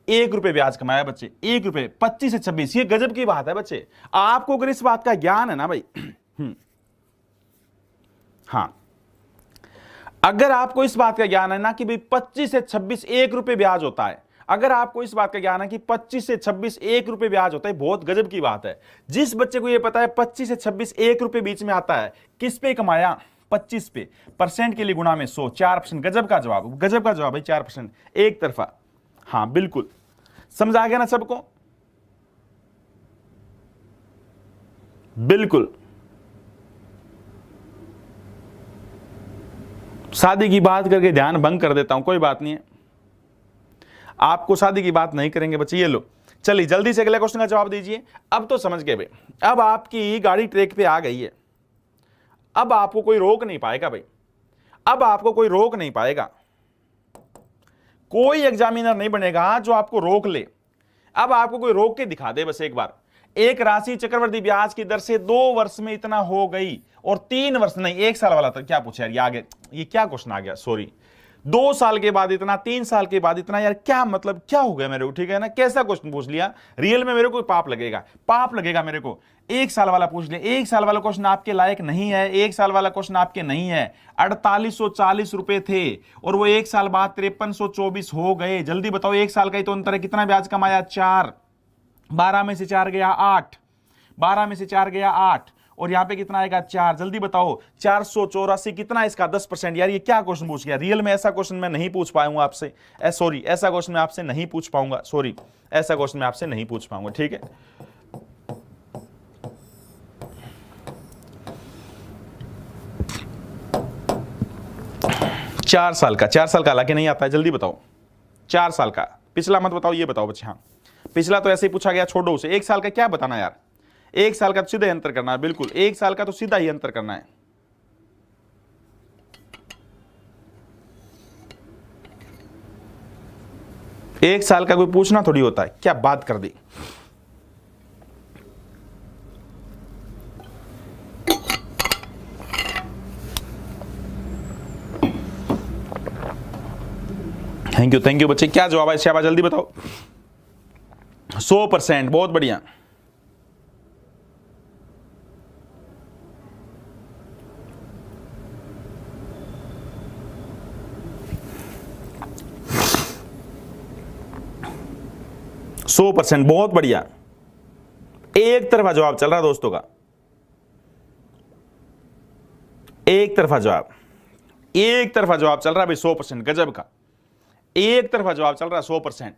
Speaker 1: 1 रुपए ब्याज कमाया बच्चे, 1 रुपए। 25 से 26, ये गजब की बात है बच्चे। आपको अगर इस बात का ज्ञान है ना भाई, हाँ अगर आपको इस बात का ज्ञान है ना कि भाई 25 से 26 1 रुपए ब्याज होता है, अगर आपको इस बात का ज्ञान है कि 25 से 26 1 रुपए ब्याज होता है, बहुत गजब की बात है। जिस बच्चे को यह पता है 25 से 26 1 रुपए बीच में आता है, किस पे कमाया, 25 पे, परसेंट के लिए गुणा में 100, 4%। गजब का जवाब, गजब का जवाब है, 4% एक तरफा। हाँ बिल्कुल, समझ आ गया ना सबको। बिल्कुल, शादी की बात करके ध्यान भंग कर देता हूं, कोई बात नहीं है, आपको शादी की बात नहीं करेंगे बच्चे। ये लो, चलिए जल्दी से अगले क्वेश्चन का जवाब दीजिए। अब तो समझ गए भाई, अब आपकी गाड़ी ट्रैक पे आ गई है, अब आपको कोई रोक नहीं पाएगा भाई, अब आपको कोई रोक नहीं पाएगा, कोई एग्जामिनर नहीं बनेगा जो आपको रोक ले। अब आपको कोई रोक के दिखा दे बस एक बार। एक राशि चक्रवृद्धि ब्याज की दर से 2 वर्ष में इतना हो गई, और 3 वर्ष नहीं 1 साल वाला था, क्या पूछा यार, ये आगे ये क्या क्वेश्चन आ गया, सॉरी। 2 साल के बाद इतना, 3 साल के बाद इतना, यार क्या मतलब, क्या हो गया मेरे को, ठीक है ना, कैसा क्वेश्चन पूछ लिया। रियल में मेरे को पाप लगेगा, पाप लगेगा मेरे को। 1 साल वाला पूछ लिया, 1 साल वाला क्वेश्चन आपके लायक नहीं है, 1 साल वाला क्वेश्चन आपके नहीं है। 4840 रुपए थे और वो 1 साल बाद 5324 हो गए। जल्दी बताओ, 1 साल का ही तो अंतर है, कितना ब्याज कमाया, 4, 12 में से 4 गया 8, 12 में से 4 गया 8, और यहां पे कितना आएगा 4। जल्दी बताओ, 484 कितना, इसका 10%। यार ये क्या क्वेश्चन पूछ गया, रियल में ऐसा क्वेश्चन मैं नहीं पूछ पाऊंगा आपसे, सॉरी ऐसा क्वेश्चन मैं आपसे नहीं पूछ पाऊंगा, सॉरी ऐसा क्वेश्चन मैं आपसे नहीं पूछ पाऊंगा, ठीक है। चार साल का हालांकि नहीं आता है, जल्दी बताओ 4 साल का, पिछला मत बताओ, ये बताओ बच्चे। हाँ पिछला तो ऐसे ही पूछा गया, छोड़ो उसे। 1 साल का क्या बताना यार, 1 साल का तो सीधा ही अंतर करना है, बिल्कुल 1 साल का तो सीधा ही अंतर करना है। एक साल का कोई पूछना थोड़ी होता है, क्या बात कर दी। थैंक यू बच्चे। क्या जवाब है शाबाश, जल्दी बताओ। 100%, बहुत बढ़िया। %100%, बहुत बढ़िया। एक तरफा जवाब चल रहा है दोस्तों का, एक तरफा जवाब, एक तरफा जवाब चल रहा है भाई, 100%, गजब का एक तरफा जवाब चल रहा है, 100%।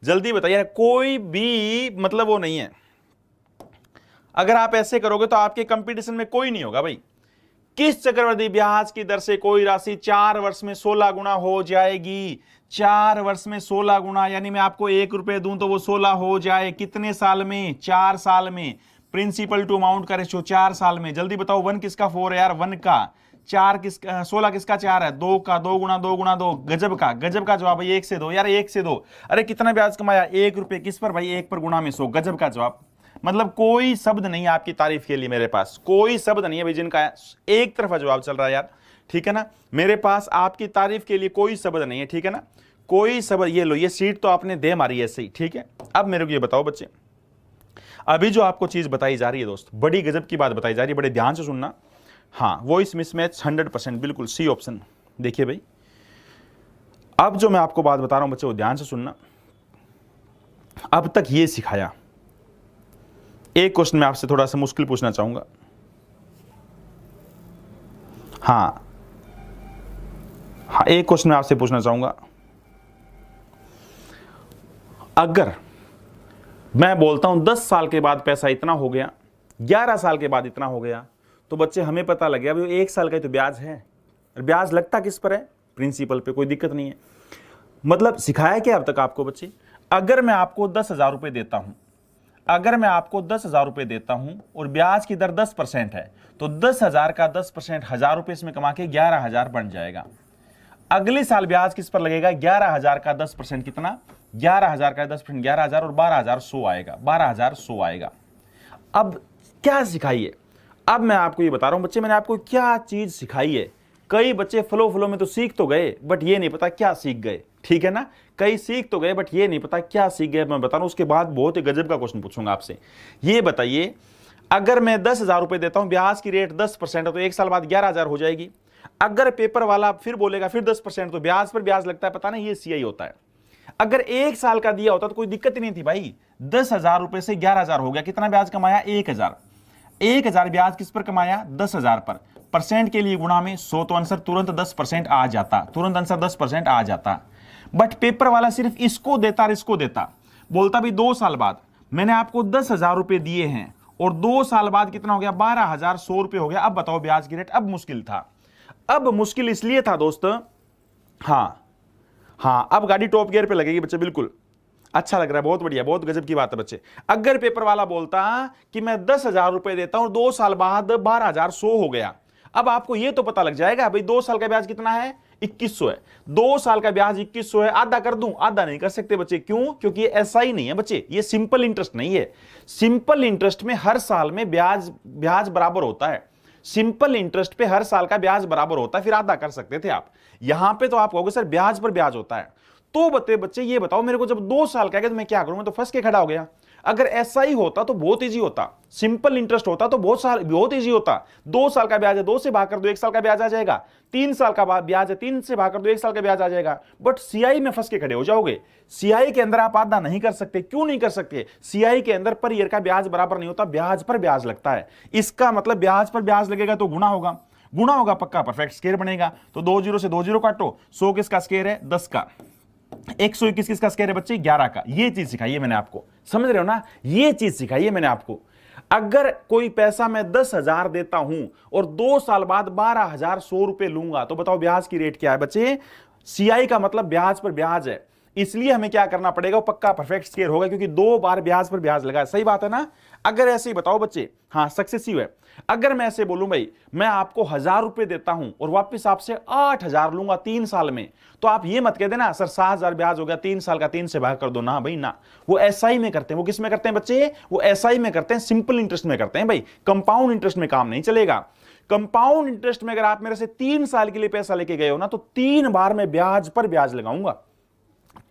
Speaker 1: जल्दी बताइए, कोई भी मतलब वो नहीं है, अगर आप ऐसे करोगे तो आपके कंपटीशन में कोई नहीं होगा भाई। किस चक्रवृद्धि ब्याज की दर से कोई राशि 4 वर्ष में 16 गुना हो जाएगी, 4 वर्ष में 16 गुना, यानी मैं आपको 1 रुपए दूं तो वो 16 हो जाए, कितने साल में, 4 साल में। प्रिंसिपल टू अमाउंट का रेशियो 4 साल में। जल्दी बताओ 1 किसका 4 है यार, 1 का 4 किसका 16 किसका 4 है, 2 का, 2 गुना 2 गुना 2, गजब का जवाब है 1 से 2 यार, 1 से 2। अरे कितना ब्याज कमाया, 1 रुपये किस पर भाई, 1 पर गुणा में 100, गजब का जवाब। मतलब कोई शब्द नहीं है आपकी तारीफ के लिए, मेरे पास कोई शब्द नहीं है भाई जिनका एक तरफा जवाब चल रहा है यार, ठीक है ना। मेरे पास आपकी तारीफ के लिए कोई शब्द नहीं है, ठीक है ना, कोई शब्द। ये लो, ये सीट तो आपने दे मारी ऐसे ही, ठीक है। अब मेरे को ये बताओ बच्चे, अभी जो आपको चीज बताई जा रही है दोस्त, बड़ी गजब की बात बताई जा रही है, बड़े ध्यान से सुनना। हाँ, वॉइस मिसमैच 100%, बिल्कुल सी ऑप्शन। देखिए भाई, अब जो मैं आपको बात बता रहा हूं बच्चे, वो ध्यान से सुनना। अब तक ये सिखाया, एक क्वेश्चन मैं आपसे थोड़ा सा मुश्किल पूछना चाहूंगा। हाँ, एक क्वेश्चन मैं आपसे पूछना चाहूंगा। अगर मैं बोलता हूं 10 साल के बाद पैसा इतना हो गया, 11 साल के बाद इतना हो गया, तो बच्चे हमें पता लग गया भाई 1 साल का तो ब्याज है। ब्याज लगता किस पर है, प्रिंसिपल पे, कोई दिक्कत नहीं है। मतलब सिखाया क्या अब तक आपको बच्चे, अगर मैं आपको 10,000 रुपए देता हूं, अगर मैं आपको 10,000 रुपए देता हूं और ब्याज की दर 10% है, तो 10,000 का 10% 1,000 रुपए इसमें कमा के 11,000 बन जाएगा। अगले साल ब्याज किस पर लगेगा, 11,000 का 10% कितना, 11,000 का 10% 11,000 और 12,100 आएगा, 12,100 आएगा। अब क्या सिखाई है, अब मैं आपको ये बता रहा हूं बच्चे, मैंने आपको क्या चीज सिखाई है। कई बच्चे फ्लो में तो सीख तो गए, बट ये नहीं पता क्या सीख गए, ठीक है ना। कई सीख तो गए बट ये नहीं पता क्या सीख गए। मैं बता रहा हूं, उसके बाद बहुत ही गजब का क्वेश्चन पूछूंगा आपसे। ये बताइए, अगर मैं 10,000 रुपए देता हूं, ब्याज की रेट 10% है, तो 1 साल बाद 11,000 हो जाएगी। अगर पेपर वाला फिर बोलेगा फिर 10%, तो ब्याज पर ब्याज लगता है, पता नहीं, ये सीआई होता है। अगर 1 साल का दिया होता तो कोई दिक्कत ही नहीं थी भाई। 10,000 रुपए से 11,000 हो गया, कितना ब्याज कमाया, 1,000। 1,000 ब्याज किस पर कमाया, 10,000 पर। परसेंट के लिए गुणा में 100, तो आंसर तुरंत 10% आ जाता, तुरंत आंसर 10% आ जाता। बट पेपर वाला सिर्फ इसको देता और इसको देता, बोलता भी 2 साल बाद मैंने आपको 10,000 रुपए दिए हैं और 2 साल बाद कितना हो गया, 12,100 रुपए हो गया। अब बताओ ब्याज की रेट। अब मुश्किल था, अब मुश्किल इसलिए था दोस्त, हाँ, अब गाड़ी टॉप गियर पे लगेगी बच्चे, बिल्कुल अच्छा लग रहा है, बहुत बढ़िया, बहुत गजब की बात है बच्चे। अगर पेपर वाला बोलता कि मैं 10,000 रुपए देता हूं, 2 साल बाद 12,100 हो गया, अब आपको यह तो पता लग जाएगा भाई 2 साल का ब्याज कितना है, 2100 है। 2 साल का ब्याज 2100 है, आधा कर दूं, आधा नहीं कर सकते बच्चे। क्यों, क्योंकि ये एसआई नहीं है बच्चे, ये सिंपल इंटरेस्ट नहीं है। सिंपल इंटरेस्ट में हर साल में ब्याज बराबर होता है, सिंपल इंटरेस्ट पे हर साल का ब्याज बराबर होता है, फिर आधा कर सकते थे आप। यहां पे तो आप कहोगे सर ब्याज पर ब्याज होता है। तो बच्चे ये बताओ मेरे को, जब 2 साल का है तो मैं क्या करूं, मैं तो फंस के खड़ा हो गया। अगर ऐसा ही होता तो बहुत इजी होता, सिंपल इंटरेस्ट होता तो बहुत इजी होता। 2 साल का ब्याज है, 2 से भाग कर दो, 1 साल का ब्याज आ जाएगा। 3 साल का ब्याज है, 3 से भाग कर दो, 1 साल का ब्याज आ जाएगा। बट सीआई में फंस के खड़े हो जाओगे। सीआई के अंदर आप आधा नहीं कर सकते। क्यों नहीं कर सकते, सीआई के अंदर पर ईयर का ब्याज बराबर नहीं होता, ब्याज पर ब्याज लगता है। इसका मतलब ब्याज पर ब्याज लगेगा तो गुणा होगा, गुणा होगा पक्का परफेक्ट स्क्वायर बनेगा। तो 2 0 से 2 0 काटो, 100 किसका स्क्वायर है, 10 का। 121 किसका स्क्वायर है बच्चे, 11 का। ये चीज सिखाई है मैंने आपको, समझ रहे हो ना, ये चीज सिखाई है मैंने आपको। अगर कोई पैसा मैं 10,000 देता हूं और 2 साल बाद 12,100 रुपए लूंगा, तो बताओ ब्याज की रेट क्या है बच्चे। सीआई का मतलब ब्याज पर ब्याज है, इसलिए हमें क्या करना पड़ेगा, वो पक्का परफेक्ट स्क्वायर होगा, क्योंकि 2 बार ब्याज पर ब्याज लगा है। सही बात है ना। अगर ऐसे ही बताओ बच्चे, हाँ सक्सेसिव है। अगर मैं ऐसे बोलूं भाई मैं आपको 1,000 रुपए देता हूं और वापस आपसे 8,000 लूंगा 3 साल में, तो आप ये मत कह देना सर 7,000 ब्याज हो गया, 3 साल का 3 से भाग कर दो ना भाई ना। वो एसआई में करते हैं। वो किस में करते हैं बच्चे, वो एसआई में करते हैं, सिंपल इंटरेस्ट में करते हैं भाई। कंपाउंड इंटरेस्ट में काम नहीं चलेगा। कंपाउंड इंटरेस्ट में अगर आप मेरे से 3 साल के लिए पैसा लेके गए हो ना, तो 3 बार मैं ब्याज पर ब्याज लगाऊंगा,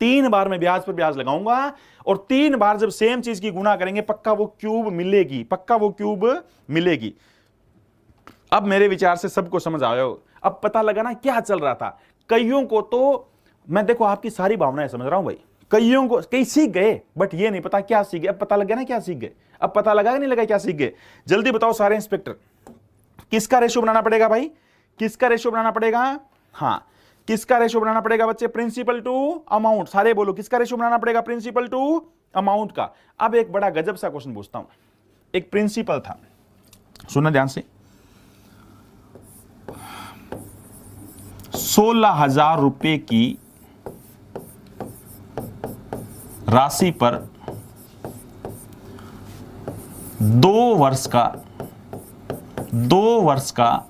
Speaker 1: 3 बार मैं ब्याज पर ब्याज लगाऊंगा। और 3 बार जब सेम चीज की गुणा करेंगे, पक्का वो क्यूब मिलेगी, पक्का वो क्यूब मिलेगी। अब मेरे विचार से सबको समझ आया, अब पता लगा ना क्या चल रहा था। कईयों को तो मैं देखो आपकी सारी भावनाएं समझ रहा हूं भाई, कईयों को कई सीख गए बट ये नहीं पता क्या सीख गए। अब पता लग गया ना क्या सीख गए, अब पता लगा कि नहीं लगा क्या सीख गए। जल्दी बताओ सारे इंस्पेक्टर, किसका रेशियो बनाना पड़ेगा भाई, किसका रेशियो बनाना पड़ेगा, हाँ किसका रेशियो बनाना पड़ेगा बच्चे, प्रिंसिपल टू अमाउंट। सारे बोलो किसका रेशियो बनाना पड़ेगा, प्रिंसिपल टू अमाउंट का। अब एक बड़ा गजब सा क्वेश्चन पूछता हूं। एक प्रिंसिपल था, सुनना ध्यान से, 16,000 रुपए की राशि पर 2 वर्ष का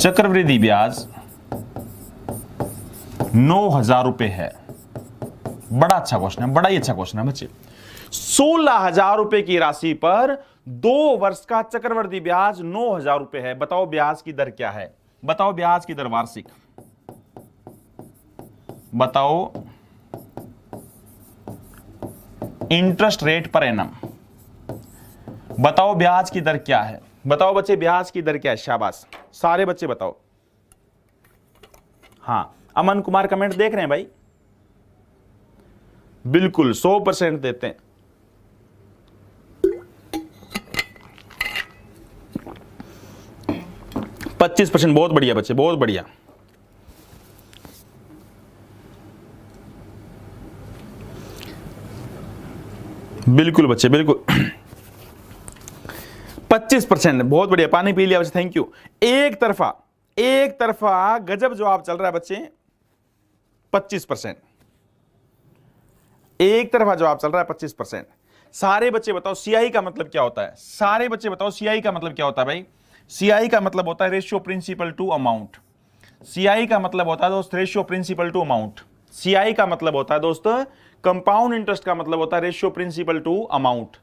Speaker 1: चक्रवृद्धि ब्याज 9,000 रुपए है। बड़ा अच्छा क्वेश्चन है, बड़ा ही अच्छा क्वेश्चन है बच्चे। 16,000 रुपए की राशि पर 2 वर्ष का चक्रवृद्धि ब्याज 9,000 रुपए है। बताओ ब्याज की दर क्या है? बताओ ब्याज की दर वार्षिक, बताओ इंटरेस्ट रेट पर एनम, बताओ ब्याज की दर क्या है? बताओ बच्चे ब्याज की दर क्या है? शाबाश, सारे बच्चे बताओ। हां, अमन कुमार कमेंट देख रहे हैं भाई? बिल्कुल 100% देते हैं। %25, बहुत बढ़िया बच्चे, बहुत बढ़िया। बिल्कुल बच्चे, बिल्कुल 25%, बहुत बढ़िया। पानी पी लिया बच्चे, थैंक यू। एक तरफा गजब जवाब चल रहा है बच्चे, 25%। एक तरफा जवाब चल रहा है 25%। सारे बच्चे बताओ सीआई का मतलब क्या होता है? सारे बच्चे बताओ सीआई का मतलब क्या होता है भाई? सीआई का मतलब होता है ratio principal to amount. CI का मतलब होता है दोस्त ratio principal to amount. CI का मतलब होता है दोस्त कंपाउंड इंटरेस्ट का मतलब होता है रेशियो प्रिंसिपल टू अमाउंट।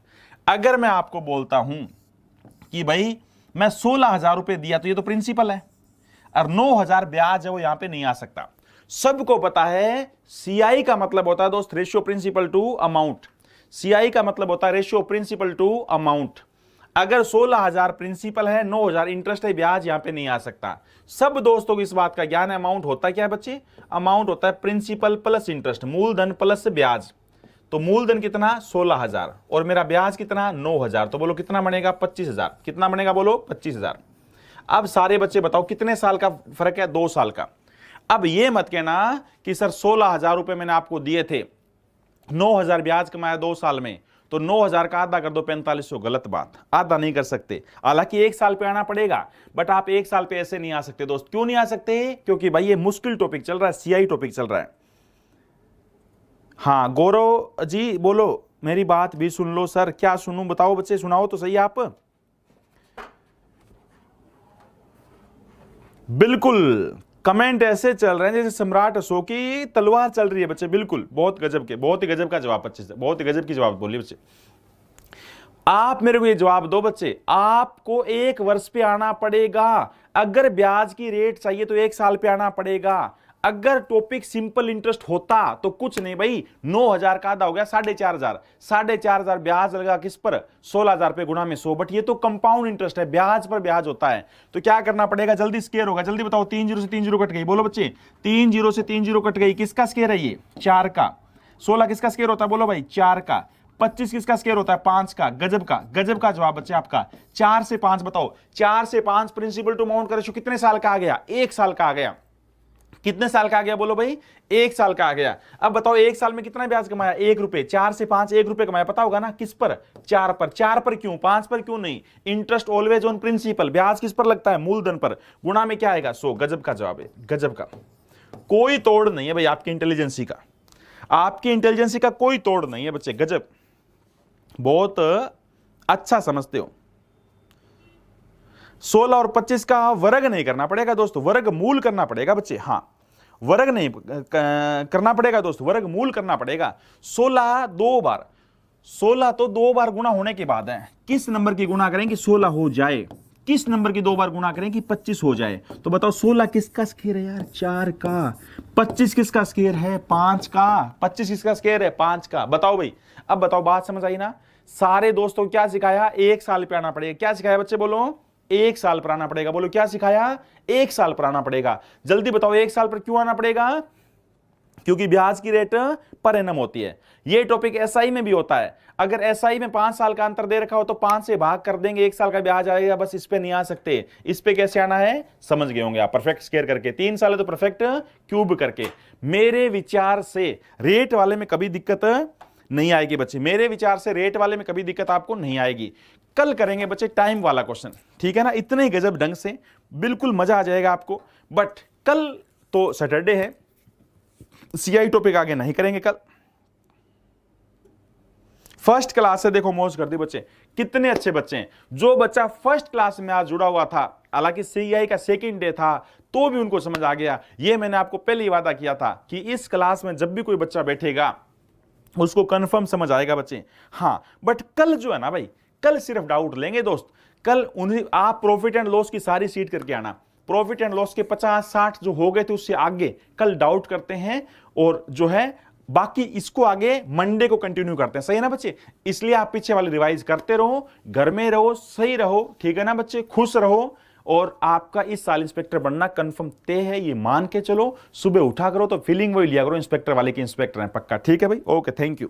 Speaker 1: अगर मैं आपको बोलता हूं कि भाई मैं 16,000 रुपए दिया तो ये तो प्रिंसिपल है, और 9,000 ब्याज है, वो यहां पे नहीं आ सकता। सबको पता है सीआई का मतलब होता है दोस्त ratio principal to amount. CI का मतलब होता है रेशियो प्रिंसिपल टू अमाउंट। अगर 16,000 प्रिंसिपल है, 9,000 इंटरेस्ट है, ब्याज यहां पे नहीं आ सकता। सब दोस्तों को इस बात का ज्ञान है। अमाउंट होता क्या है बच्चे? अमाउंट होता है प्रिंसिपल प्लस इंटरेस्ट, मूलधन प्लस ब्याज। तो मूलधन कितना? 16,000, और मेरा ब्याज कितना? 9,000। तो बोलो कितना बनेगा? 25,000। कितना बनेगा बोलो? 25,000। अब सारे बच्चे बताओ कितने साल का फर्क है? 2 साल का। अब ये मत कहना कि सर 16,000 रुपए मैंने आपको दिए थे, 9,000 ब्याज कमाया 2 साल में, तो 9,000 का आधा कर दो 4500। गलत बात, आधा नहीं कर सकते। हालांकि 1 साल पे आना पड़ेगा, बट आप 1 साल पे ऐसे नहीं आ सकते दोस्त। क्यों नहीं आ सकते? क्योंकि भाई ये मुश्किल टॉपिक चल रहा है, सीआई टॉपिक चल रहा है। हाँ गौरव जी बोलो, मेरी बात भी सुन लो। सर क्या सुनूं? बताओ बच्चे, सुनाओ तो सही आप। बिल्कुल कमेंट ऐसे चल रहे हैं जैसे सम्राट अशोक की तलवार चल रही है बच्चे। बिल्कुल बहुत गजब के, बहुत ही गजब का जवाब बच्चे से, बहुत ही गजब की जवाब बोलिए बच्चे। आप मेरे को ये जवाब दो बच्चे, आपको 1 वर्ष पे आना पड़ेगा। अगर ब्याज की रेट चाहिए तो 1 साल पे आना पड़ेगा। अगर टॉपिक सिंपल इंटरेस्ट होता तो कुछ नहीं भाई, 9,000 का आधा हो गया 4,500। 4,500 ब्याज लगा किस पर? 16,000 पे गुणा में 100। बट ये तो कंपाउंड इंटरेस्ट है, ब्याज पर ब्याज होता है। तो क्या करना पड़ेगा? जल्दी स्केयर होगा, जल्दी बताओ। 3 0 से 3 0 कट गई, बोलो बच्चे। 3 0 से 3 0 कट गई। किसका स्केयर है ये? 4 का। 16 किसका स्केयर होता है? बोलो भाई 4 का। 25 किसका स्केयर होता है? 5 का। गजब का, गजब का जवाब बच्चे आपका। 4 से 5 बताओ। 4 से 5 प्रिंसिपल टू अमाउंट का रेशियो कितने साल का आ गया? 1 साल का आ गया। कितने साल का आ गया? बोलो भाई 1 साल का आ गया। अब बताओ 1 साल में कितना ब्याज कमाया? 1 रुपए। 4 से 5 1 रुपए कमाया, पता होगा ना? किस पर? 4 पर। 4 पर क्यों? 5 पर क्यों नहीं? Interest always on principal. ब्याज किस पर लगता है? मूलधन पर। गुणा में क्या आएगा? 100। गजब का जवाब है, गजब का। कोई तोड़ नहीं है भाई आपकी इंटेलिजेंसी का, आपकी इंटेलिजेंसी का कोई तोड़ नहीं है बच्चे। गजब, बहुत अच्छा समझते हो। 16 और 25 का वर्ग नहीं करना पड़ेगा दोस्तों, वर्ग मूल करना पड़ेगा बच्चे। हाँ वर्ग नहीं करना पड़ेगा दोस्त, वर्ग मूल करना पड़ेगा। 16 2 बार, 16 तो 2 बार गुणा होने के बाद है। किस नंबर की गुणा करें कि 16 हो जाए? किस नंबर की 2 बार गुणा करें कि 25 हो जाए? तो बताओ 16 किसका स्क्वायर है यार? 4 का। 25 किसका स्क्वायर है? 5 का। 25 किसका स्क्वायर है? 5 का। बताओ भाई, अब बताओ, बात समझ आई ना? सारे दोस्तों क्या सिखाया? 1 साल पे आना पड़ेगा। क्या सिखाया बच्चे? बोलो 1 साल पर आना पड़ेगा। बोलो क्या सिखाया? 1 साल पर आना पड़ेगा। जल्दी बताओ 1 साल पर क्यों आना पड़ेगा? क्योंकि ब्याज की रेट पर एनम होती है। ये टॉपिक एसआई में भी होता है। अगर एसआई में 5 साल का अंतर दे रखा हो तो 5 से भाग कर देंगे, 1 साल का ब्याज आएगा। बस इस पे नहीं आ सकते। इस पे कैसे आना है समझ गए होंगे आप, परफेक्ट स्क्वायर करके। 3 साल है तो परफेक्ट क्यूब करके। मेरे विचार से रेट वाले में कभी दिक्कत नहीं आएगी बच्चे, मेरे विचार से रेट वाले में कभी दिक्कत आपको नहीं आएगी। कल करेंगे बच्चे टाइम वाला क्वेश्चन, ठीक है ना? इतने ही गजब ढंग से, बिल्कुल मजा आ जाएगा आपको। बट कल तो सैटरडे है, सीआई टॉपिक आगे नहीं करेंगे कल। फर्स्ट क्लास से देखो मौज कर दी बच्चे। कितने अच्छे बच्चे हैं। जो बच्चा फर्स्ट क्लास में आज जुड़ा हुआ था, हालांकि सीआई का सेकंड डे था, तो भी उनको समझ आ गया। ये मैंने आपको पहले ही वादा किया था कि इस क्लास में जब भी कोई बच्चा बैठेगा उसको कंफर्म समझ आएगा बच्चे। हाँ, बट कल जो है ना भाई, कल सिर्फ डाउट लेंगे दोस्त। कल उन्हें आप प्रॉफिट एंड लॉस की सारी सीट करके आना। प्रॉफिट एंड लॉस के 50-60 जो हो गए थे उससे आगे कल डाउट करते हैं, और जो है बाकी इसको आगे मंडे को कंटिन्यू करते हैं। सही है ना बच्चे? इसलिए आप पीछे वाले रिवाइज करते रहो, घर में रहो, सही रहो, ठीक है ना बच्चे? खुश रहो, और आपका इस साल इंस्पेक्टर बनना कंफर्म तय है, ये मान के चलो। सुबह उठा करो तो फीलिंग वही लिया करो इंस्पेक्टर वाले की इंस्पेक्टर है पक्का। ठीक है भाई, ओके, थैंक यू।